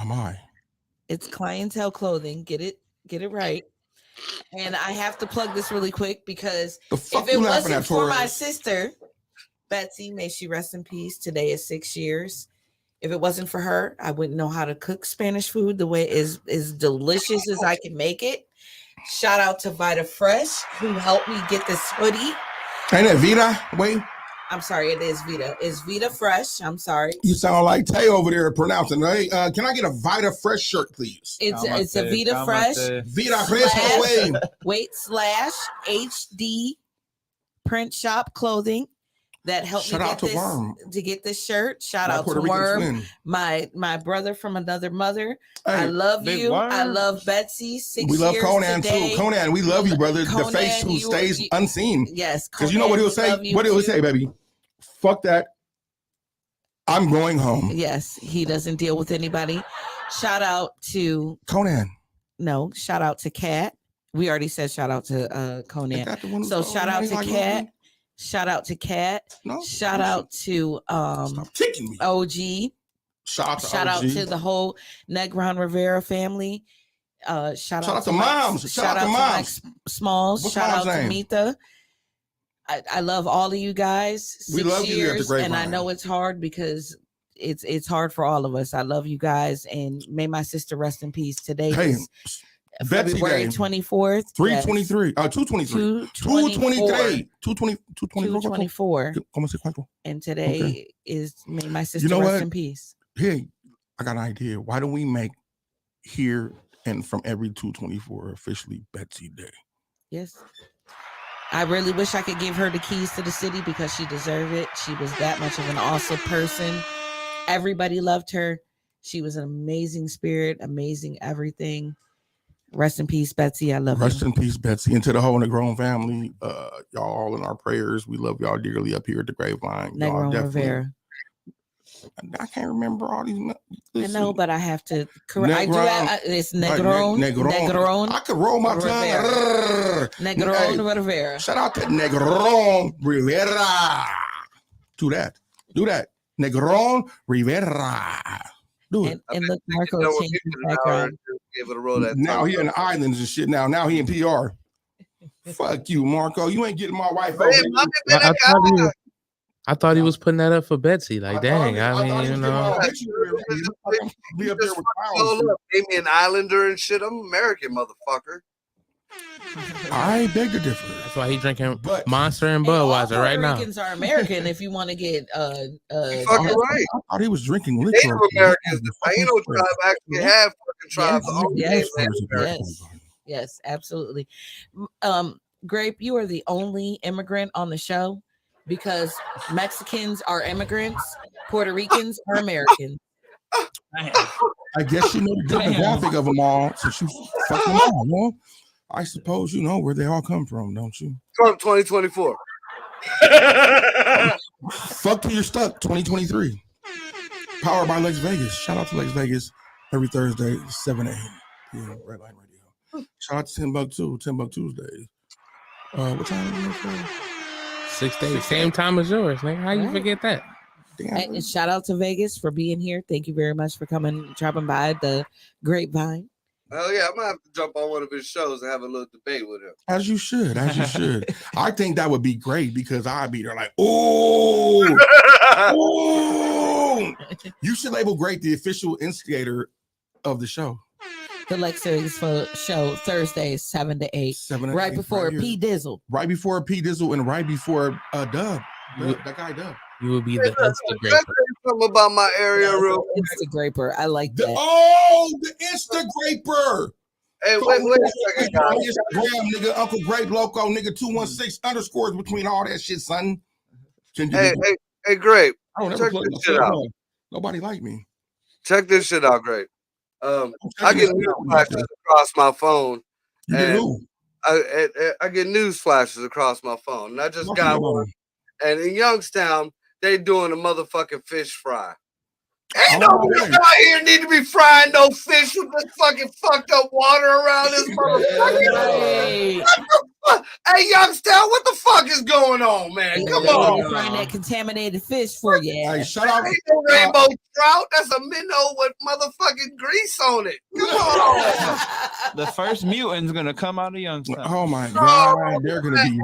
Speaker 5: Am I?
Speaker 6: It's Clientele Clothing. Get it right. And I have to plug this really quick because if it wasn't for my sister, Betsy, may she rest in peace. Today is 6 years. If it wasn't for her, I wouldn't know how to cook Spanish food the way is delicious as I can make it. Shout out to Vita Fresh who helped me get this hoodie.
Speaker 5: Ain't that Vita? Wait.
Speaker 6: I'm sorry, it is Vita. It's Vita Fresh. I'm sorry.
Speaker 5: You sound like Tay over there pronouncing. Hey, can I get a Vita Fresh shirt, please?
Speaker 6: It's a Vita Fresh.
Speaker 5: Vita Fresh.
Speaker 6: /HD print shop clothing that helped me get this shirt. Shout out to Worm, my brother from another mother. Hey, I love you.
Speaker 5: Worm.
Speaker 6: I love Betsy.
Speaker 5: We love Conan too. Conan, we love you, brother. The face who stays unseen.
Speaker 6: Yes,
Speaker 5: because you know what he'll say. What he'll say, baby. Fuck that. I'm going home.
Speaker 6: Yes, he doesn't deal with anybody. Shout out to
Speaker 5: Conan.
Speaker 6: No, shout out to Kat. We already said shout out to Conan. So shout out to Kat. Shout out to Kat. Shout out to OG. Shout out to the whole Negron Rivera family. Shout out to moms. Shout out to Mike Smalls. Shout out to Mita. I love all of you guys.
Speaker 5: We love you at the Grapevine.
Speaker 6: And I know it's hard because it's hard for all of us. I love you guys, and may my sister rest in peace. Today is February 24th.
Speaker 5: 323. 223. 223. 224.
Speaker 6: And today is may my sister rest in peace.
Speaker 5: Hey, I got an idea. Why don't we make here and from every 224 officially Betsy Day?
Speaker 6: Yes. I really wish I could give her the keys to the city because she deserved it. She was that much of an awesome person. Everybody loved her. She was an amazing spirit, amazing everything. Rest in peace, Betsy. I love you.
Speaker 5: Rest in peace, Betsy. And to the whole Negron family, y'all all in our prayers. We love y'all dearly up here at the Grapevine.
Speaker 6: Negron Rivera.
Speaker 5: I can't remember all these.
Speaker 6: Listen. I know, but I have to correct. It's Negron. Negron.
Speaker 5: I could roll my tongue.
Speaker 6: Negron Rivera.
Speaker 5: Shout out to Negron Rivera. Do that. Negron Rivera. Do it.
Speaker 6: And look, Marco changed his background.
Speaker 5: Now he in the islands and shit. Now he in PR. Fuck you, Marco. You ain't getting my wife over.
Speaker 2: I thought he was putting that up for Betsy. Like, dang, I mean, you know.
Speaker 9: Made me an islander and shit. I'm American, motherfucker.
Speaker 5: I beg to differ.
Speaker 2: That's why he's drinking Monster and Budweiser right now.
Speaker 6: Puerto Ricans are American if you want to get
Speaker 9: fucking right.
Speaker 5: I thought he was drinking liquor.
Speaker 9: Native Americans, the Taino tribe actually have fucking tribes.
Speaker 6: Yes, absolutely. Grape, you are the only immigrant on the show because Mexicans are immigrants, Puerto Ricans are Americans.
Speaker 5: I guess you know the demographic of them all, since you fucking all, I suppose you know where they all come from, don't you?
Speaker 9: Trump 2024.
Speaker 5: Fuck till you're stuck. 2023. Powered by Lex Vegas. Shout out to Lex Vegas every Thursday, 7 a.m. Yeah, Red Line Radio. Shout out to 10 Buck Tuesdays. What time is it for?
Speaker 2: 6 days. Same time as yours, nigga. How you forget that?
Speaker 5: Damn.
Speaker 6: And shout out to Vegas for being here. Thank you very much for dropping by the Grapevine.
Speaker 9: Hell yeah, I'm gonna have to jump on one of his shows and have a little debate with him.
Speaker 5: As you should. I think that would be great because I'd be there like, ooh. You should label Great the official instigator of the show.
Speaker 6: The Lex Vegas show Thursdays 7 to 8.
Speaker 5: 7 to
Speaker 6: right
Speaker 5: 8,
Speaker 6: before
Speaker 5: right here.
Speaker 6: P Dizzle.
Speaker 5: Right before P Dizzle and right before Dub. That guy Dub.
Speaker 2: You will be the Instagraper.
Speaker 9: Something about my area real quick.
Speaker 6: Instagraper. I like that.
Speaker 5: The Instagraper.
Speaker 9: Hey, wait a second, guys.
Speaker 5: Instagram, nigga, Uncle Grape Loco, nigga, 216 underscores between all that shit, son.
Speaker 9: Hey, Grape. Check this shit out.
Speaker 5: Nobody like me.
Speaker 9: Check this shit out, Grape. I get news flashes across my phone. I get news flashes across my phone. And I just got one. And in Youngstown, they doing a motherfucking fish fry. Ain't nobody out here need to be frying no fish with this fucking fucked up water around this motherfucker. What the fuck? Hey, Youngstown, what the fuck is going on, man? Come on.
Speaker 6: Find that contaminated fish for you.
Speaker 5: Hey, shut up.
Speaker 9: Ain't no rainbow trout. That's a minnow with motherfucking grease on it. Come on.
Speaker 10: The first mutant's gonna come out of Youngstown.
Speaker 5: Oh my God, they're gonna be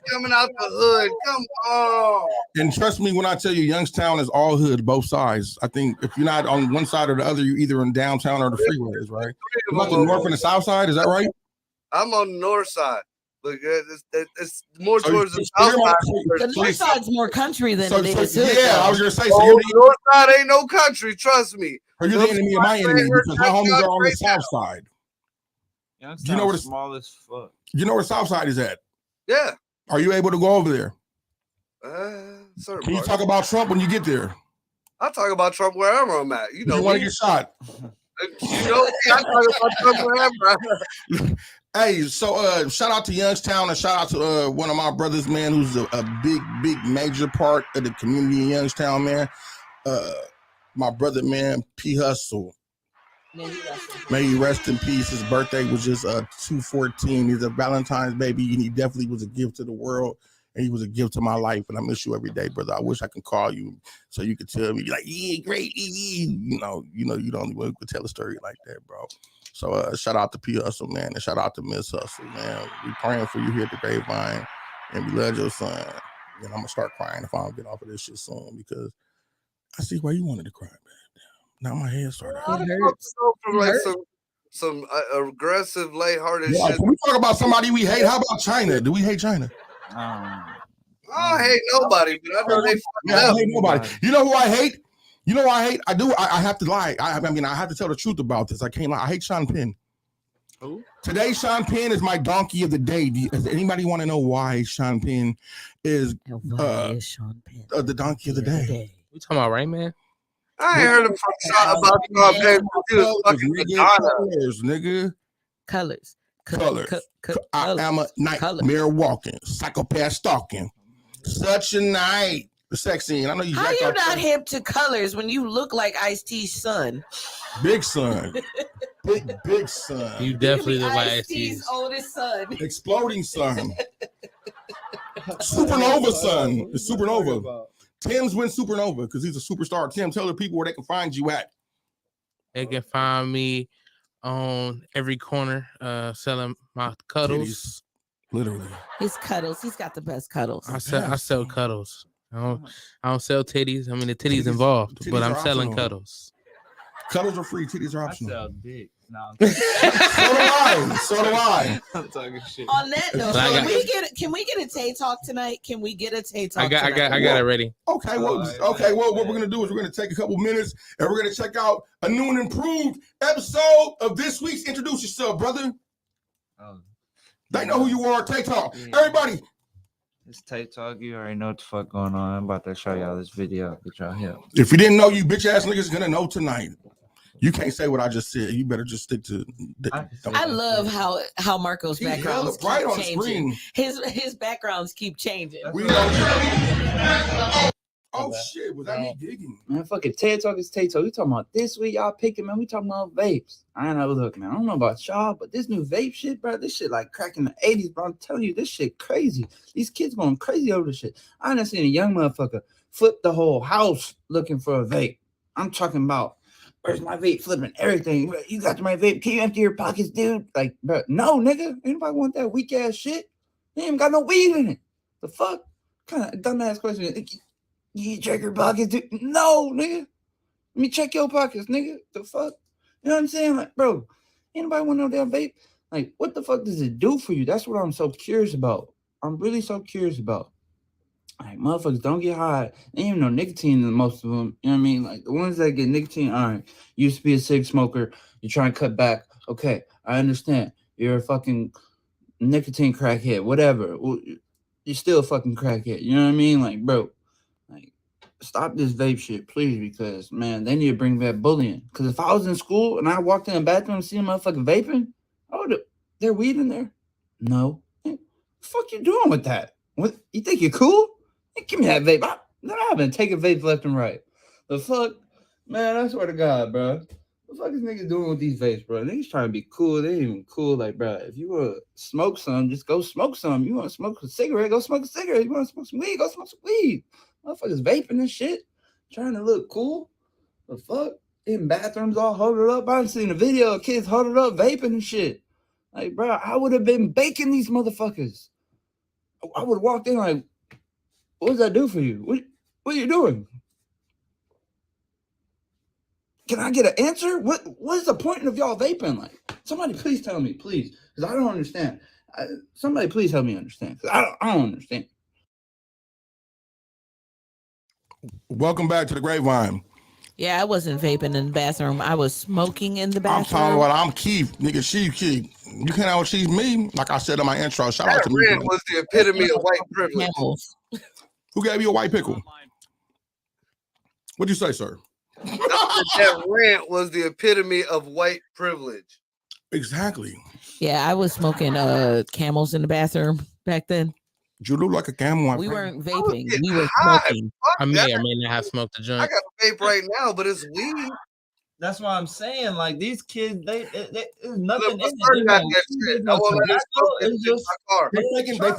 Speaker 9: coming out the hood. Come on.
Speaker 5: And trust me when I tell you, Youngstown is all hood, both sides. I think if you're not on one side or the other, you're either in downtown or the freeways, right? You're about the north and the south side, is that right?
Speaker 9: I'm on the north side. Look, it's more towards the south side.
Speaker 6: The north side's more country than it is.
Speaker 5: Yeah, I was gonna say.
Speaker 9: So the north side ain't no country. Trust me.
Speaker 5: Are you the enemy of my enemy? Because my homies are on the south side.
Speaker 10: Youngstown's
Speaker 5: Do you know where the
Speaker 10: small as fuck?
Speaker 5: You know where South Side is at?
Speaker 9: Yeah.
Speaker 5: Are you able to go over there? Can you
Speaker 9: parts.
Speaker 5: talk about Trump when you get there?
Speaker 9: I talk about Trump wherever I'm at. You know,
Speaker 5: you want to get shot.
Speaker 9: You know, I talk about Trump wherever.
Speaker 5: Hey, so shout out to Youngstown and shout out to one of my brothers, man, who's a big major part of the community in Youngstown, man. My brother, man, P Hustle. May he rest in peace. His birthday was just 2/14. He's a Valentine's baby, and he definitely was a gift to the world, and he was a gift to my life. And I miss you every day, brother. I wish I could call you so you could tell me, like, yeah, great, you know, you don't even tell a story like that, bro. So shout out to P Hustle, man, and shout out to Miss Hustle, man. We praying for you here at the Grapevine, and we love your son. And I'm gonna start crying if I don't get off of this shit soon because I see why you wanted to cry, man. Now my head started.
Speaker 9: From like some aggressive, lighthearted shit.
Speaker 5: Can we talk about somebody we hate? How about China? Do we hate China?
Speaker 9: I don't hate nobody, but I know they fucking
Speaker 5: I
Speaker 9: up.
Speaker 5: hate nobody. You know who I hate? You know who I hate? I do. I have to lie. I mean, I have to tell the truth about this. I can't lie. I hate Sean Penn.
Speaker 10: Who?
Speaker 5: Today, Sean Penn is my donkey of the day. Does anybody want to know why Sean Penn is the donkey of the day?
Speaker 2: We talking about Rain Man?
Speaker 9: I ain't heard about Sean Penn. He was fucking Madonna.
Speaker 5: Colors.
Speaker 6: Colors.
Speaker 5: I am a nightmare walking, psychopath stalking. Such a night. The sex scene. I know you.
Speaker 6: How you not hip to colors when you look like Ice-T's son?
Speaker 5: Big son. big son.
Speaker 2: You definitely look like
Speaker 6: Ice-T's oldest son.
Speaker 5: Exploding son. Supernova son. It's Supernova. Tim's win Supernova because he's a superstar. Tim, tell the people where they can find you at.
Speaker 2: They can find me on every corner selling my cuddles.
Speaker 5: Titties. Literally.
Speaker 6: His cuddles. He's got the best cuddles.
Speaker 2: I sell cuddles. I don't sell titties. I mean, the titties involved, but I'm selling cuddles.
Speaker 5: Cuddles are free. Titties are optional.
Speaker 10: I sell dick. No,
Speaker 5: So do I.
Speaker 10: I'm talking shit.
Speaker 6: On that note, can we get a Tay Talk tonight? Can we get a Tay Talk?
Speaker 2: I got it ready.
Speaker 5: Okay, well, what we're gonna do is we're gonna take a couple minutes and we're gonna check out a new and improved episode of this week's Introduce Yourself, brother. They know who you are. Tay Talk.
Speaker 10: Yeah.
Speaker 5: Everybody.
Speaker 10: It's Tay Talk. You already know what the fuck going on. I'm about to show y'all this video. Get y'all help.
Speaker 5: If you didn't know, you bitch ass niggas gonna know tonight.
Speaker 4: You can't say what I just said. You better just stick to.
Speaker 6: I love how Marco's backgrounds keep
Speaker 4: bright on the
Speaker 6: changing.
Speaker 4: screen.
Speaker 6: His backgrounds keep changing.
Speaker 4: Oh shit! Was that me digging?
Speaker 10: Man, fucking TED Talk is TED Talk. We talking about this week, y'all picking, man. We talking about vapes. I know, look, man. I don't know about y'all, but this new vape shit, bro. This shit like cracking the 80s, bro. I'm telling you, this shit crazy. These kids going crazy over this shit. I done seen a young motherfucker flip the whole house looking for a vape. I'm talking about, where's my vape, flipping everything. You got my vape? Can you empty your pockets, dude? Like, bro, no, nigga. Anybody want that weak ass shit? You ain't got no weed in it. The fuck? Kind of dumbass question. You check your pockets, dude? No, nigga. Let me check your pockets, nigga. The fuck? You know what I'm saying? Like, bro, anybody want no damn vape? Like, what the fuck does it do for you? That's what I'm so curious about. I'm really so curious about. Like, motherfuckers don't get high. They ain't even know nicotine in most of them. You know what I mean? Like, the ones that get nicotine, all right, you used to be a cig smoker. You're trying to cut back. Okay, I understand. You're a fucking nicotine crackhead, whatever. Well, you're still a fucking crackhead. You know what I mean? Like, bro, like, stop this vape shit, please, because, man, they need to bring back bullying. Because if I was in school and I walked in the bathroom and see a motherfucker vaping, I would have, there weed in there? No. What the fuck you doing with that? What, you think you're cool? Hey, give me that vape. I've been taking vapes left and right. The fuck? Man, I swear to God, bro. What the fuck is niggas doing with these vapes, bro? Niggas trying to be cool. They ain't even cool. Like, bro, if you want to smoke some, just go smoke some. You want to smoke a cigarette, go smoke a cigarette. You want to smoke some weed, go smoke some weed. Motherfuckers vaping and shit, trying to look cool. The fuck? In bathrooms all huddled up. I done seen a video of kids huddled up vaping and shit. Like, bro, I would have been baking these motherfuckers. I would have walked in like, what does that do for you? What are you doing? Can I get an answer? What is the point of y'all vaping? Like, somebody please tell me, please, because I don't understand. Somebody please help me understand, because I don't understand.
Speaker 4: Welcome back to the Grapevine.
Speaker 6: Yeah, I wasn't vaping in the bathroom. I was smoking in the
Speaker 4: I'm
Speaker 6: bathroom.
Speaker 4: talking about I'm Keith, nigga. She. You can't out she's me. Like I said in my intro. Shout out
Speaker 9: That
Speaker 4: to me.
Speaker 9: red was the epitome of white privilege.
Speaker 4: Who gave you a white pickle? What'd you say, sir?
Speaker 9: That rant was the epitome of white privilege.
Speaker 4: Exactly.
Speaker 6: Yeah, I was smoking Camels in the bathroom back then.
Speaker 4: You look like a camel.
Speaker 6: We weren't vaping. We were
Speaker 9: high.
Speaker 6: smoking.
Speaker 2: I may or may not have smoked a
Speaker 9: I
Speaker 2: joint.
Speaker 9: got a vape right now, but it's weed.
Speaker 10: That's why I'm saying, like, these kids, they there's nothing in
Speaker 9: Look,
Speaker 10: it.
Speaker 9: got that shit. I won't let that smoke that shit in my car.
Speaker 4: They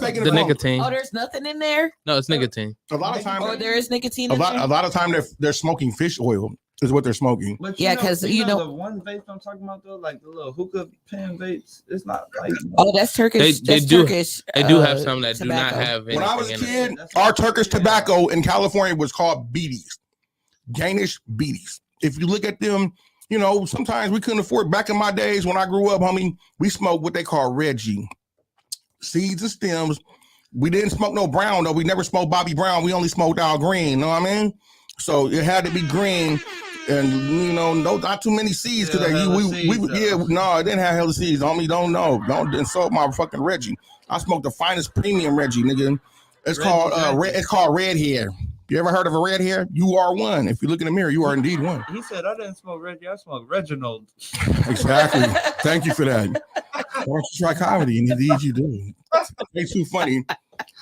Speaker 4: faking
Speaker 2: The nicotine.
Speaker 6: Oh, there's nothing in there?
Speaker 2: No, it's nicotine.
Speaker 4: A lot of times.
Speaker 6: Oh, there is nicotine
Speaker 4: A
Speaker 6: in there?
Speaker 4: lot of time they're smoking fish oil is what they're smoking.
Speaker 10: But
Speaker 6: Yeah, 'cause you know
Speaker 10: the one vape I'm talking about though, like the little hookah pen vapes, it's not like
Speaker 6: Oh, that's Turkish.
Speaker 2: They
Speaker 6: that's
Speaker 2: do.
Speaker 6: Turkish.
Speaker 2: They do have some that
Speaker 6: tobacco.
Speaker 2: do not have anything
Speaker 4: When I was a
Speaker 2: in
Speaker 4: kid,
Speaker 2: it.
Speaker 4: our Turkish tobacco in California was called beaties, Danish beaties. If you look at them, you know, sometimes we couldn't afford. Back in my days when I grew up, homie, we smoked what they call Reggie, seeds and stems. We didn't smoke no brown though. We never smoked Bobby Brown. We only smoked Al Green. You know what I mean? So it had to be green, and you know, not too many seeds today. No, it didn't have hella seeds. Homie, don't insult my fucking Reggie. I smoked the finest premium Reggie, nigga. It's called It's called red hair. You ever heard of a red hair? You are one. If you look in the mirror, you are indeed one.
Speaker 10: He said I didn't smoke Reggie, I smoked Reginald.
Speaker 4: Exactly. Thank you for that. Why don't you try comedy? And indeed you do. It's too funny.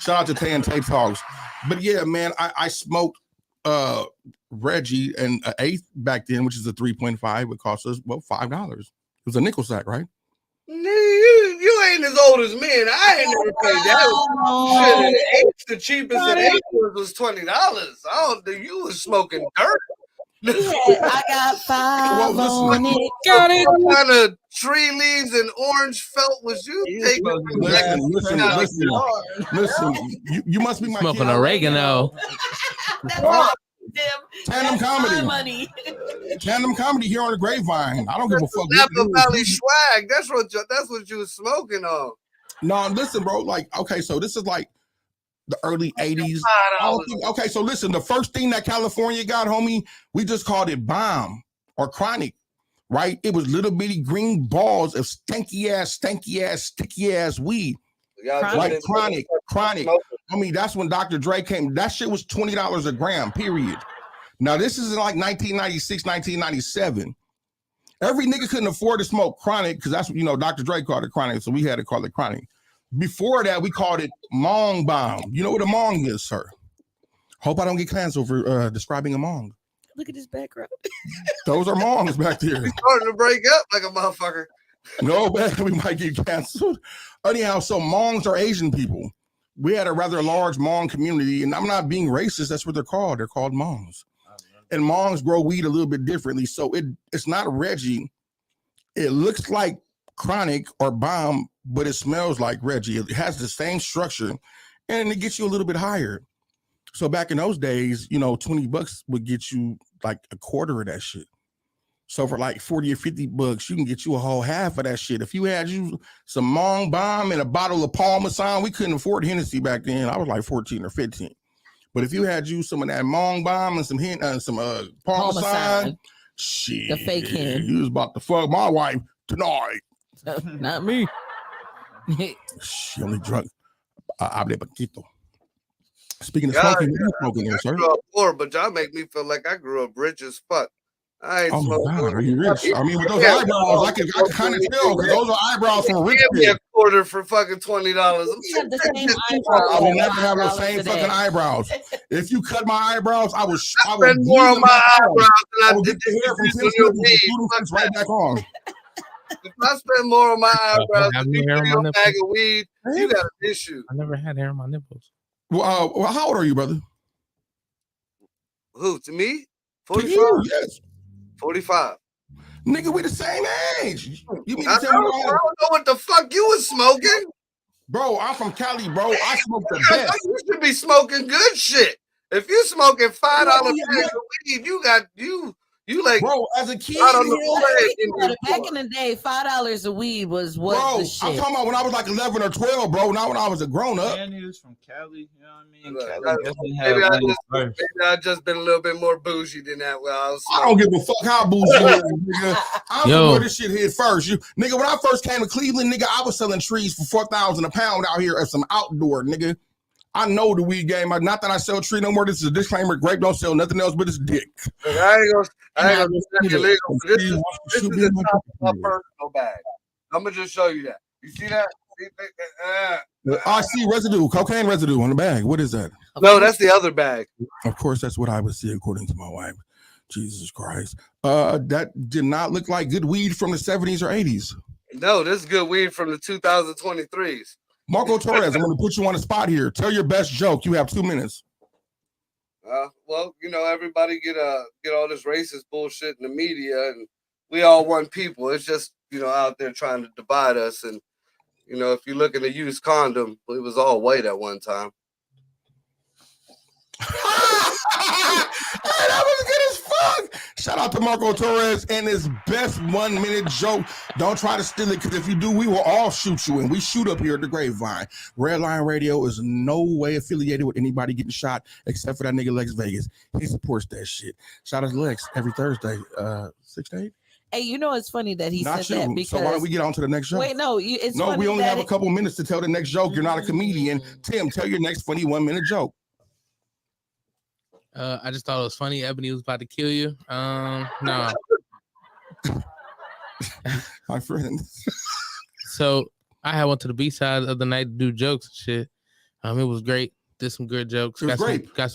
Speaker 4: Shout out to Tay and Tay Talks. But yeah, man, I smoked Reggie and an eighth back then, which is a 3.5, would cost us $5. It was a nickel sack, right?
Speaker 9: You ain't as old as me, and I ain't never paid that. Shit, an eighth, the cheapest an eighth was $20. I don't think you was smoking dirt.
Speaker 6: Yeah, I got five on it. Got it.
Speaker 9: What kind of tree leaves and orange felt was you taking?
Speaker 4: Listen. You must be my
Speaker 2: Smoking
Speaker 4: kid.
Speaker 2: oregano.
Speaker 4: Tandem comedy. Tandem comedy here on the Grapevine. I don't give a fuck.
Speaker 9: Napa Valley swag. That's what you was smoking on.
Speaker 4: No, listen, bro. Like, okay, so this is like the early 80s. Okay, so listen, the first thing that California got, homie, we just called it bomb or chronic, right? It was little bitty green balls of sticky ass, sticky ass weed. Like chronic. I mean, that's when Dr. Dre came. That shit was $20 a gram, period. Now, this is in like 1996, 1997.
Speaker 5: Every nigga couldn't afford to smoke chronic because that's what, you know, Dr. Dre called it chronic, so we had to call it chronic. Before that, we called it Mong Bomb. You know what a Mong is, sir? Hope I don't get canceled for describing a Mong.
Speaker 6: Look at his background.
Speaker 5: Those are Mongs back there.
Speaker 9: He's starting to break up like a motherfucker.
Speaker 5: No, man, we might get canceled. Anyhow, so Mongs are Asian people. We had a rather large Hmong community, and I'm not being racist. That's what they're called. They're called Hmongs. And Hmongs grow weed a little bit differently. So it's not Reggie. It looks like chronic or bomb, but it smells like Reggie. It has the same structure, and it gets you a little bit higher. So back in those days, you know, $20 would get you like a quarter of that shit. So for like 40 or 50 bucks, you can get you a whole half of that shit. If you had you some Hmong bomb and a bottle of Parmesan, we couldn't afford Hennessy back then. I was like 14 or 15. But if you had you some of that Hmong bomb and some Parmesan, shit,
Speaker 6: the fake hen,
Speaker 5: you was about to fuck my wife tonight.
Speaker 6: Not me.
Speaker 5: She only drunk hable poquito. Speaking of smoking, what are you smoking there, sir?
Speaker 9: I grew up poor, but y'all make me feel like I grew up rich as fuck. I ain't
Speaker 5: my God, are you rich? I mean, with those eyebrows, I can kind of tell because those are eyebrows from rich
Speaker 9: people. Give me a quarter for fucking $20.
Speaker 6: We have the same eyebrows.
Speaker 5: I will never have the same fucking eyebrows. If you cut my eyebrows, I would
Speaker 9: spend more on my eyebrows than I did
Speaker 5: the hair from Tim Smith right back on.
Speaker 9: If I spend more on my eyebrows than you do your bag of weed, you got an issue.
Speaker 2: I never had hair on my nipples.
Speaker 5: Well, how old are you, brother?
Speaker 9: Who, to me? 45?
Speaker 5: Yes.
Speaker 9: 45.
Speaker 5: Nigga, we the same age. You mean
Speaker 9: I don't know what the fuck you was smoking.
Speaker 5: Bro, I'm from Cali, bro. I smoke the best.
Speaker 9: You should be smoking good shit. If you smoking $5 bags of weed, you like,
Speaker 5: bro, as a kid,
Speaker 6: back in the day, $5 a weed was what the shit.
Speaker 5: I'm talking about when I was like 11 or 12, bro. Not when I was a grown up.
Speaker 10: And he was from Cali, you know what I mean?
Speaker 9: Maybe I just been a little bit more bougie than that. Well,
Speaker 5: I don't give a fuck how bougie you is, nigga. I'm where this shit hit first. Nigga, when I first came to Cleveland, nigga, I was selling trees for $4,000 a pound out here at some outdoor, nigga. I know the weed game. Not that I sell tree no more. This is a disclaimer. Grape don't sell nothing else but it's dick.
Speaker 9: I ain't gonna say illegal. This is the top of my personal bag. I'm gonna just show you that. You see that?
Speaker 5: I see residue, cocaine residue on the bag. What is that?
Speaker 9: No, that's the other bag.
Speaker 5: Of course, that's what I would see according to my wife. Jesus Christ. That did not look like good weed from the 70s or 80s.
Speaker 9: No, this is good weed from the 2023s.
Speaker 5: Marco Torres, I'm going to put you on the spot here. Tell your best joke. You have 2 minutes.
Speaker 9: Well, you know, everybody get all this racist bullshit in the media, and we all one people. It's just, you know, out there trying to divide us. And, you know, if you look at a used condom, it was all white at one time.
Speaker 5: That was good as fuck. Shout out to Marco Torres and his best 1 minute joke. Don't try to steal it, because if you do, we will all shoot you. And we shoot up here at the Grapevine. Redline Radio is no way affiliated with anybody getting shot except for that nigga Lex Vegas. He supports that shit. Shout out to Lex every Thursday, 6 to 8.
Speaker 6: Hey, you know it's funny that he said that because.
Speaker 5: So why don't we get on to the next joke?
Speaker 6: Wait, no, it's
Speaker 5: no. We only have a couple minutes to tell the next joke. You're not a comedian. Tim, tell your next funny 1 minute joke.
Speaker 2: I just thought it was funny. Ebony was about to kill you. No.
Speaker 5: My friend.
Speaker 2: So I had went to the B-side the other night to do jokes and shit. It was great. Did some good jokes.
Speaker 5: It was great.
Speaker 2: Got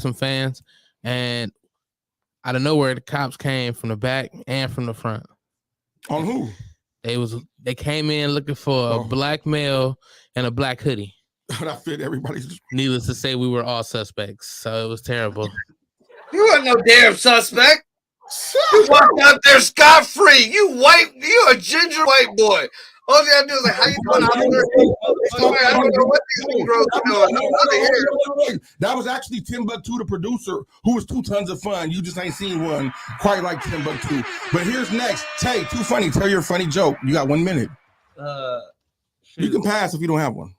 Speaker 2: some fans. And out of nowhere, the cops came from the back and from the front.
Speaker 5: On who?
Speaker 2: They came in looking for a black male and a black hoodie.
Speaker 5: That fit everybody's.
Speaker 2: Needless to say, we were all suspects, so it was terrible.
Speaker 9: You weren't no damn suspect. You walked out there scot-free. You a ginger white boy. All you gotta do is like, how you doing? I don't know what these Negroes are doing.
Speaker 5: That was actually Timbuktu, the producer, who was 2 tons of fun. You just ain't seen one quite like Timbuktu. But here's next. Tay, too funny. Tell your funny joke. You got 1 minute. You can pass if you don't have one.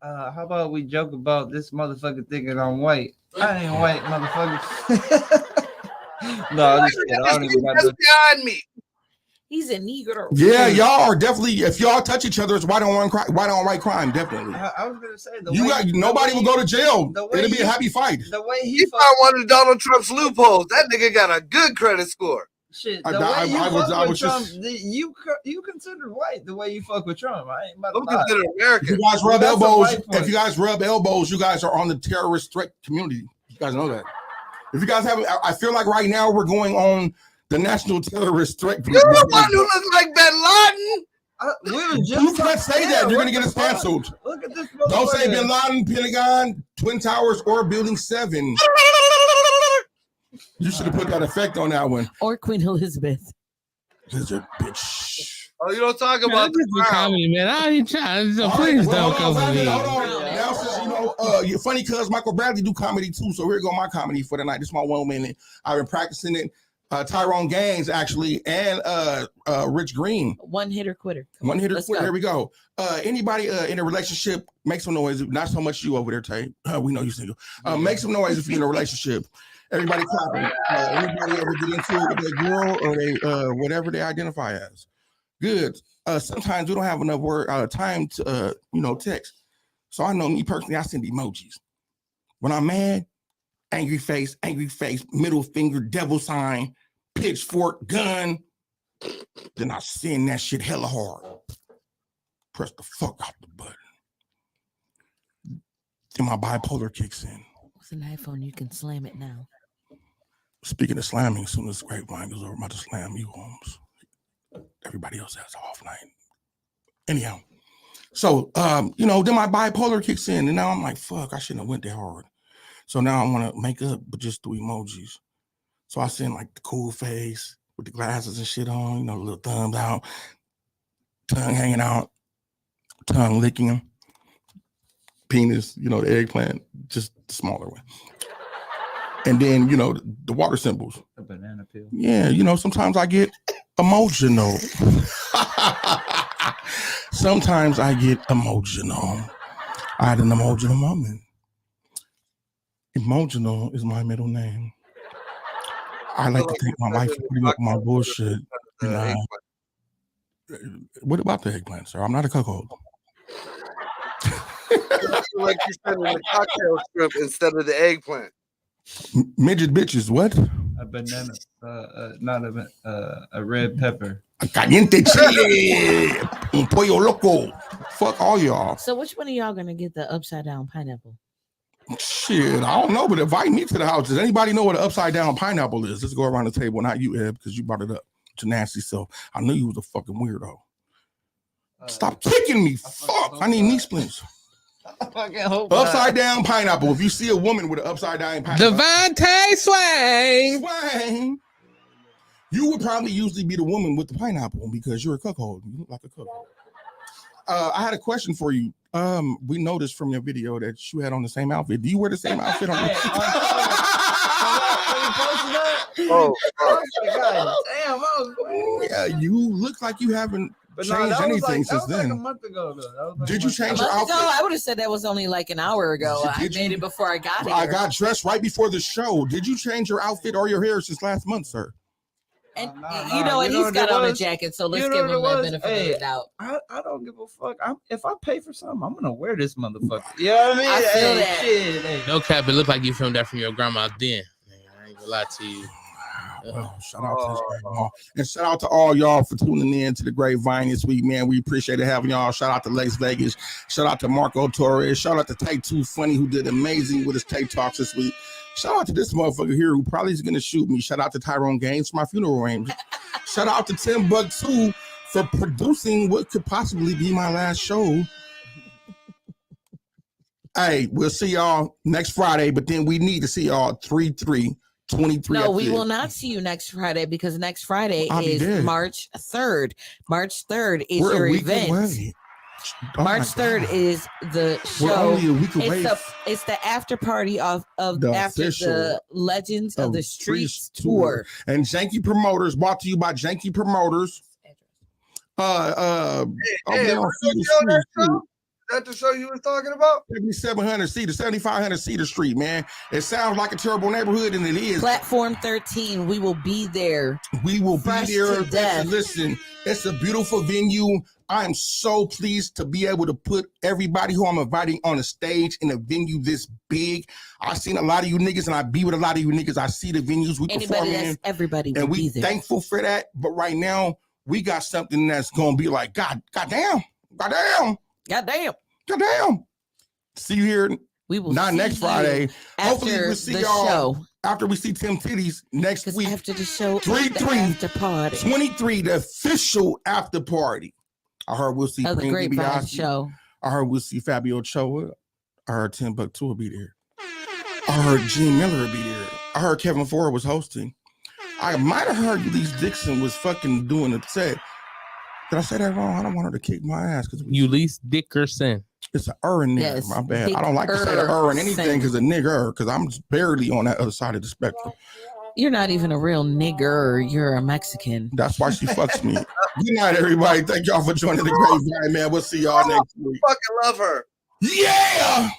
Speaker 10: How about we joke about this motherfucker thinking I'm white? I ain't white, motherfucker. No, I'm just kidding. I don't even got
Speaker 9: That's behind me.
Speaker 6: He's a Negro.
Speaker 5: Yeah, y'all are definitely. If y'all touch each other, it's white on white crime. Definitely.
Speaker 10: I was gonna say
Speaker 5: nobody will go to jail. It'll be a happy fight.
Speaker 10: The way
Speaker 9: he found one of Donald Trump's loopholes. That nigga got a good credit score.
Speaker 7: Shit,
Speaker 5: I
Speaker 7: the way you fuck with
Speaker 5: was
Speaker 7: Trump,
Speaker 5: just.
Speaker 7: you considered white the way you fuck with Trump. I ain't about to
Speaker 9: I'm
Speaker 7: lie.
Speaker 9: considered
Speaker 5: If
Speaker 9: American.
Speaker 5: you guys rub
Speaker 7: That's some
Speaker 5: elbows,
Speaker 7: white points.
Speaker 5: if you guys rub elbows, you guys are on the terrorist threat community. You guys know that. If you guys have, I feel like right now we're going on the national terrorist threat.
Speaker 9: You're the one who looks like Bin Laden.
Speaker 7: We was just
Speaker 5: You can't say that. You're gonna get us canceled.
Speaker 7: Look at this.
Speaker 5: Don't say
Speaker 7: motherfucker.
Speaker 5: Bin Laden, Pentagon, Twin Towers, or Building 7. You should have put that effect on that one.
Speaker 6: Or Queen Elizabeth.
Speaker 5: Lizard bitch.
Speaker 9: Oh, you don't talk
Speaker 2: Man,
Speaker 9: about
Speaker 2: this
Speaker 9: the
Speaker 2: is
Speaker 9: crown.
Speaker 2: comedy, man. I ain't trying. So
Speaker 5: All
Speaker 2: please
Speaker 5: right, well,
Speaker 2: don't come
Speaker 5: hold
Speaker 2: for
Speaker 5: on,
Speaker 2: me.
Speaker 5: hold on. Now, since you're funny, cuz Michael Bradley do comedy too. So here go my comedy for the night. This is my 1 minute. I've been practicing it. Tyrone Gaines actually, and Rich Green.
Speaker 6: One hitter quitter.
Speaker 5: One hitter
Speaker 6: Let's
Speaker 5: quitter.
Speaker 6: go.
Speaker 5: Here we go. Anybody in a relationship, make some noise. Not so much you over there, Tay. We know you single. Make some noise if you're in a relationship. Everybody clapping. Anybody ever get into it with their girl or they whatever they identify as? Good. Sometimes we don't have enough time to text. So I know me personally, I send emojis. When I'm mad, angry face, middle finger, devil sign, pitchfork, gun. Then I send that shit hella hard. Press the fuck out the button. Then my bipolar kicks in.
Speaker 6: With an iPhone, you can slam it now.
Speaker 5: Speaking of slamming, as soon as Grapevine goes over, I'm about to slam you, Holmes. Everybody else has an off night. Anyhow, so then my bipolar kicks in, and now I'm like, fuck, I shouldn't have went that hard. So now I want to make up, but just do emojis. So I send like the cool face with the glasses and shit on, the little thumbs out, tongue hanging out, tongue licking, penis, the eggplant, just the smaller one. And then, the water symbols.
Speaker 7: A banana peel.
Speaker 5: Yeah, sometimes I get emotional. Sometimes I get emotional. I had an emotional moment. Emotional is my middle name. I like to thank my wife for putting up my bullshit. What about the eggplant, sir? I'm not a cuckold.
Speaker 9: Like you said in the cocktail strip instead of the eggplant.
Speaker 5: Midget bitches, what?
Speaker 7: A banana, not a red pepper.
Speaker 5: Caliente chile, un pollo loco. Fuck all y'all.
Speaker 6: So which one of y'all gonna get the upside down pineapple?
Speaker 5: Shit, I don't know, but invite me to the house. Does anybody know what an upside down pineapple is? Let's go around the table. Not you, Ed, because you brought it up to nasty self. I knew you was a fucking weirdo. Stop kicking me. Fuck. I need knee splints. Upside down pineapple. If you see a woman with an upside down pineapple,
Speaker 2: Devontae Swang.
Speaker 5: You would probably usually be the woman with the pineapple because you're a cuckold. You look like a cuckold. I had a question for you. We noticed from your video that you had on the same outfit. Do you wear the same outfit on
Speaker 9: Oh
Speaker 7: my God. Damn,
Speaker 5: yeah, you look like you haven't changed anything since then.
Speaker 7: Like a month ago, though.
Speaker 5: Did you change your
Speaker 6: A month
Speaker 5: outfit?
Speaker 6: ago, I would have said that was only like an hour ago. I made it before I got here.
Speaker 5: I got dressed right before the show. Did you change your outfit or your hair since last month, sir?
Speaker 6: And you know what? He's got on a jacket, so let's give him the benefit of the doubt.
Speaker 7: I don't give a fuck. If I pay for something, I'm gonna wear this motherfucker. You know what I mean?
Speaker 6: I feel that.
Speaker 7: Shit,
Speaker 2: No cap, it looked like you filmed that from your grandma's den. I ain't gonna lie to you.
Speaker 5: Well, shout out to this y'all. And shout out to all y'all for tuning in to the Grapevine this week, man. We appreciate having y'all. Shout out to Lex Vegas. Shout out to Marco Torres. Shout out to Take Two Funny, who did amazing with his Take Talks this week. Shout out to this motherfucker here who probably is gonna shoot me. Shout out to Tyrone Gaines for my funeral arrangement. Shout out to Tim Buck 2 for producing what could possibly be my last show. Hey, we'll see y'all next Friday, but then we need to see y'all 3/3/23.
Speaker 6: No, we will not see you next Friday because next Friday is March 3rd. March 3rd is your event.
Speaker 5: Oh
Speaker 6: March 3rd is the show.
Speaker 5: We're only a week away.
Speaker 6: It's the after party of
Speaker 5: the
Speaker 6: after
Speaker 5: official
Speaker 6: the Legends of the Streets tour.
Speaker 5: And Janky Promoters, brought to you by Janky Promoters.
Speaker 9: That the show you was talking about?
Speaker 5: 7,700 seater, 7,500 seater street, man. It sounds like a terrible neighborhood, and it is.
Speaker 6: Platform 13. We will be there.
Speaker 5: We will be there.
Speaker 6: To death.
Speaker 5: Listen, it's a beautiful venue.
Speaker 4: I am so pleased to be able to put everybody who I'm inviting on a stage in a venue this big. I've seen a lot of you niggas, and I be with a lot of you niggas. I see the venues we perform in,
Speaker 6: everybody,
Speaker 4: and we thankful for that. But right now, we got something that's gonna be like, goddamn. See you here.
Speaker 6: We will
Speaker 4: not
Speaker 6: see
Speaker 4: next Friday. Hopefully,
Speaker 6: after
Speaker 4: we'll see
Speaker 6: the
Speaker 4: y'all
Speaker 6: show.
Speaker 4: after we see Tim Titties next week.
Speaker 6: After the show,
Speaker 4: 3/3, 23, the official after party. I heard we'll see
Speaker 6: the Grapevine
Speaker 4: DiBiase.
Speaker 6: show.
Speaker 4: I heard we'll see Fabio Ochoa. I heard Tim Buck2 will be there. I heard Gene Miller will be there. I heard Kevin Ford was hosting. I might have heard Ulysses Dixon was fucking doing the set. Did I say that wrong? I don't want her to kick my ass.
Speaker 2: Ulysses Dickerson.
Speaker 4: It's an in there.
Speaker 6: Yes,
Speaker 4: my bad. I don't like to say the in anything because a nigger, because I'm just barely on that other side of the spectrum.
Speaker 6: You're not even a real nigger. You're a Mexican.
Speaker 4: That's why she fucks me. Good night, everybody. Thank y'all for joining the Grapevine, man. We'll see y'all next week.
Speaker 9: Fucking love her.
Speaker 4: Yeah.